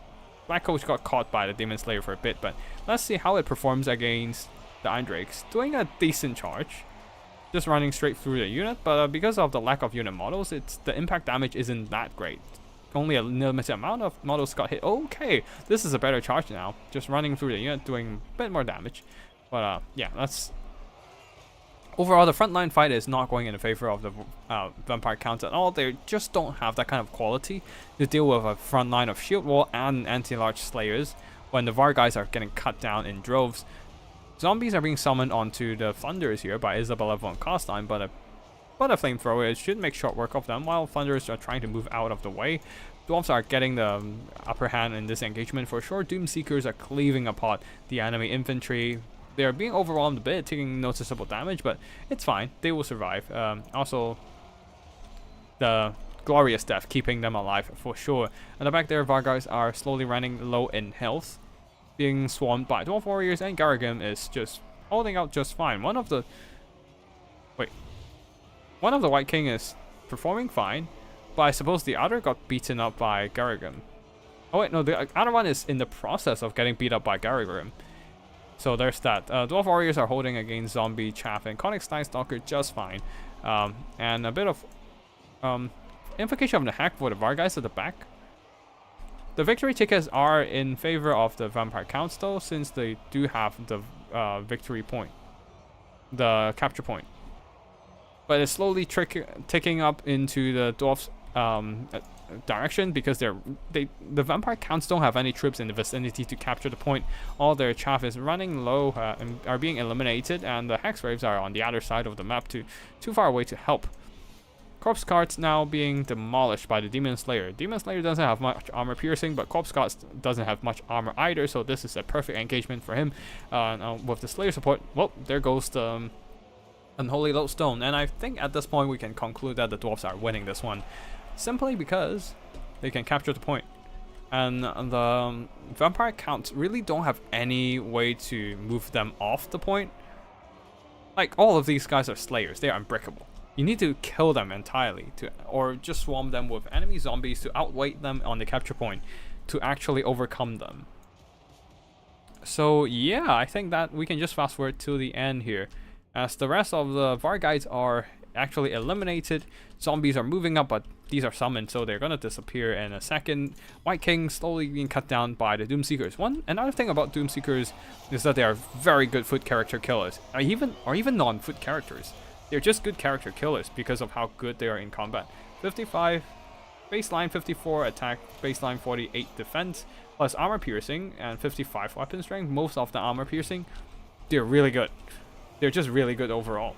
Black Coach got caught by the Demon Slayer for a bit. But let's see how it performs against the Iron Drakes. Doing a decent charge, just running straight through the unit, but because of the lack of unit models, the impact damage isn't that great. Only a limited amount of models got hit. Okay, this is a better charge now. Just running through the unit, doing a bit more damage. But yeah, let's Overall, the frontline fight is not going in favor of the Vampire Counts at all. They just don't have that kind of quality to deal with a front line of shield wall and anti-large slayers when the Var guys are getting cut down in droves. Zombies are being summoned onto the Thunders here by Isabella von Kostheim, but a flamethrower should make short work of them while Thunders are trying to move out of the way. Dwarfs are getting the upper hand in this engagement for sure. Doomseekers are cleaving apart the enemy infantry. They're being overwhelmed a bit, taking noticeable damage, but it's fine. They will survive. Also, the glorious death keeping them alive for sure. At the back there, Vargas are slowly running low in health, being swarmed by Dwarf Warriors, and Garagam is just holding out just fine. One of the White King is performing fine, but I suppose the other got beaten up by Garagam. Oh wait, no, the other one is in the process of getting beat up by Garagam. So there's that. Dwarf Warriors are holding against Zombie, Chaff, and Conic Stalker just fine. And a bit of implication of the hack for the Var guys at the back. The victory tickets are in favor of the Vampire Counts though, since they do have the victory point, the capture point. But it's slowly ticking up into the Dwarfs direction because the Vampire Counts don't have any troops in the vicinity to capture the point. All their chaff is running low and are being eliminated, and the Hex Waves are on the other side of the map, too far away to help. Corpse Carts now being demolished by the Demon Slayer. Demon Slayer doesn't have much armor piercing, but Corpse Carts doesn't have much armor either, so this is a perfect engagement for him. With the Slayer support, well, there goes the Unholy Lodestone, and I think at this point we can conclude that the Dwarfs are winning this one, simply because they can capture the point. And the Vampire Counts really don't have any way to move them off the point. Like, all of these guys are Slayers, they are unbreakable. You need to kill them entirely, or just swarm them with enemy zombies to outweight them on the capture point to actually overcome them. So yeah, I think that we can just fast forward to the end here. As the rest of the Var guys are actually eliminated, zombies are moving up, but these are summoned, so they're gonna disappear in a second. White King slowly being cut down by the Doomseekers. Another thing about Doomseekers is that they are very good foot character killers, or even non-foot characters. They're just good character killers because of how good they are in combat. 55 baseline, 54 attack, baseline 48 defense, plus armor piercing, and 55 weapon strength. Most of the armor piercing, they're really good. They're just really good overall.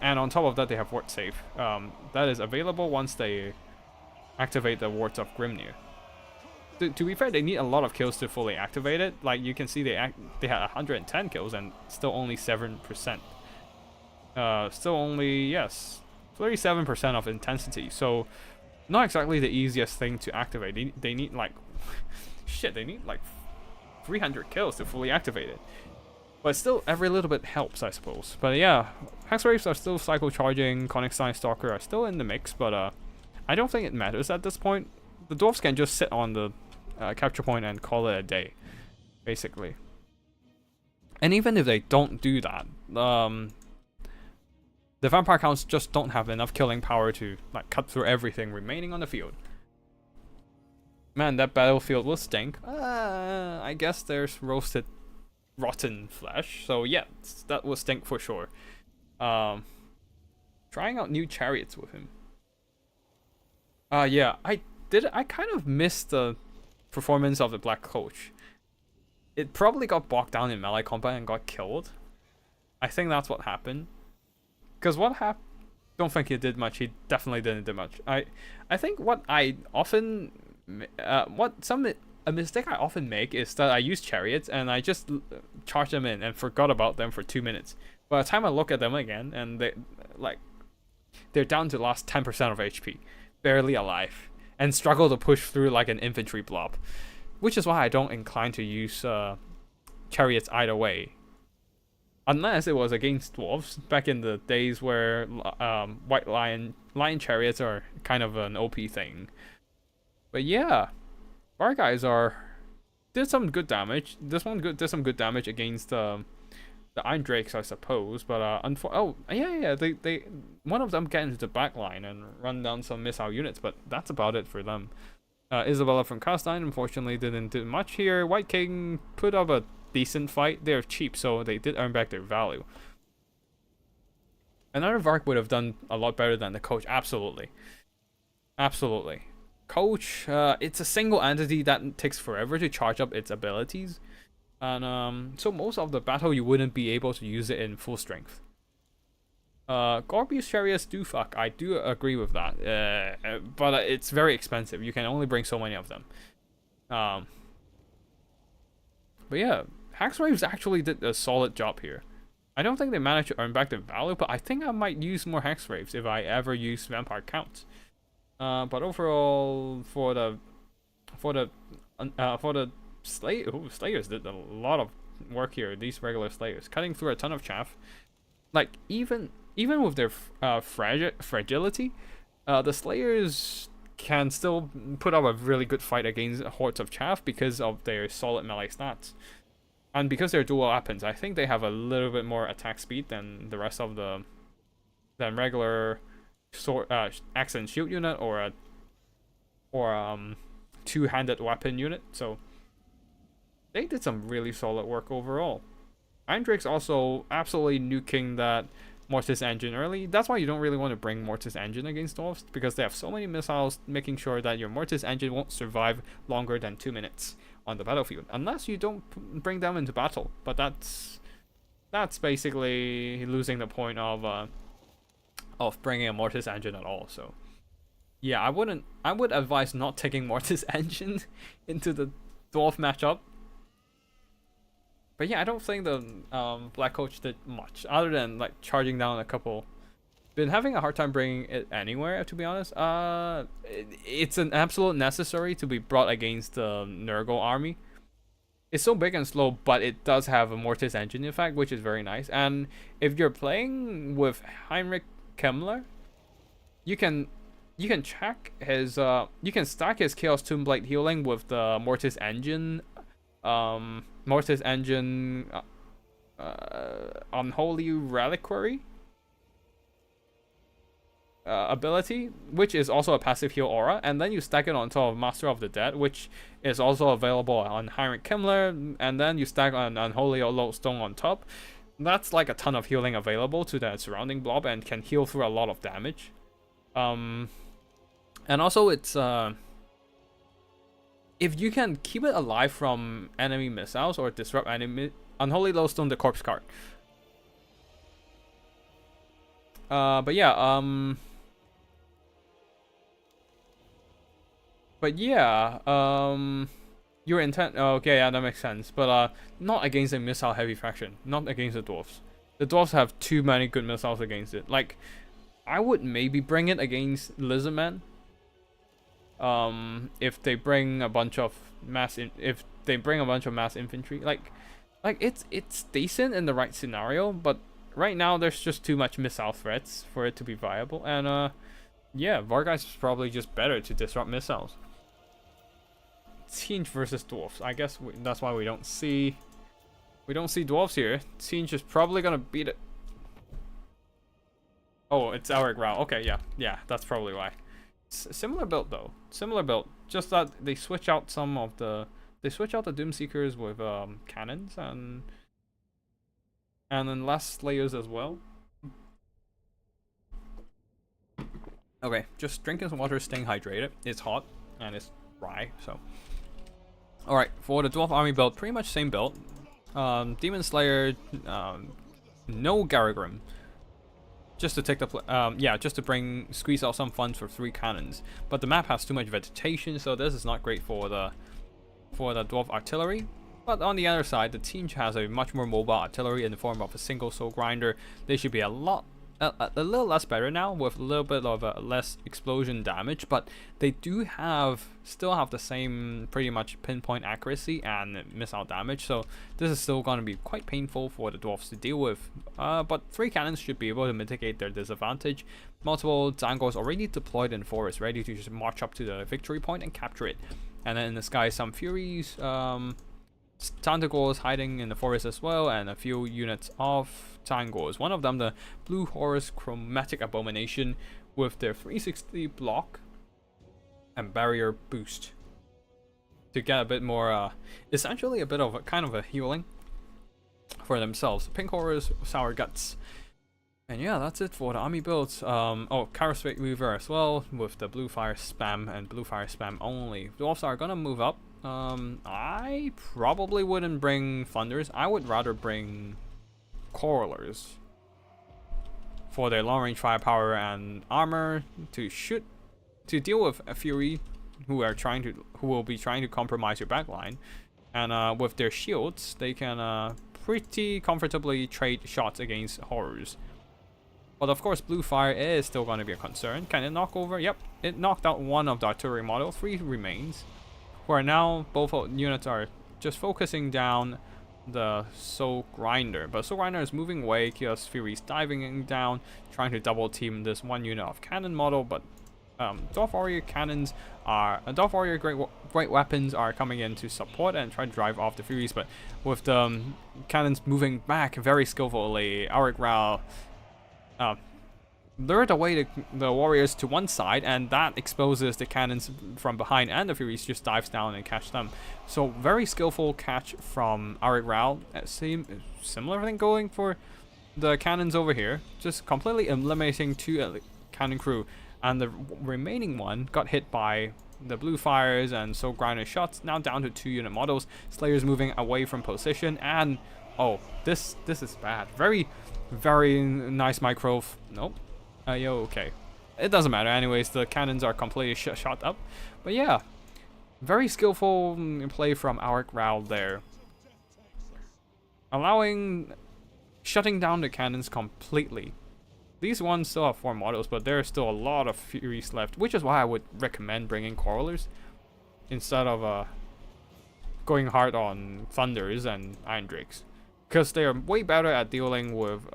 And on top of that, they have ward save. That is available once they activate the wards of Grimnir. To be fair, they need a lot of kills to fully activate it. Like you can see, they had 110 kills and still only 7%. Still only, yes, 37% of intensity. So not exactly the easiest thing to activate. They need like shit. They need like 300 kills to fully activate it. But still, every little bit helps, I suppose. But yeah, Hex Waves are still cycle charging. Conic Stalker are still in the mix, but I don't think it matters at this point. The Dwarfs can just sit on the capture point and call it a day, basically. And even if they don't do that, the Vampire Counts just don't have enough killing power to like cut through everything remaining on the field. Man, that battlefield will stink. I guess there's rotten flesh, so yeah, that will stink for sure. Trying out new chariots with him. Yeah, I kind of missed the performance of the Black Coach. It probably got bogged down in melee combat and got killed. I think that's what happened. Because what happened? Don't think he did much. He definitely didn't do much. I think what I often a mistake I often make is that I use chariots and I just charge them in and forgot about them for 2 minutes. By the time I look at them again, and they're down to the last 10% of HP, barely alive, and struggle to push through like an infantry blob, which is why I don't incline to use chariots either way, unless it was against dwarves back in the days where white lion chariots are kind of an OP thing. But yeah, our guys did some good damage. This one did some good damage against the Iron Drakes, I suppose. But they one of them get into the back line and run down some missile units. But that's about it for them. Isabella from Castine unfortunately didn't do much here. White King put up a decent fight. They're cheap, so they did earn back their value. Another Vark would have done a lot better than the coach. Absolutely. Absolutely. Coach, it's a single entity that takes forever to charge up its abilities. And so most of the battle you wouldn't be able to use it in full strength. Gorbius Chariots do fuck. I do agree with that. But it's very expensive. You can only bring so many of them. But yeah, Hexwaves actually did a solid job here. I don't think they managed to earn back the value, but I think I might use more Hexwaves if I ever use Vampire Counts. But overall, for the Slayers did a lot of work here. These regular Slayers cutting through a ton of chaff. Like even with their fragility, the Slayers can still put up a really good fight against hordes of chaff because of their solid melee stats. And because they're dual weapons, I think they have a little bit more attack speed than the rest of the regular sword, axe and shield unit or two-handed weapon unit. So they did some really solid work overall. Eindrik's also absolutely nuking that Mortis engine early. That's why you don't really want to bring Mortis engine against Dwarfs, because they have so many missiles, making sure that your Mortis engine won't survive longer than 2 minutes on the battlefield, unless you don't bring them into battle. But that's basically losing the point of bringing a Mortis engine at all. So yeah, I would advise not taking Mortis engine into the Dwarf matchup. But yeah, I don't think the Black Coach did much other than like charging down a couple. Been having a hard time bringing it anywhere, to be honest. It's an absolute necessary to be brought against the Nurgle army. It's so big and slow, but it does have a Mortis engine effect, which is very nice. And if you're playing with Heinrich Kemmler, you can check his you can stack his Chaos Tombblade healing with the Mortis engine. Unholy Reliquary ability, which is also a passive heal aura, and then you stack it on top of Master of the Dead, which is also available on Heinrich Kemmler, and then you stack on Unholy Lodestone on top. That's like a ton of healing available to the surrounding blob and can heal through a lot of damage. And also it's if you can keep it alive from enemy missiles or disrupt enemy... Unholy Lodestone, the corpse card. But yeah, your intent... Okay, yeah, that makes sense. But not against a missile-heavy faction. Not against the Dwarfs. The Dwarfs have too many good missiles against it. Like, I would maybe bring it against Lizardmen. If they bring a bunch of mass infantry, like it's decent in the right scenario, but right now there's just too much missile threats for it to be viable. And yeah, Vargas is probably just better to disrupt missiles. Tzeentch versus Dwarfs. I guess that's why we don't see Dwarfs here. Tzeentch is probably gonna beat it. Oh, it's Elric Rao. Okay, yeah, that's probably why. Similar build though. Similar build. Just that they switch out some of the Doomseekers with cannons and then less Slayers as well. Okay, just drinking some water, staying hydrated. It's hot and it's dry, so. Alright, for the Dwarf Army build, pretty much same build. Demon Slayer, no Garagrim. Just to take the just to squeeze out some funds for 3 cannons, but the map has too much vegetation, so this is not great for the Dwarf artillery. But on the other side, the Tzeentch has a much more mobile artillery in the form of a single soul grinder. They should be a little less better now, with a little bit of less explosion damage, but they do still have the same pretty much pinpoint accuracy and missile damage, so this is still going to be quite painful for the Dwarfs to deal with. But 3 cannons should be able to mitigate their disadvantage. Multiple Zangors already deployed in forest, ready to just march up to the victory point and capture it. And then in the sky, some Furies, Tentacles hiding in the forest as well, and a few units of Tangors. One of them, the Blue Horus Chromatic Abomination, with their 360 block and barrier boost to get a bit more, essentially a bit of kind of a healing for themselves. Pink Horus, Sour Guts. And yeah, that's it for the army builds. Oh, Charismatic Weaver as well, with the blue fire spam and blue fire spam only. Dwarfs are gonna move up. I probably wouldn't bring Thunders. I would rather bring Coralers for their long range firepower and armor to deal with a Fury who will be trying to compromise your backline. And with their shields, they can pretty comfortably trade shots against horrors. But of course, blue fire is still going to be a concern. Can it knock over? Yep, it knocked out one of the artillery model. 3 remains. For now, both units are just focusing down the Soul Grinder. But Soul Grinder is moving away. Chaos Fury's diving down, trying to double team this one unit of cannon model. But Dwarf Warrior cannons Dwarf Warrior great weapons are coming in to support and try to drive off the Furies. But with the cannons moving back very skillfully, Auric Ral lured away the warriors to one side, and that exposes the cannons from behind, and the Furies just dives down and catch them. So very skillful catch from Auric Ral. Similar thing going for the cannons over here, just completely eliminating 2 cannon crew, and the remaining one got hit by the blue fires and Soul Grinder shots. Now down to 2 unit models. Slayers moving away from position, and oh, this is bad. Very nice micro. Nope. Okay. It doesn't matter. Anyways, the cannons are completely shot up. But yeah, very skillful play from Auric Ral there. Shutting down the cannons completely. These ones still have 4 models, but there's still a lot of Furies left, which is why I would recommend bringing Coralers instead of going hard on Thunders and Iron Drakes, because they are way better at dealing with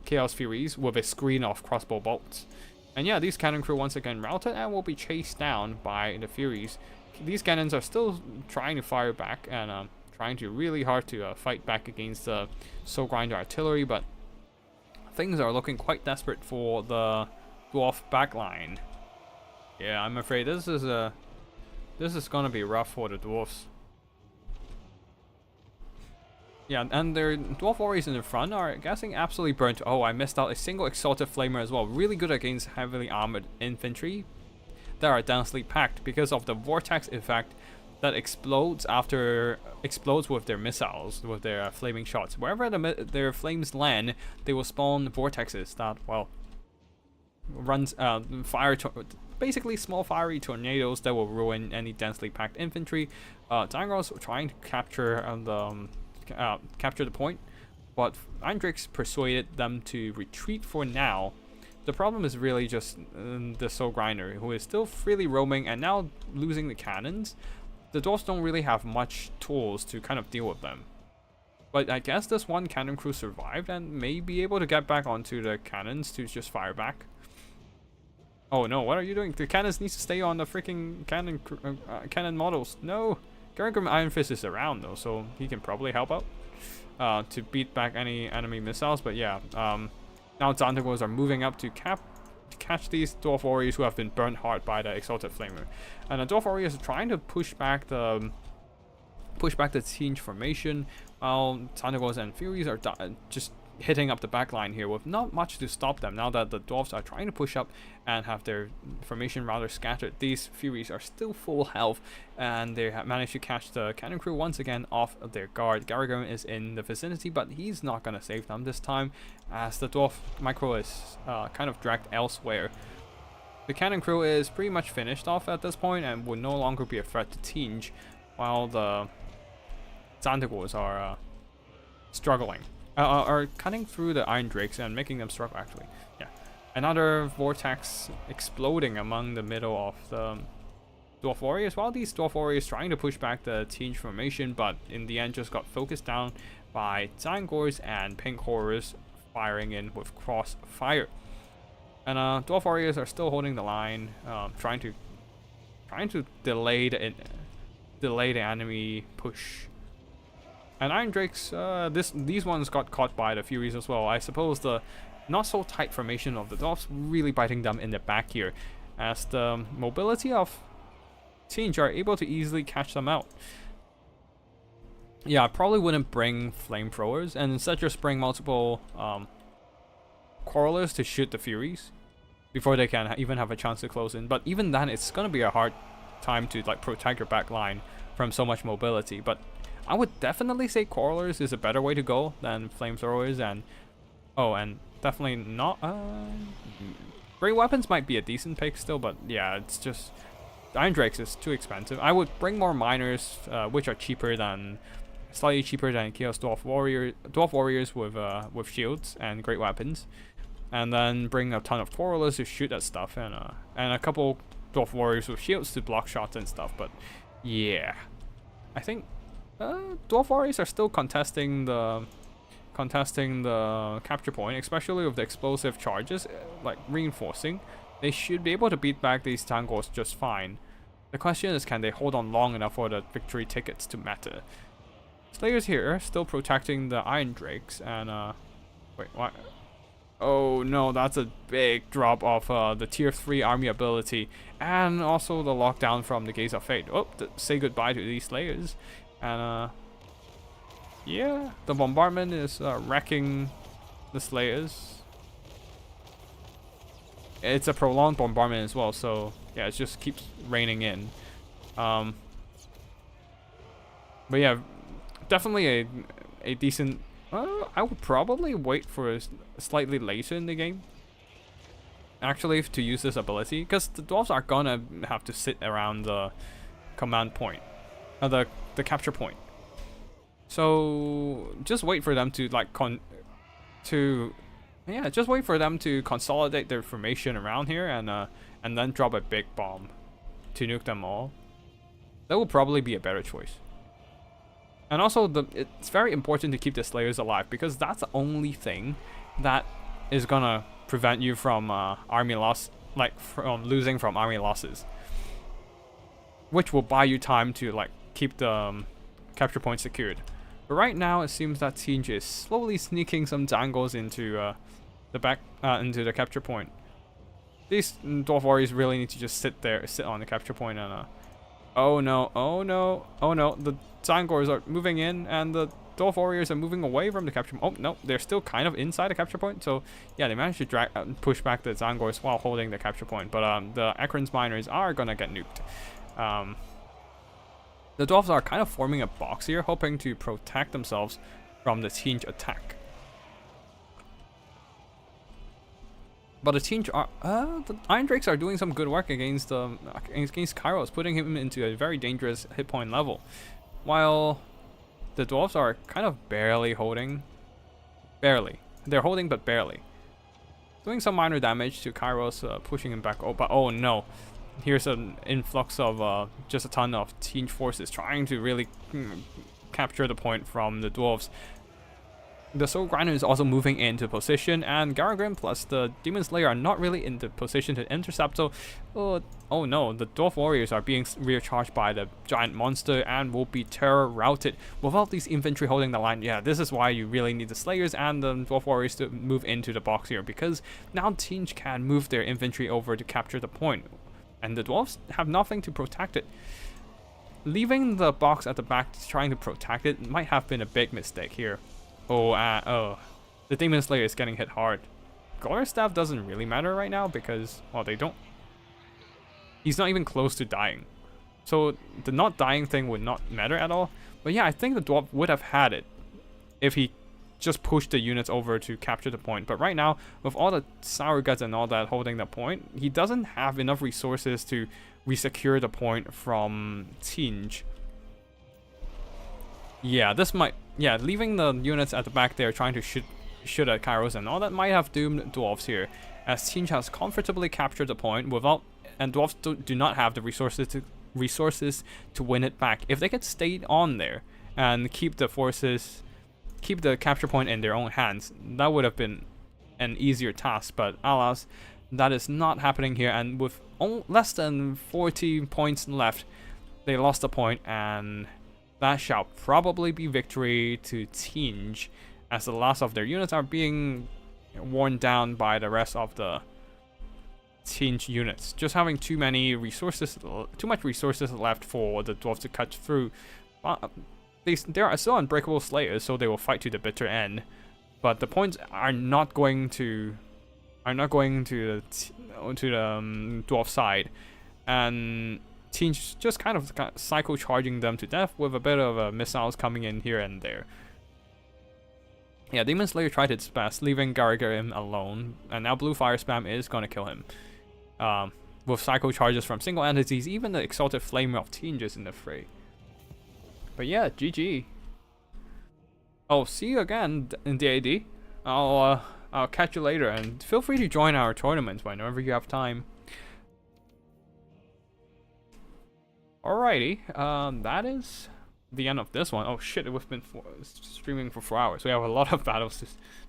Chaos Furies with a screen of crossbow bolts. And yeah, these cannon crew once again routed and will be chased down by the Furies. These cannons are still trying to fire back and trying to really hard to fight back against the Soul Grinder artillery, but things are looking quite desperate for the Dwarf backline. Yeah, I'm afraid this is gonna be rough for the Dwarfs. Yeah, and their Dwarf Warriors in the front are getting absolutely burnt. Oh, I missed out a single Exalted Flamer as well. Really good against heavily armored infantry that are densely packed because of the vortex effect that explodes with their missiles, with their flaming shots. Wherever their flames land, they will spawn vortexes that, well, runs basically small fiery tornadoes that will ruin any densely packed infantry. Dangos trying to capture the point, but Iron Drakes persuaded them to retreat for now. The problem is really just the Soul Grinder, who is still freely roaming and now losing the cannons. The Dwarfs don't really have much tools to kind of deal with them. But I guess this one cannon crew survived and may be able to get back onto the cannons to just fire back. Oh no, what are you doing? The cannons need to stay on the freaking cannon models. No! Garangrim Iron Fist is around though, so he can probably help out to beat back any enemy missiles. But yeah, now Tzeentch are moving up to catch these Dwarf Warriors who have been burnt hard by the Exalted Flamer. And the Dwarf Warriors are trying to push back the Tzeentch formation, while Tzeentch and Furies are just hitting up the backline here with not much to stop them. Now that the Dwarfs are trying to push up and have their formation rather scattered, these Furies are still full health, and they have managed to catch the cannon crew once again off of their guard. Garagorn is in the vicinity, but he's not going to save them this time, as the Dwarf micro is kind of dragged elsewhere. The cannon crew is pretty much finished off at this point and would no longer be a threat to Tzeentch, while the Tzeentch are struggling. Are cutting through the Iron Drakes and making them struggle, actually. Yeah. Another vortex exploding among the middle of the Dwarf Warriors, while these Dwarf Warriors trying to push back the Tzeentch formation, but in the end just got focused down by Zangors and Pink Horrors firing in with cross fire. And Dwarf Warriors are still holding the line, trying to delay the enemy push. And Iron Drakes, these ones got caught by the Furies as well. I suppose the not so tight formation of the Dwarfs really biting them in the back here, as the mobility of Tzeentch are able to easily catch them out. Yeah, I probably wouldn't bring flamethrowers, and instead just bring multiple Quarrelers to shoot the Furies before they can even have a chance to close in. But even then, it's gonna be a hard time to like protect your back line from so much mobility. But I would definitely say Quarrelers is a better way to go than Flamethrowers, and definitely not. Great Weapons might be a decent pick still, but yeah, it's just Iron Drakes is too expensive. I would bring more Miners, which are slightly cheaper than Chaos Dwarf Warriors with shields and great weapons, and then bring a ton of Quarrelers to shoot at stuff, and a couple Dwarf Warriors with shields to block shots and stuff. But yeah, I think Dwarf Warriors are still contesting the capture point, especially with the explosive charges, like reinforcing. They should be able to beat back these Tangos just fine. The question is, can they hold on long enough for the victory tickets to matter? Slayers here still protecting the Iron Drakes, and wait, what? Oh no, that's a big drop off the tier 3 army ability, and also the lockdown from the Gaze of Fate. Oh, say goodbye to these Slayers. And yeah, the bombardment is wrecking the Slayers. It's a prolonged bombardment as well, so yeah, it just keeps raining in. But yeah, definitely a decent. I would probably wait for slightly later in the game, actually, to use this ability, because the dwarves are gonna have to sit around the command point, the capture point. So just wait for them to like just wait for them to consolidate their formation around here, and then drop a big bomb to nuke them all. That will probably be a better choice. And also, it's very important to keep the Slayers alive, because that's the only thing that is gonna prevent you from army loss, like from losing from army losses, which will buy you time to like keep the capture point secured. But right now, it seems that Tzeentch is slowly sneaking some Tangos into into the capture point. These Dwarf Warriors really need to just sit on the capture point, and oh no, the Tangors are moving in, and the Dwarf Warriors are moving away from the capture point. Oh no, they're still kind of inside the capture point, so yeah, they managed to push back the Tangors while holding the capture point. But the Ekron's Miners are gonna get nuked. The Dwarves are kind of forming a box here, hoping to protect themselves from the Tzeentch attack. But the Tzeentch are the Iron Drakes are doing some good work against Kairos, putting him into a very dangerous hit point level, while the Dwarves are kind of barely holding. They're holding, but barely. Doing some minor damage to Kairos, pushing him back. Oh, but oh no. Here's an influx of just a ton of Tzeentch forces trying to really capture the point from the Dwarves. The Soul Grinder is also moving into position, and Garagrim plus the Demon Slayer are not really in the position to intercept, so oh no, the Dwarf Warriors are being recharged by the giant monster and will be terror routed without these infantry holding the line. Yeah, this is why you really need the Slayers and the Dwarf Warriors to move into the box here, because now Tzeentch can move their infantry over to capture the point, and the Dwarves have nothing to protect it. Leaving the box at the back trying to protect it might have been a big mistake here. Oh, the Demon Slayer is getting hit hard. Glorious Staff doesn't really matter right now because, well, he's not even close to dying. So the not dying thing would not matter at all. But yeah, I think the Dwarf would have had it if he just pushed the units over to capture the point. But right now, with all the Sour Guts and all that holding the point, he doesn't have enough resources to resecure the point from Tzeentch. Yeah, leaving the units at the back there trying to shoot at Kairos and all that might have doomed Dwarves here, as Tzeentch has comfortably captured the point and Dwarves do not have the resources to win it back. If they could stay on there and keep the capture point in their own hands, that would have been an easier task, but alas, that is not happening here, and with less than 40 points left, they lost the point, and that shall probably be victory to Tzeentch, as the last of their units are being worn down by the rest of the Tzeentch units. Just having too much resources left for the Dwarves to cut through. They are still unbreakable Slayers, so they will fight to the bitter end. But the points are not going to are not going to the dwarf side, and Tzeentch just kind of cycle charging them to death with a bit of missiles coming in here and there. Yeah, Demon Slayer tried its best, leaving Gargarim alone, and now Blue Fire Spam is gonna kill him. With cycle charges from single entities, even the Exalted Flamer of Tzeentch is in the fray. But yeah, GG. Oh, see you again in DAD. I'll catch you later, and feel free to join our tournaments whenever you have time. Alrighty, that is the end of this one. Oh shit, we've been streaming for 4 hours. We have a lot of battles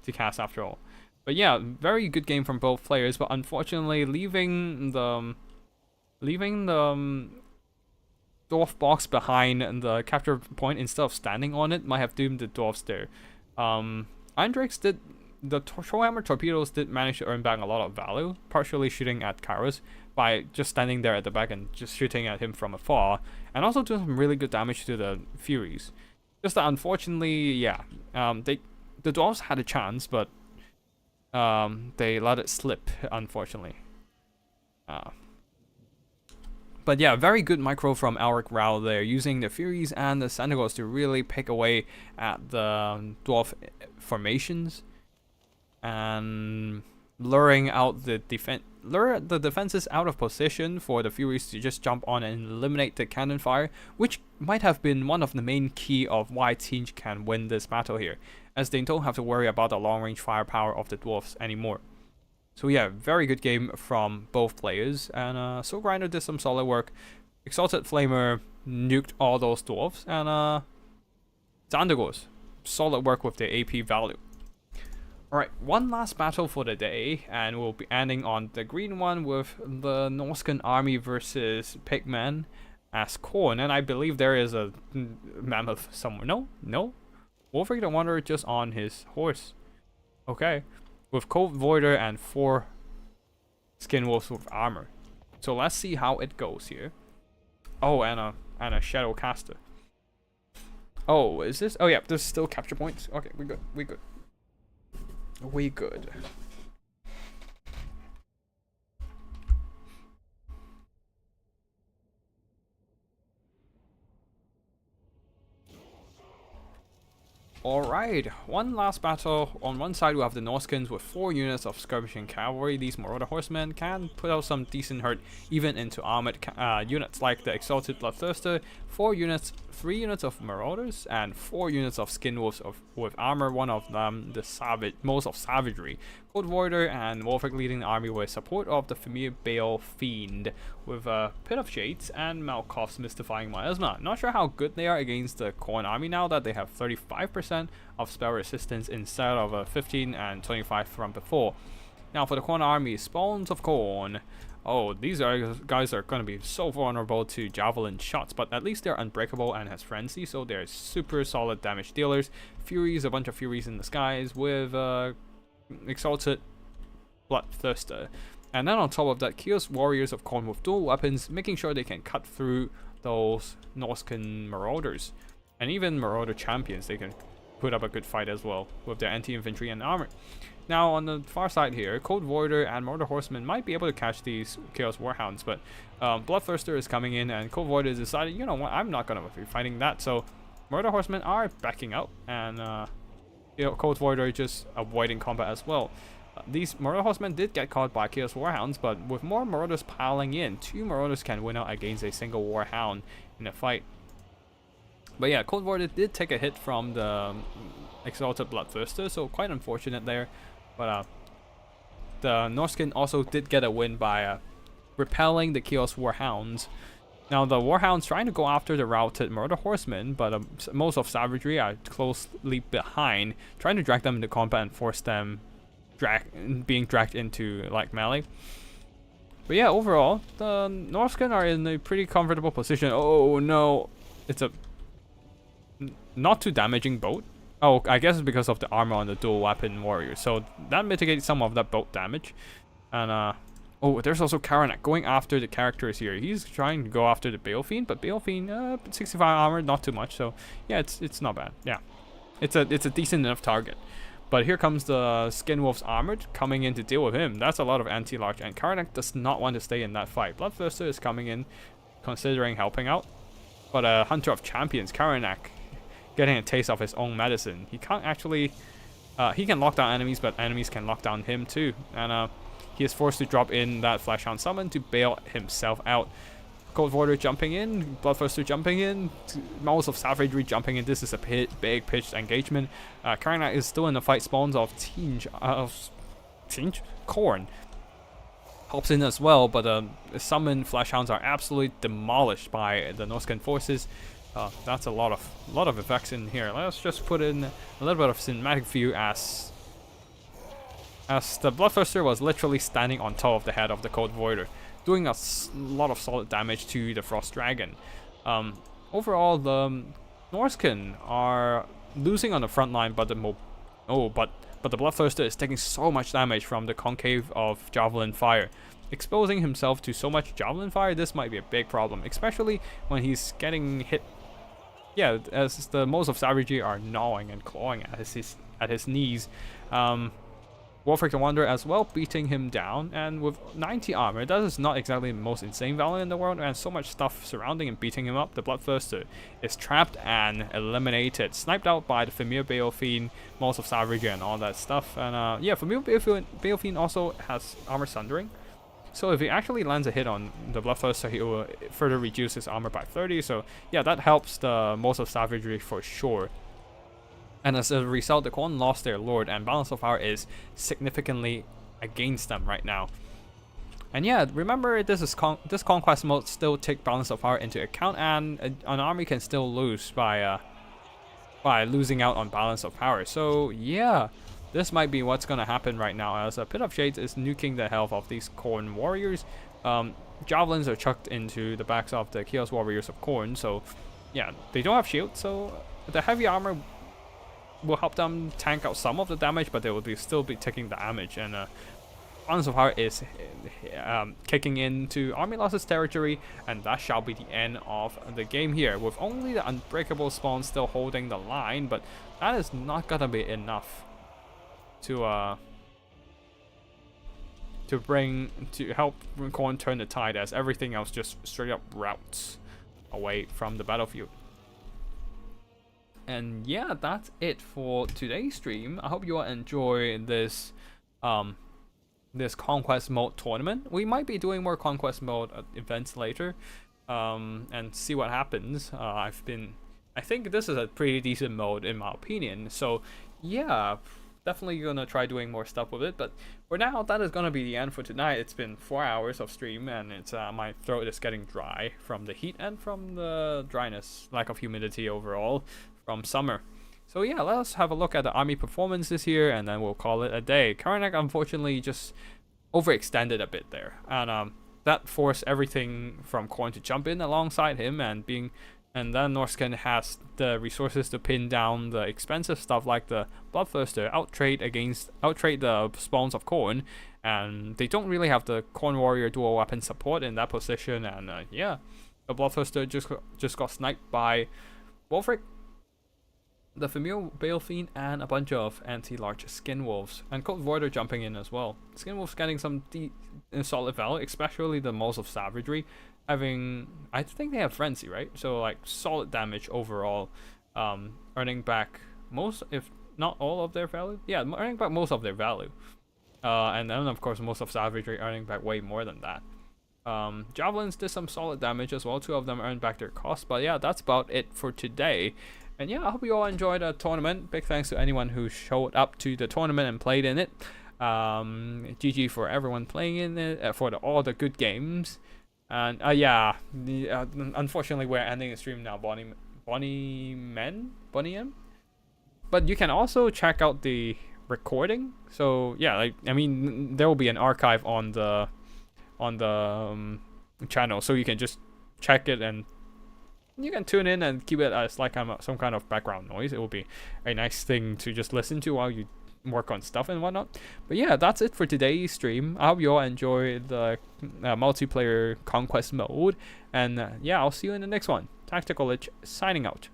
to cast after all. But yeah, very good game from both players, but unfortunately leaving the dwarf box behind the capture point instead of standing on it might have doomed the dwarfs there. Andrex did, the Warhammer torpedoes did manage to earn back a lot of value, partially shooting at Kairos by just standing there at the back and just shooting at him from afar, and also doing some really good damage to the Furies. Just that unfortunately, yeah, the dwarves had a chance, but they let it slip, unfortunately. But yeah, very good micro from Alric Rao there, using the Furies and the Senegals to really pick away at the dwarf formations and luring the defenses out of position for the Furies to just jump on and eliminate the cannon fire, which might have been one of the main key of why Tzeentch can win this battle here, as they don't have to worry about the long-range firepower of the dwarfs anymore. So yeah, very good game from both players, and Soul Grinder did some solid work. Exalted Flamer nuked all those dwarfs, and Zandergos, solid work with the AP value. Alright, one last battle for the day, and we'll be ending on the green one with the Norscan army versus Pigmen as Khorne, and I believe there is a mammoth somewhere. No? Wolfric the Wanderer just on his horse. Okay. With Cold Voider and 4 Skin Wolves with armor. So let's see how it goes here. Oh, and a Shadow Caster. Oh, is this? Oh yeah, there's still capture points. Okay, we good. We good. Alright, one last battle. On one side we have the Norskans with 4 units of skirmishing cavalry. These Marauder horsemen can put out some decent hurt even into armored units like the Exalted Bloodthirster, 3 units of Marauders, and 4 units of Skin Wolves with armor, one of them the most of savagery. Cold Voider and Wolfric leading the army with support of the familiar Bale Fiend with Pit of Shades and Malkoff's Mystifying Miasma. Not sure how good they are against the Khorne army now that they have 35% of spell resistance instead of 15 and 25 from before. Now for the Khorne army, Spawns of Khorne. Oh, these guys are going to be so vulnerable to javelin shots, but at least they're unbreakable and has frenzy, so they're super solid damage dealers. Furies, a bunch of Furies in the skies with Exalted Bloodthirster. And then on top of that, Chaos Warriors of Khorne with dual weapons, making sure they can cut through those Norscan Marauders. And even Marauder champions, they can put up a good fight as well with their anti-infantry and armor. Now on the far side here, Cold Voider and Marauder Horsemen might be able to catch these Chaos Warhounds, but Bloodthirster is coming in and Cold Voider is deciding, you know what, I'm not going to be fighting that, so Marauder Horsemen are backing out, and Cold Voider just avoiding combat as well. These Marauder Horsemen did get caught by Chaos Warhounds, but with more Marauders piling in, 2 Marauders can win out against a single Warhound in a fight. But yeah, Cold Voider did take a hit from the Exalted Bloodthirster, so quite unfortunate there. But the Norscan also did get a win by repelling the Chaos Warhounds. Now the Warhounds trying to go after the routed Marauder Horsemen, but most of Savagery are closely behind, trying to drag them into combat and force them being dragged into like melee. But yeah, overall, the Norscan are in a pretty comfortable position. Oh no, it's a not too damaging boat. Oh, I guess it's because of the armor on the dual weapon warrior, so that mitigates some of that boat damage. And oh, there's also Karanak going after the characters here. He's trying to go after the Bale Fiend, but Bale Fiend 65 armor, not too much. So yeah, it's not bad. Yeah, it's a decent enough target. But here comes the Skinwolf's Armored coming in to deal with him. That's a lot of anti-large, and Karnak does not want to stay in that fight. Bloodthirster is coming in, considering helping out. But Hunter of Champions, Karnak, getting a taste of his own medicine. He can't actually... he can lock down enemies, but enemies can lock down him too. And he is forced to drop in that Fleshhound Summon to bail himself out. Cold Warrior jumping in, Bloodthirster jumping in, Mouths of Savagery jumping in. This is a big pitched engagement. Karnak is still in the fight. Spawns of Tzeentch? Khorne helps in as well, but the summoned Fleshhounds are absolutely demolished by the Norscan forces. That's a lot of effects in here. Let's just put in a little bit of cinematic view as the Bloodthirster was literally standing on top of the head of the Cold Voider, doing a lot of solid damage to the Frost Dragon. Overall, the Norscan are losing on the front line, but the Bloodthirster is taking so much damage from the concave of Javelin Fire. Exposing himself to so much Javelin Fire, this might be a big problem, especially when he's getting hit. Yeah, as the Mouths of Savagery are gnawing and clawing at his knees. Wolfric the Wanderer as well, beating him down, and with 90 armor, that is not exactly the most insane value in the world, and so much stuff surrounding and beating him up. The Bloodthirster is trapped and eliminated, sniped out by the Familiar Balefiend, Mouths of Savagery and all that stuff. And yeah, Familiar Balefiend also has armor sundering, so if he actually lands a hit on the Bloodthirster, he will further reduce his armor by 30, so yeah, that helps the Mouths of Savagery for sure. And as a result, the Khorne lost their lord, and Balance of Power is significantly against them right now. And yeah, remember, this Conquest mode still take Balance of Power into account, and an army can still lose by losing out on Balance of Power. So yeah, this might be what's gonna happen right now, as Pit of Shades is nuking the health of these Khorne warriors. Javelins are chucked into the backs of the Chaos Warriors of Khorne, so yeah, they don't have shields, so the heavy armor will help them tank out some of the damage, but they will still be taking the damage. And Balance of Power is kicking into Army Losses territory, and that shall be the end of the game here, with only the Unbreakable Spawn still holding the line, but that is not gonna be enough to help Khorne turn the tide, as everything else just straight up routes away from the battlefield. And yeah, that's it for today's stream. I hope you all enjoy this this Conquest mode tournament. We might be doing more Conquest mode events later, and see what happens. I think this is a pretty decent mode in my opinion, so yeah, definitely gonna try doing more stuff with it. But for now, that is gonna be the end for tonight. It's been 4 hours of stream, and it's my throat is getting dry from the heat and from the dryness, lack of humidity overall from summer. So yeah, let's have a look at the army performances here, and then we'll call it a day. Karnak unfortunately just overextended a bit there, and that forced everything from Khorne to jump in alongside him, and then Norscan has the resources to pin down the expensive stuff like the Bloodthirster, outtrade the spawns of Khorne, and they don't really have the Khorne Warrior dual weapon support in that position. And yeah, the Bloodthirster just got sniped by Wolfric, the Familiar Balefiend, and a bunch of anti-large Skinwolves, and Cold Voider jumping in as well. Skinwolves getting some solid value, especially the Mouths of Savagery, having, I think they have Frenzy, right? So like solid damage overall, earning back most, if not all of their value. Yeah, earning back most of their value. And then of course Mouths of Savagery earning back way more than that. Javelins did some solid damage as well. 2 of them earned back their cost. But yeah, that's about it for today. And yeah, I hope you all enjoyed the tournament. Big thanks to anyone who showed up to the tournament and played in it. GG for everyone playing in it, for all the good games. And yeah, unfortunately we're ending the stream now, Bonnie M. But you can also check out the recording. So yeah, like, I mean, there will be an archive on the channel, so you can just check it, and you can tune in and keep it as like some kind of background noise. It will be a nice thing to just listen to while you work on stuff and whatnot. But yeah, that's it for today's stream. I hope you all enjoy the multiplayer Conquest mode, and yeah, I'll see you in the next one. Tactical Lich signing out.